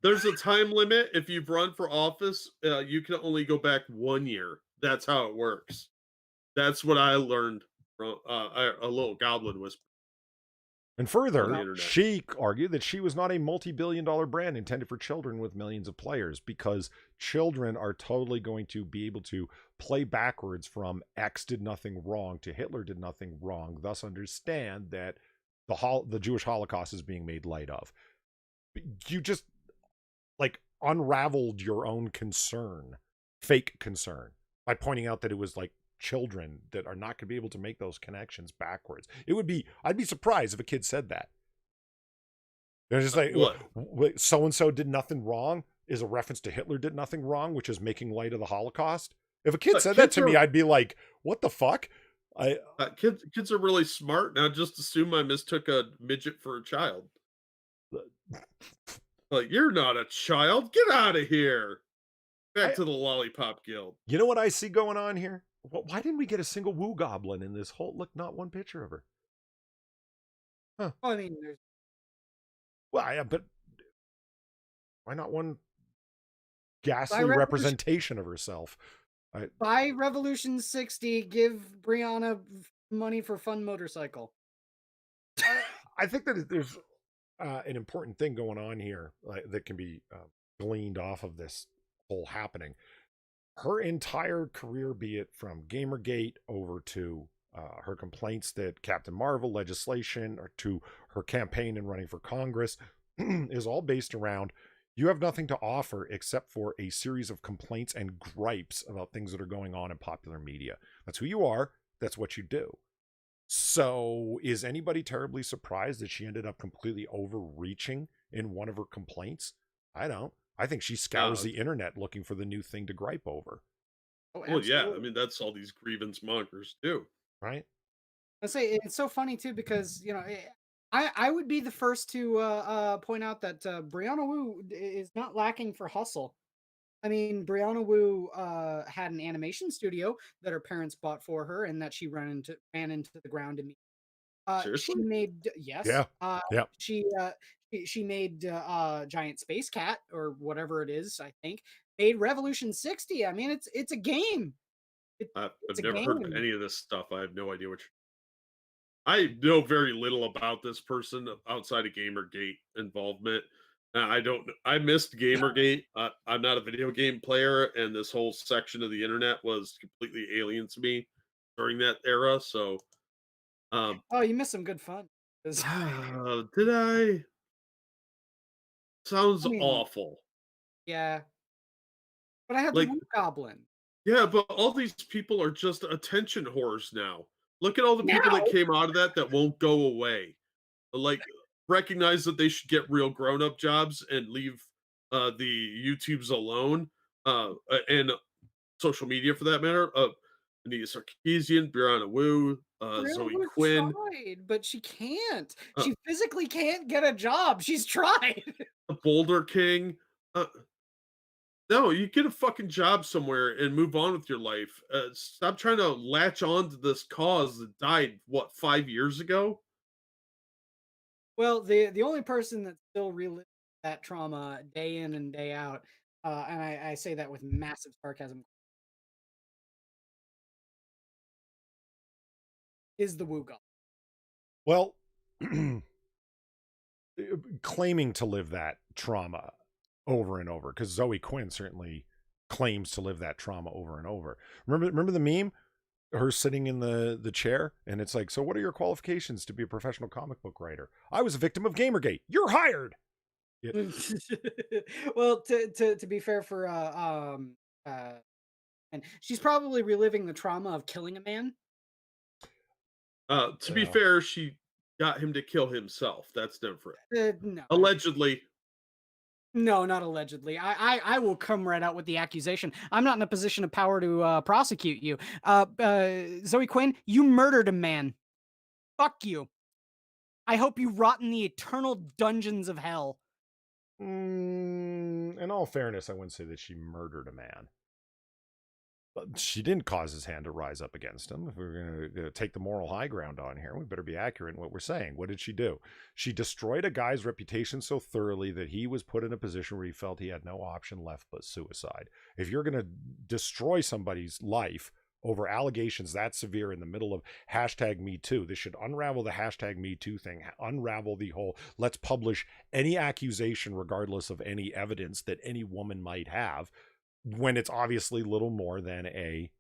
there's a time limit. If you've run for office, you can only go back 1 year. That's how it works. That's what I learned from a little goblin whisper. And further, she argued that she was not a multi-billion-dollar brand intended for children with millions of players, because children are totally going to be able to play backwards from X did nothing wrong to Hitler did nothing wrong, thus understand that the Jewish Holocaust is being made light of. You just like unraveled your own concern, fake concern, by pointing out that it was like children that are not going to be able to make those connections backwards. I'd be surprised if a kid said that. They're just like, so and so did nothing wrong is a reference to Hitler did nothing wrong, which is making light of the Holocaust. If a kid said that to me, I'd be like, what the fuck? Kids are really smart now. Just assume I mistook a midget for a child. Like, you're not a child. Get out of here. Back to the Lollipop Guild. You know what I see going on here? Why didn't we get a single Wu Goblin in this whole? Look, not one picture of her. Huh. Well, I mean, there's. Well, yeah, but why not one ghastly representation of herself? Buy Revolution 60. Give Brianna money for fun motorcycle. I think that there's an important thing going on here that can be gleaned off of this whole happening. Her entire career, be it from Gamergate over to her complaints that Captain Marvel legislation, or to her campaign and running for Congress, is all based around you have nothing to offer except for a series of complaints and gripes about things that are going on in popular media. That's who you are. That's what you do. So is anybody terribly surprised that she ended up completely overreaching in one of her complaints? I don't. I think she scours the internet looking for the new thing to gripe over. Oh, Well, yeah, I absolutely. mean, that's all these grievance mongers do. right? I say it's so funny too because I would be the first to point out that Brianna Wu is not lacking for hustle. I mean, Brianna Wu had an animation studio that her parents bought for her, and that she ran into the ground. She Seriously? made yes, Yeah. Yeah. she made Giant Space Cat or whatever it is. I think made Revolution 60. I mean, it's a game. It, I've it's a never heard of game. any of this stuff. I have no idea which. I know very little about this person outside of Gamergate involvement. I don't. I missed Gamergate. I'm not a video game player, and this whole section of the internet was completely alien to me during that era. So, um, Oh, you missed some good fun. 'Cause, did I? Sounds I mean, awful. yeah, but I had the Like, Woo Goblin. yeah, but all these people are just attention whores now. Look at all the people that Now, came out of that won't go away. Like, recognize that they should get real grown-up jobs and leave the YouTubes alone, and social media for that matter. Anita Sarkeesian, Brianna Wu, Brianna Zoe Wu Quinn, tried, but she can't. uh, She physically can't get a job. She's tried. the Boulder King. Uh, no, you get a fucking job somewhere and move on with your life. Stop trying to latch on to this cause that died, what, 5 years ago? Well, the only person that still relives that trauma day in and day out, and I say that with massive sarcasm, is the Woo Goblin. Well, claiming to live that trauma over and over, because Zoe Quinn certainly claims to live that trauma over and over. Remember the meme? Her sitting in the chair, and it's like, so what are your qualifications to be a professional comic book writer? I was a victim of Gamergate. You're hired. Yeah. Well, to be fair for uh, and she's probably reliving the trauma of killing a man. To be fair, she got him to kill himself. That's different. No, Allegedly. no, not allegedly. I will come right out with the accusation. I'm not in a position of power to prosecute you. Zoe Quinn, you murdered a man. Fuck you. I hope you rot in the eternal dungeons of hell. In all fairness, I wouldn't say that she murdered a man. But she didn't cause his hand to rise up against him. If we're going to take the moral high ground on here, we better be accurate in what we're saying. What did she do? She destroyed a guy's reputation so thoroughly that he was put in a position where he felt he had no option left but suicide. If you're going to destroy somebody's life over allegations that severe in the middle of hashtag Me Too, this should unravel the hashtag Me Too thing, unravel the whole let's publish any accusation regardless of any evidence that any woman might have, when it's obviously little more than a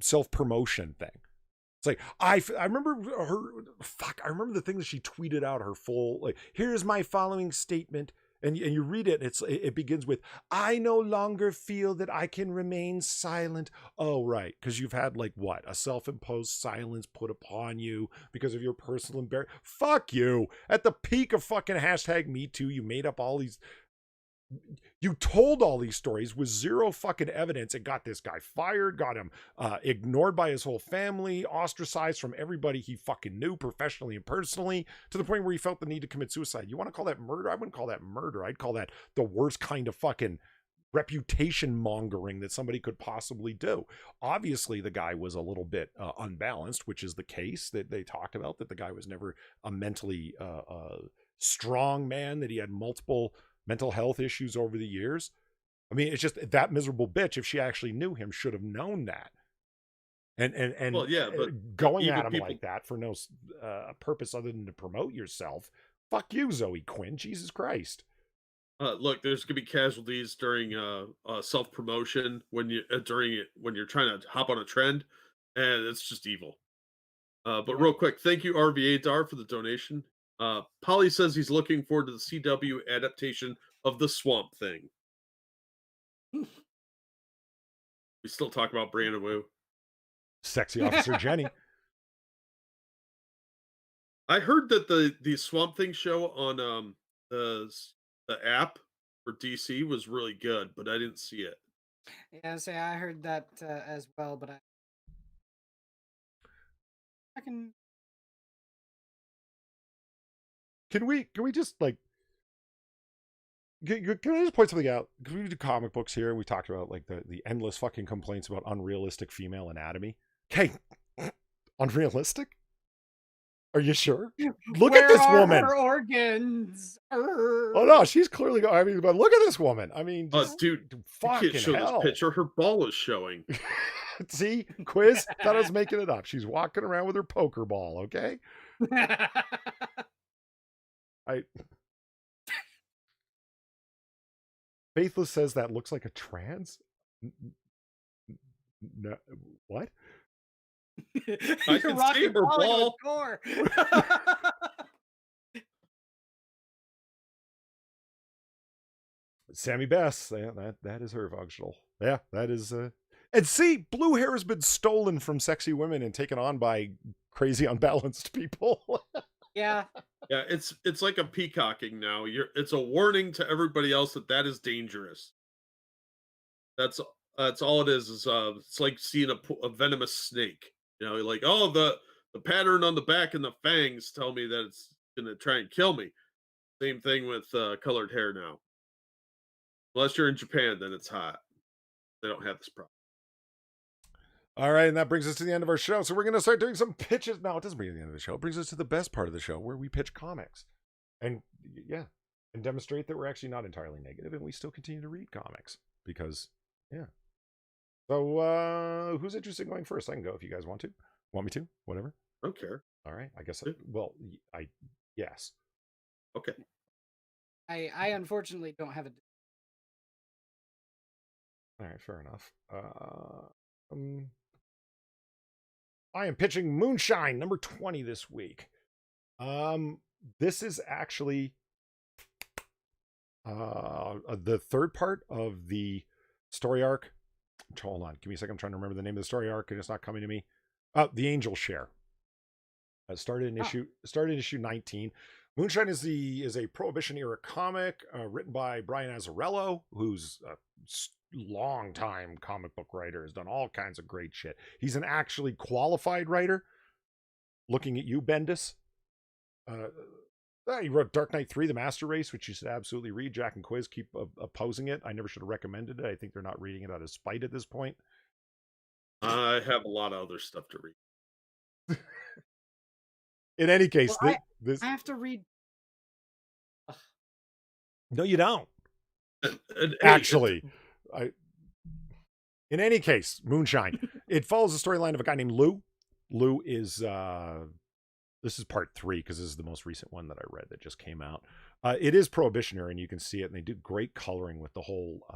self-promotion thing. It's like, I remember her, I remember the thing that she tweeted out, her full, like, here's my following statement. And you read it, it begins with, I no longer feel that I can remain silent. Oh, right. Because you've had, like, what? A self-imposed silence put upon you because of your personal embarrassment. Fuck you. At the peak of fucking hashtag Me Too, you made up all these, you told all these stories with zero fucking evidence. It got this guy fired, got him ignored by his whole family, ostracized from everybody he fucking knew professionally and personally, to the point where he felt the need to commit suicide. You want to call that murder? I wouldn't call that murder. I'd call that the worst kind of fucking reputation mongering that somebody could possibly do. Obviously, the guy was a little bit unbalanced, which is the case that they talk about, that the guy was never a mentally strong man, that he had multiple mental health issues over the years. I mean, it's just that miserable bitch, if she actually knew him, should have known that. And Well, yeah, but going even at him people. like that for no purpose other than to promote yourself. Fuck you, Zoe Quinn. Jesus Christ. Look, there's gonna be casualties during self promotion when you during it when you're trying to hop on a trend, and it's just evil. But Yep. real quick, thank you RVA Dar for the donation. Polly says he's looking forward to the CW adaptation of the Swamp Thing. We still talk about Brandon Wu. Sexy Officer Jenny. I heard that the Swamp Thing show on the app for DC was really good, but I didn't see it. Yeah, say I heard that as well, but I can. Can we just like can I just point something out? Because we do comic books here, and we talked about like the endless fucking complaints about unrealistic female anatomy. Okay, unrealistic? Are you sure? Look at Where this are woman. her organs? Oh no, she's clearly going. I mean, but look at this woman. I mean, just Dude, you fucking can't show this hell. picture. Her ball is showing. See, quiz. Thought I was making it up. She's walking around with her poker ball. Okay, I. Faithless says that looks like a trans. No, what? I can see her ball. Sammy Bess, yeah, that is her functional. Yeah, that is. And see, blue hair has been stolen from sexy women and taken on by crazy unbalanced people. Yeah. Yeah, it's like a peacocking now. It's a warning to everybody else that is dangerous. That's all it is. It's like seeing a venomous snake. You know, like, oh, the pattern on the back and the fangs tell me that it's gonna try and kill me. Same thing with colored hair now. Unless you're in Japan, then it's hot. They don't have this problem. All right, and that brings us to the end of our show. So we're going to start doing some pitches. No, it doesn't bring us to the end of the show. It brings us to the best part of the show, where we pitch comics. And yeah, and demonstrate that we're actually not entirely negative, and we still continue to read comics. Because, yeah. So who's interested in going first? I can go if you guys want to. Want me to? Whatever. I don't care. All right, I guess. Yeah. Yes. Okay. I unfortunately don't have a. All right, fair enough. I am pitching Moonshine number 20 this week. This is actually the third part of the story arc. Hold on, give me a second. I'm trying to remember the name of the story arc, and it's not coming to me. The Angel Share. Started in issue 19. Moonshine is a Prohibition era comic written by Brian Azzarello, who's a long-time comic book writer, has done all kinds of great shit. He's an actually qualified writer. Looking at you, Bendis. He wrote Dark Knight 3, The Master Race, which you should absolutely read. Jack and Quiz keep opposing it. I never should have recommended it. I think they're not reading it out of spite at this point. I have a lot of other stuff to read. In any case, Well, this I have to read. No, you don't. And, Actually, in any case, Moonshine. It follows the storyline of a guy named Lou. Lou is this is part 3 because this is the most recent one that I read that just came out. It is prohibitionary, and you can see it, and they do great coloring with the whole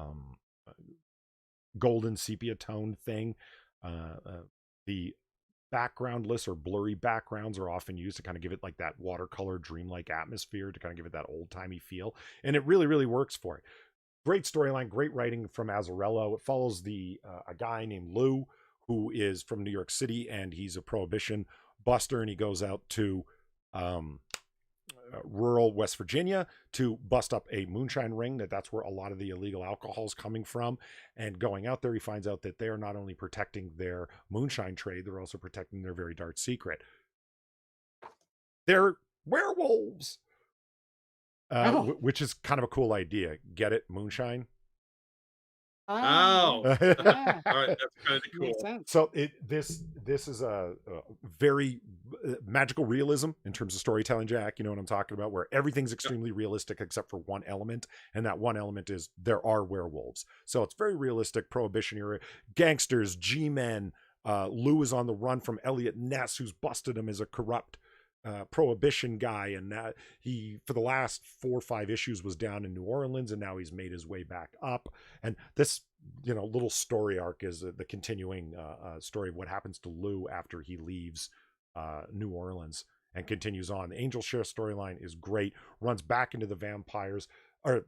golden sepia tone thing. The backgroundless or blurry backgrounds are often used to kind of give it like that watercolor dreamlike atmosphere, to kind of give it that old-timey feel, and it really, really works for it. Great storyline, great writing from Azzarello. It follows a guy named Lou, who is from New York City, and he's a prohibition buster, and he goes out to rural West Virginia to bust up a moonshine ring. That's where a lot of the illegal alcohol is coming from. And going out there, he finds out that they are not only protecting their moonshine trade, they're also protecting their very dark secret. They're werewolves. Which is kind of a cool idea. Get it? Moonshine. Oh, Yeah. all right, that's kind of cool. Makes sense. So this is a very magical realism in terms of storytelling, Jack. You know what I'm talking about, where everything's extremely realistic except for one element, and that one element is there are werewolves. So it's very realistic, prohibition era, gangsters, G-men. Lou is on the run from Elliot Ness, who's busted him as a corrupt prohibition guy, and he for the last 4 or 5 issues was down in New Orleans, and now he's made his way back up. And this little story arc is the continuing story of what happens to Lou after he leaves New Orleans and continues on. The Angel Share storyline is great, runs back into the the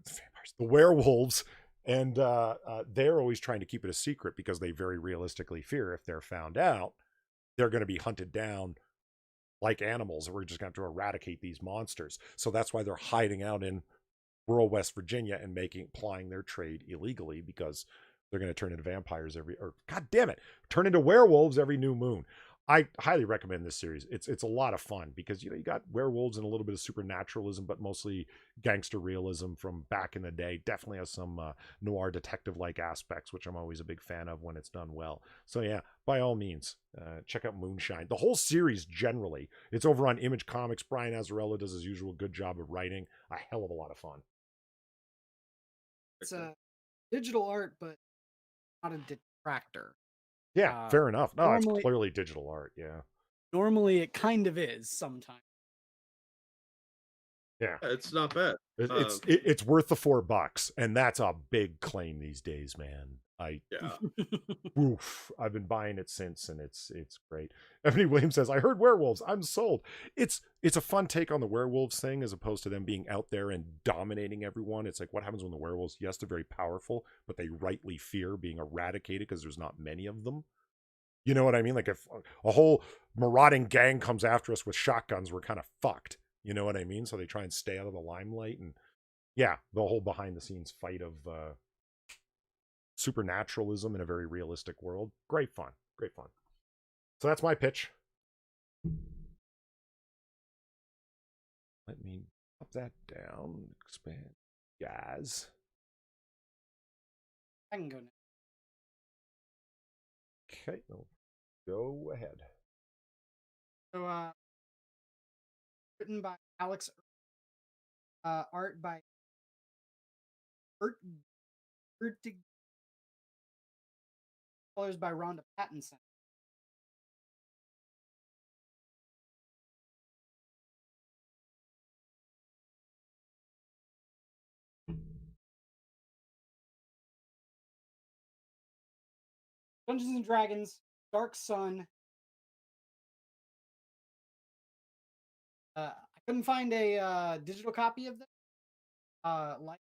werewolves, and they're always trying to keep it a secret because they very realistically fear if they're found out, they're going to be hunted down like animals, and we're just going to have to eradicate these monsters. So that's why they're hiding out in rural West Virginia and plying their trade illegally, because They're going to turn into vampires god damn it, turn into werewolves every new moon. I highly recommend this series. It's a lot of fun because, you got werewolves and a little bit of supernaturalism, but mostly gangster realism from back in the day. Definitely has some noir detective-like aspects, which I'm always a big fan of when it's done well. So yeah, by all means, check out Moonshine. The whole series generally, it's over on Image Comics. Brian Azzarello does his usual good job of writing. A hell of a lot of fun. It's a digital art, but not a detractor. Yeah, fair enough. No, it's normally- clearly digital art. Yeah. Normally, it kind of is sometimes. Yeah. It's not bad. It's worth the $4, and that's a big claim these days, man. Yeah. Oof, I've been buying it since, and it's great. Ebony Williams says, "I heard werewolves. I'm sold." It's a fun take on the werewolves thing, as opposed to them being out there and dominating everyone. It's like, what happens when the werewolves? Yes, they're very powerful, but they rightly fear being eradicated because there's not many of them. You know what I mean? Like, if a whole marauding gang comes after us with shotguns, we're kind of fucked. You know what I mean? So they try and stay out of the limelight, and yeah, the whole behind the scenes fight of supernaturalism in a very realistic world. Great fun. Great fun. So that's my pitch. Let me up that down. Expand. Guys. I can go now. Okay, no, go ahead. So, written by Alex, art by Ertig, colors by Rhonda Pattinson. Dungeons and Dragons, Dark Sun. I couldn't find a digital copy of this. Like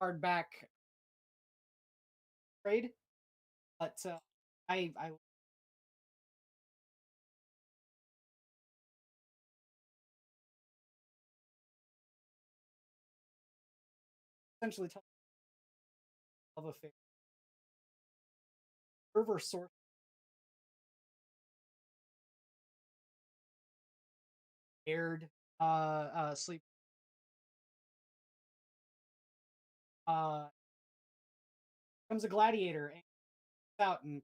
hardback trade, but I essentially tell of a fair server source aired sleep becomes a gladiator and out and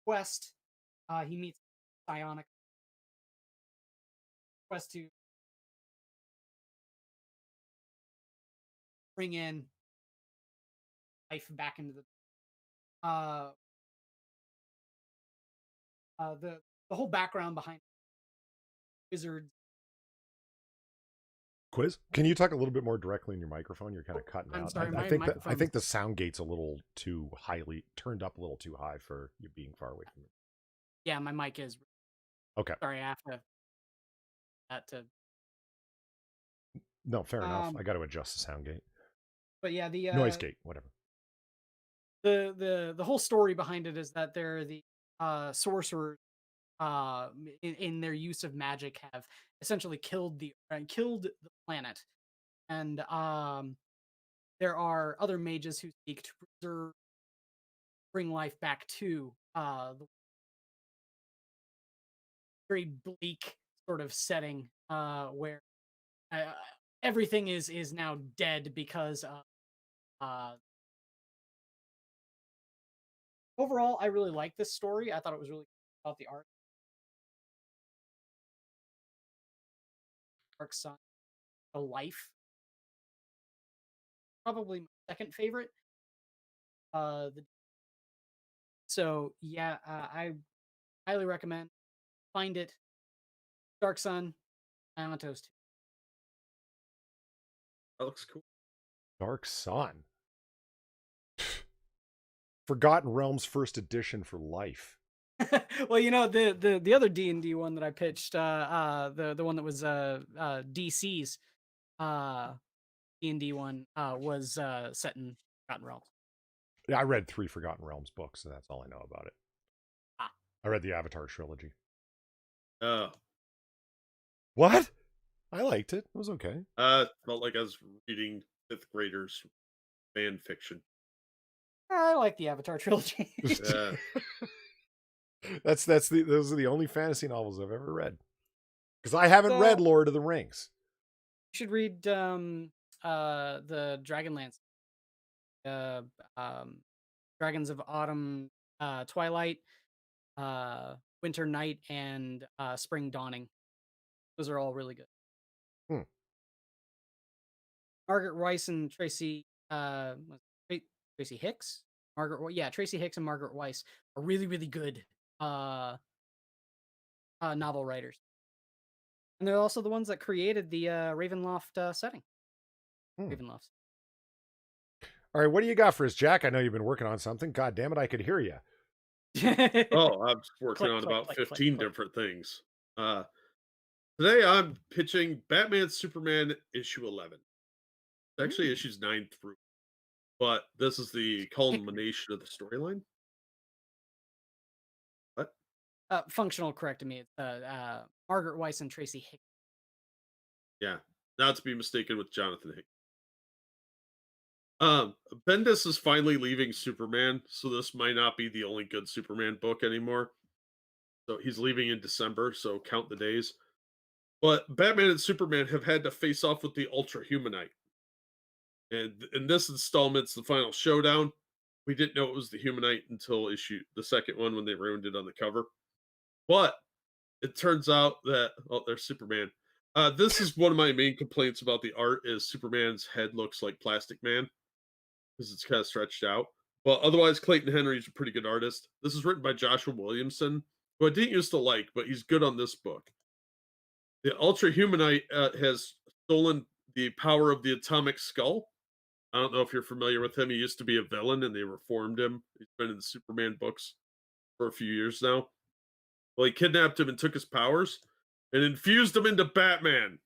quest. He meets psionic quest to bring in life back into the whole background behind wizards. Quiz. Can you talk a little bit more directly in your microphone? You're kind of cutting I'm out. sorry, I my think microphone- I think the sound gate's a little too highly turned up, a little too high for you being far away from it. Yeah, my mic is. Okay. Sorry, I have to. No, fair enough. I got to adjust the sound gate. But yeah, the Noise gate, whatever. the whole story behind it is that they're the sorcerers in their use of magic have essentially killed the planet, and there are other mages who seek to bring life back to the very bleak sort of setting where everything is now dead because overall I really like this story. I thought it was really cool about the art. Dark Sun, the life, probably my second favorite. So yeah, I highly recommend. Find it. Dark Sun, Island Toast. That looks cool. Dark Sun. Forgotten Realms first edition for life. Well, the other D&D one that I pitched, the one that was DC's D&D one was set in Forgotten Realms. Yeah, I read 3 Forgotten Realms books, so that's all I know about it. I read the Avatar trilogy. Oh. What? I liked it. It was okay. Felt like I was reading fifth graders fan fiction. I like the Avatar trilogy. Yeah. Those are the only fantasy novels I've ever read. Because I haven't read Lord of the Rings. You should read the Dragonlance. Dragons of Autumn, Twilight, Winter Night, and Spring Dawning. Those are all really good. Hmm. Margaret Weiss and Tracy Tracy Hicks? Tracy Hicks and Margaret Weiss are really, really good novel writers. And they're also the ones that created the Ravenloft setting. Ravenloft. All right, what do you got for us, Jack? I know you've been working on something. God damn it, I could hear you. Oh, I'm working on about 15 different things. Today I'm pitching Batman Superman issue 11. It's actually issues 9 through, but this is the culmination of the storyline. What? Functional correct to me. It's Margaret Weiss and Tracy Hicks. Yeah, not to be mistaken with Jonathan Hickman. Bendis is finally leaving Superman, so this might not be the only good Superman book anymore. So he's leaving in December, so count the days. But Batman and Superman have had to face off with the Ultra Humanite. And in this installment's the final showdown. We didn't know it was the Humanite until the second one when they ruined it on the cover. But it turns out that there's Superman. This is one of my main complaints about the art is Superman's head looks like Plastic Man because it's kind of stretched out. But otherwise, Clayton Henry's a pretty good artist. This is written by Joshua Williamson, who I didn't used to like, but he's good on this book. The Ultra Humanite has stolen the power of the atomic skull. I don't know if you're familiar with him. He used to be a villain, and they reformed him. He's been in the Superman books for a few years now. Well, he kidnapped him and took his powers and infused him into Batman.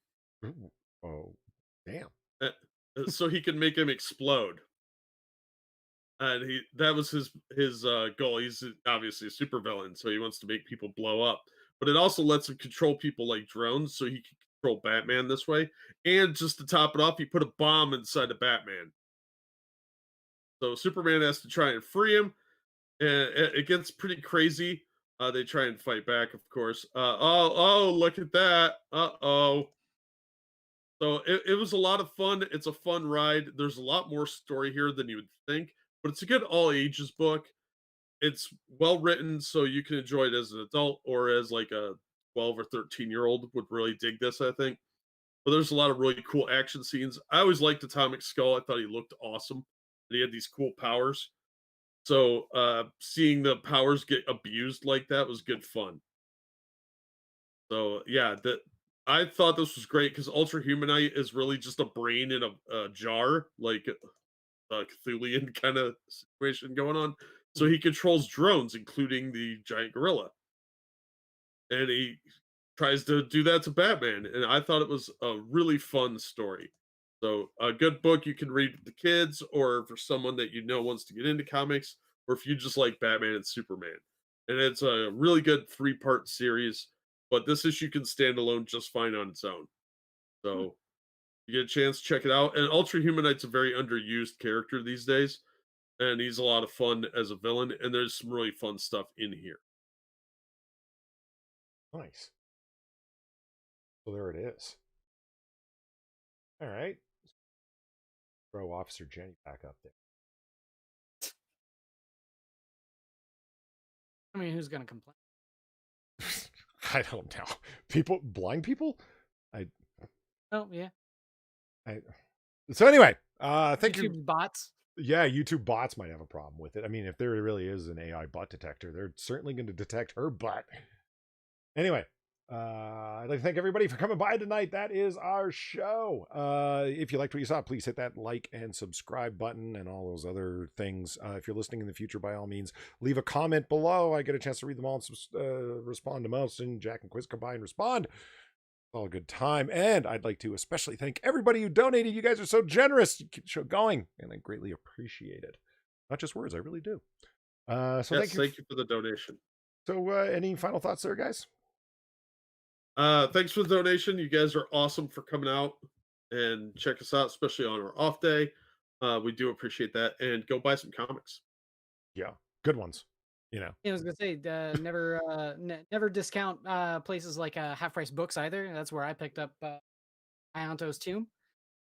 Ooh. Oh, damn. So he can make him explode. And that was his goal. He's obviously a supervillain, so he wants to make people blow up. But it also lets him control people like drones, so he can control Batman this way. And just to top it off, he put a bomb inside of Batman. So Superman has to try and free him. And it gets pretty crazy. They try and fight back, of course. Look at that. Uh-oh. So it was a lot of fun. It's a fun ride. There's a lot more story here than you would think, but it's a good all ages book. It's well written, so you can enjoy it as an adult or as like a 12 or 13-year-old would really dig this, I think. But there's a lot of really cool action scenes. I always liked Atomic Skull. I thought he looked awesome. And he had these cool powers. So seeing the powers get abused like that was good fun. So yeah, I thought this was great because Ultra Humanite is really just a brain in a jar, like a Cthulian kind of situation going on. So he controls drones, including the giant gorilla. And he tries to do that to Batman. And I thought it was a really fun story. So a good book you can read with the kids, or for someone that you know wants to get into comics, or if you just like Batman and Superman. And it's a really good 3-part series, but this issue can stand alone just fine on its own. So you get a chance, check it out. And Ultra Humanite's a very underused character these days, and he's a lot of fun as a villain. And there's some really fun stuff in here. Nice. So there it is. All right. Throw Officer Jenny back up there. I mean, who's gonna complain? I don't know. Blind people? Oh yeah. So anyway, thank YouTube you. bots. Yeah, YouTube bots might have a problem with it. I mean, if there really is an AI butt detector, they're certainly going to detect her butt. Anyway, I'd like to thank everybody for coming by tonight. That is our show. If you liked what you saw, please hit that like and subscribe button and all those other things. If you're listening in the future, by all means, leave a comment below. I get a chance to read them all and respond to most, and Jack and Quiz come by and respond. All a good time. And I'd like to especially thank everybody who donated. You guys are so generous. You keep the show going, and I greatly appreciate it. Not just words, I really do. So yes, thank you for the donation. So any final thoughts there, guys? Thanks for the donation. You guys are awesome for coming out and check us out, especially on our off day. We do appreciate that. And go buy some comics. Yeah, good ones. You know, I was gonna say, never discount places like Half Price Books either. That's where I picked up Ionto's Tomb.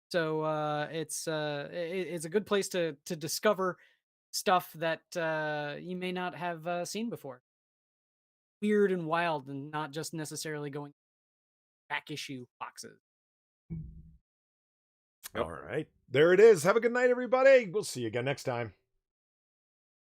So it's a good place to discover stuff that you may not have seen before. Weird and wild, and not just necessarily going back issue boxes. Yep. all right, there it is. Have a good night, everybody. We'll see you again next time.